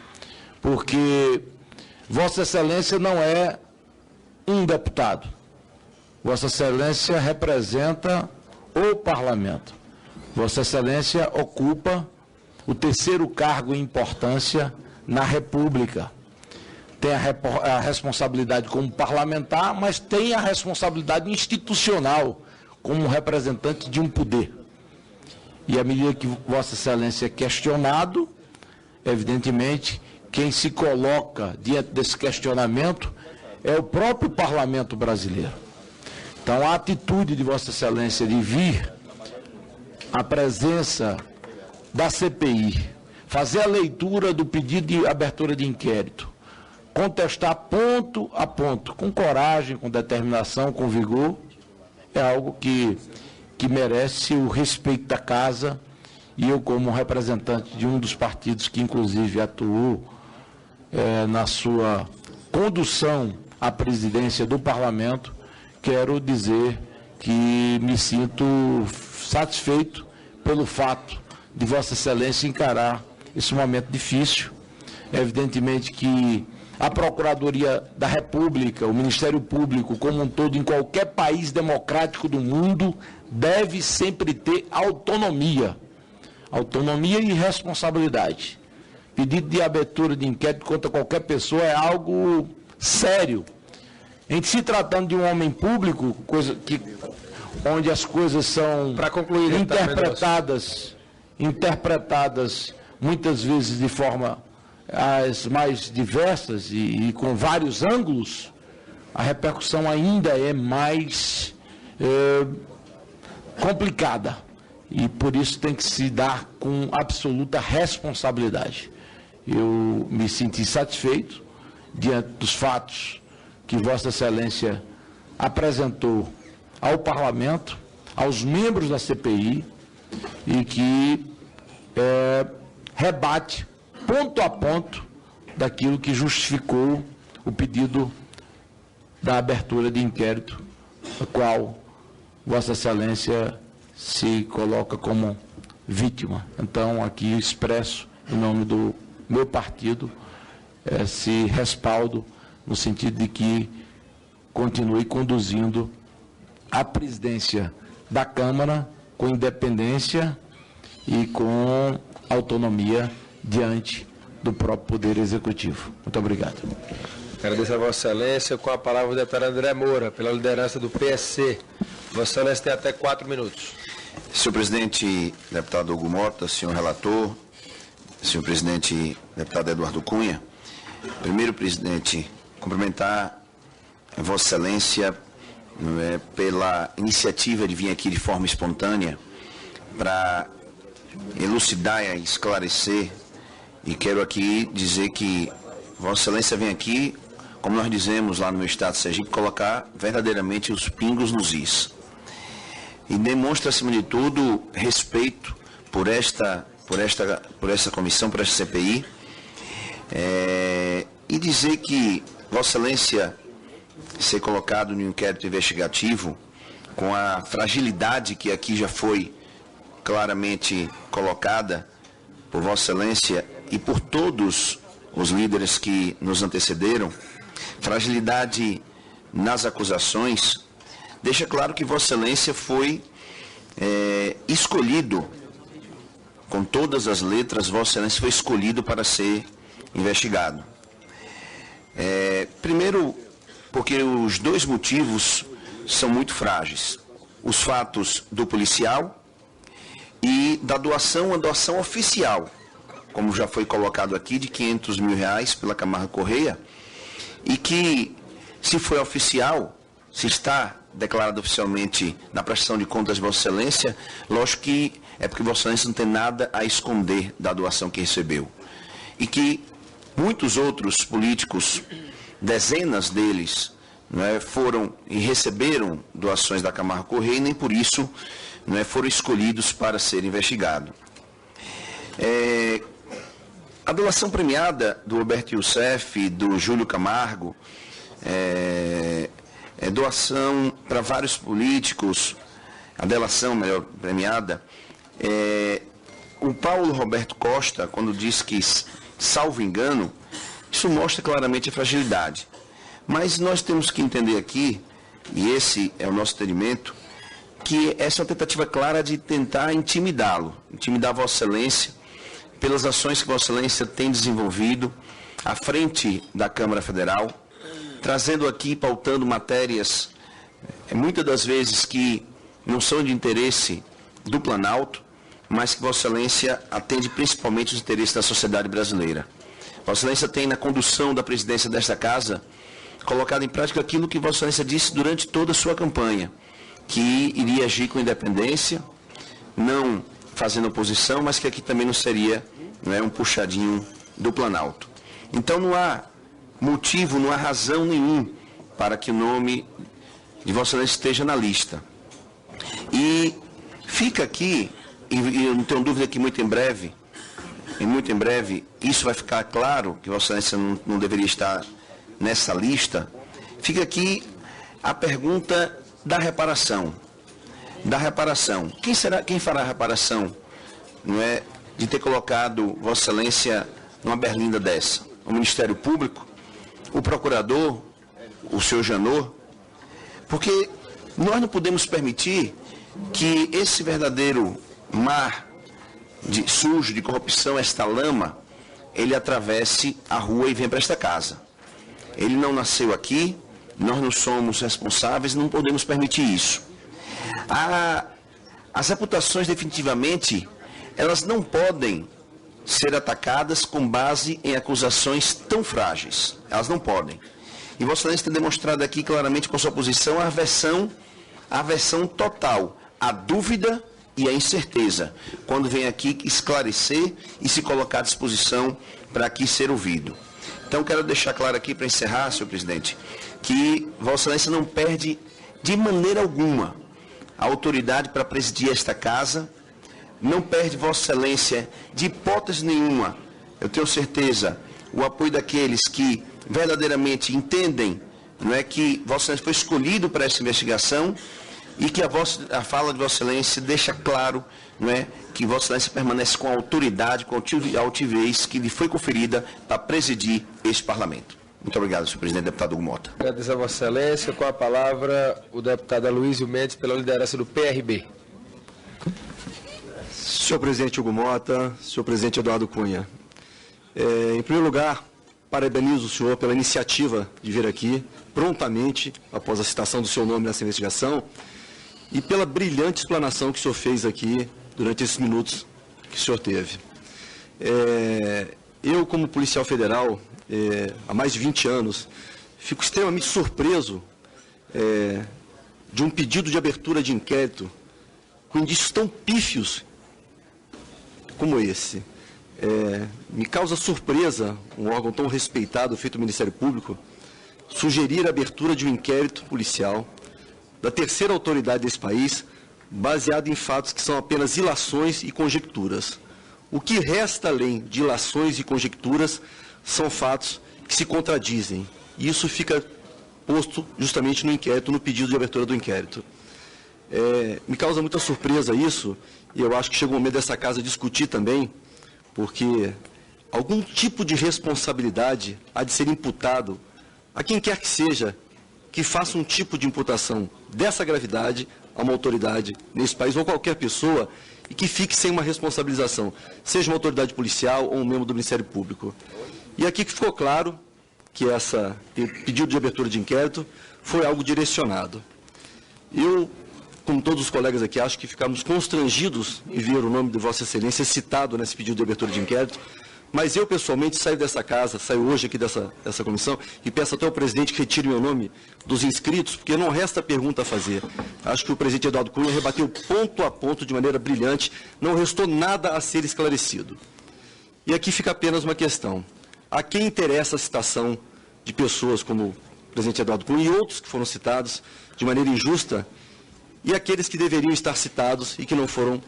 porque Vossa Excelência não é um deputado. Vossa Excelência representa o Parlamento. Vossa Excelência ocupa o terceiro cargo em importância na República. Tem a responsabilidade como parlamentar, mas tem a responsabilidade institucional como representante de um poder. E à medida que Vossa Excelência é questionado, evidentemente, quem se coloca diante desse questionamento é o próprio Parlamento brasileiro. Então, a atitude de Vossa Excelência de vir à presença da CPI, fazer a leitura do pedido de abertura de inquérito, contestar ponto a ponto, com coragem, com determinação, com vigor, é algo que merece o respeito da Casa, e eu, como representante de um dos partidos que, inclusive, atuou na sua condução à presidência do Parlamento, quero dizer que me sinto satisfeito pelo fato de Vossa Excelência encarar esse momento difícil. É evidentemente que a Procuradoria da República, o Ministério Público como um todo, em qualquer país democrático do mundo, deve sempre ter autonomia. Autonomia e responsabilidade. Pedido de abertura de inquérito contra qualquer pessoa é algo sério. Em se tratando de um homem público, onde as coisas são interpretadas muitas vezes de forma as mais diversas e com vários ângulos, a repercussão ainda é mais complicada. E por isso tem que se dar com absoluta responsabilidade. Eu me senti satisfeito diante dos fatos que Vossa Excelência apresentou ao Parlamento, aos membros da CPI, e que rebate ponto a ponto daquilo que justificou o pedido da abertura de inquérito, a qual Vossa Excelência se coloca como vítima. Então, aqui expresso, em nome do meu partido, esse respaldo, no sentido de que continue conduzindo a presidência da Câmara com independência e com autonomia diante do próprio Poder Executivo. Muito obrigado. Agradeço a Vossa Excelência. Com a palavra o deputado André Moura, pela liderança do PSC. Vossa Excelência tem até 4 minutos. Senhor presidente, deputado Hugo Mota, senhor relator, senhor presidente, deputado Eduardo Cunha. Primeiro, presidente, cumprimentar a Vossa Excelência pela iniciativa de vir aqui de forma espontânea para elucidar e esclarecer. E quero aqui dizer que Vossa Excelência vem aqui, como nós dizemos lá no meu estado de Sergipe, colocar verdadeiramente os pingos nos is. E demonstra, acima de tudo, respeito por essa comissão, por essa CPI, e dizer que Vossa Excelência ser colocado no inquérito investigativo, com a fragilidade que aqui já foi claramente colocada por Vossa Excelência e por todos os líderes que nos antecederam, fragilidade nas acusações, deixa claro que Vossa Excelência foi escolhido, com todas as letras, Vossa Excelência foi escolhido para ser investigado. Primeiro, porque os dois motivos são muito frágeis. Os fatos do policial e da doação, a doação oficial, como já foi colocado aqui, de R$500 mil pela Camargo Correia, e que, se foi oficial, se está declarado oficialmente na prestação de contas de Vossa Excelência, lógico que é porque Vossa Excelência não tem nada a esconder da doação que recebeu. E que muitos outros políticos, dezenas deles, foram e receberam doações da Camargo Correia e nem por isso foram escolhidos para ser investigados. A doação premiada do Roberto Youssef e do Júlio Camargo é doação para vários políticos, a delação melhor premiada. O Paulo Roberto Costa, quando diz que, salvo engano, isso mostra claramente a fragilidade. Mas nós temos que entender aqui, e esse é o nosso entendimento, que essa é uma tentativa clara de tentar intimidá-lo, intimidar Vossa Excelência, pelas ações que Vossa Excelência tem desenvolvido à frente da Câmara Federal, trazendo aqui, pautando matérias, muitas das vezes que não são de interesse do Planalto, mas que Vossa Excelência atende principalmente os interesses da sociedade brasileira. Vossa Excelência tem, na condução da presidência desta Casa, colocado em prática aquilo que Vossa Excelência disse durante toda a sua campanha, que iria agir com independência, não fazendo oposição, mas que aqui também não seria um puxadinho do Planalto. Então não há motivo, não há razão nenhuma para que o nome de Vossa Excelência esteja na lista. E fica aqui, e eu não tenho dúvida que muito em breve, isso vai ficar claro, que Vossa Excelência não deveria estar nessa lista. Fica aqui a pergunta da reparação. Quem fará a reparação, de ter colocado Vossa Excelência numa berlinda dessa? O Ministério Público? O Procurador? O senhor Janot? Porque nós não podemos permitir que esse verdadeiro mar sujo de corrupção, esta lama, ele atravesse a rua e venha para esta casa. Ele não nasceu aqui, nós não somos responsáveis, não podemos permitir isso. As reputações, definitivamente, elas não podem ser atacadas com base em acusações tão frágeis. Elas não podem. E Vossa Excelência tem demonstrado aqui claramente com sua posição a aversão total, a dúvida e a incerteza, quando vem aqui esclarecer e se colocar à disposição para aqui ser ouvido. Então, quero deixar claro aqui, para encerrar, senhor presidente, que Vossa Excelência não perde de maneira alguma a autoridade para presidir esta casa, não perde Vossa Excelência de hipótese nenhuma, eu tenho certeza, o apoio daqueles que verdadeiramente entendem, que Vossa Excelência foi escolhido para essa investigação e que a fala de Vossa Excelência deixa claro, que Vossa Excelência permanece com a autoridade, com a altivez que lhe foi conferida para presidir este Parlamento. Muito obrigado, senhor presidente, deputado Hugo Mota. Agradeço a Vossa Excelência. Com a palavra, o deputado Aloysio Mendes, pela liderança do PRB. Senhor presidente Hugo Mota, senhor presidente Eduardo Cunha, em primeiro lugar, parabenizo o senhor pela iniciativa de vir aqui prontamente, após a citação do seu nome nessa investigação, e pela brilhante explanação que o senhor fez aqui durante esses minutos que o senhor teve. Eu, como policial federal, há mais de 20 anos, fico extremamente surpreso de um pedido de abertura de inquérito com indícios tão pífios como esse. Me causa surpresa um órgão tão respeitado, feito o Ministério Público, sugerir a abertura de um inquérito policial da terceira autoridade desse país, baseado em fatos que são apenas ilações e conjecturas. O que resta além de ilações e conjecturas são fatos que se contradizem. E isso fica posto justamente no inquérito, no pedido de abertura do inquérito. Me causa muita surpresa isso, e eu acho que chegou o momento dessa casa discutir também, porque algum tipo de responsabilidade há de ser imputado a quem quer que seja que faça um tipo de imputação dessa gravidade a uma autoridade nesse país, ou qualquer pessoa, e que fique sem uma responsabilização, seja uma autoridade policial ou um membro do Ministério Público. E aqui ficou claro que esse pedido de abertura de inquérito foi algo direcionado. Eu, como todos os colegas aqui, acho que ficamos constrangidos em ver o nome de Vossa Excelência citado nesse pedido de abertura de inquérito, mas eu, pessoalmente, saio dessa casa, saio hoje aqui dessa comissão e peço até ao presidente que retire meu nome dos inscritos, porque não resta pergunta a fazer. Acho que o presidente Eduardo Cunha rebateu ponto a ponto de maneira brilhante, não restou nada a ser esclarecido. E aqui fica apenas uma questão. A quem interessa a citação de pessoas como presidente Eduardo Cunha e outros que foram citados de maneira injusta, e aqueles que deveriam estar citados e que não foram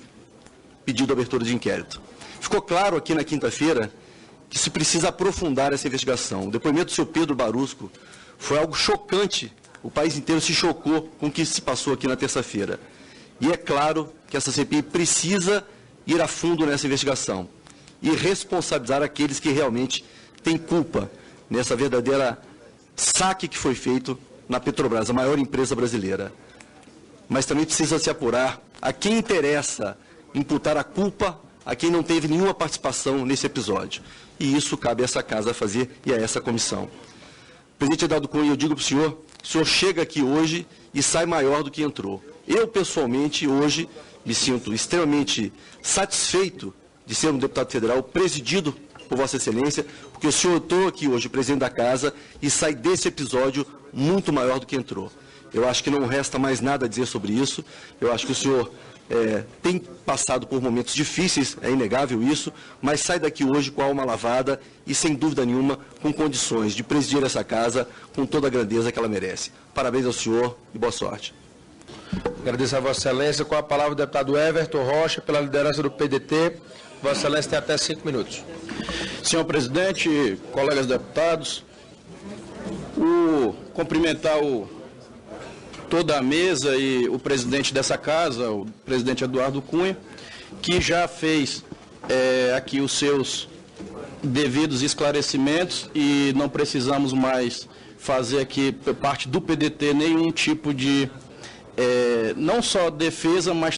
pedido abertura de inquérito. Ficou claro aqui na quinta-feira que se precisa aprofundar essa investigação. O depoimento do senhor Pedro Barusco foi algo chocante. O país inteiro se chocou com o que se passou aqui na terça-feira. E é claro que essa CPI precisa ir a fundo nessa investigação e responsabilizar aqueles que realmente têm culpa nessa verdadeira saque que foi feito na Petrobras, a maior empresa brasileira. Mas também precisa se apurar a quem interessa imputar a culpa a quem não teve nenhuma participação nesse episódio. E isso cabe a essa casa fazer e a essa comissão. Presidente Eduardo Cunha, eu digo para o senhor chega aqui hoje e sai maior do que entrou. Eu, pessoalmente, hoje, me sinto extremamente satisfeito de ser um deputado federal presidido por Vossa Excelência, porque o senhor entrou aqui hoje, presidente da casa, e sai desse episódio muito maior do que entrou. Eu acho que não resta mais nada a dizer sobre isso. Eu acho que o senhor tem passado por momentos difíceis, é inegável isso, mas sai daqui hoje com a alma lavada e, sem dúvida nenhuma, com condições de presidir essa casa com toda a grandeza que ela merece. Parabéns ao senhor e boa sorte. Agradeço a Vossa Excelência. Com a palavra o deputado Everton Rocha, pela liderança do PDT. Vossa Excelência tem até 5 minutos. Senhor presidente, colegas deputados, cumprimentar toda a mesa e o presidente dessa casa, o presidente Eduardo Cunha, que já fez aqui os seus devidos esclarecimentos e não precisamos mais fazer aqui, por parte do PDT, nenhum tipo de, não só defesa, mas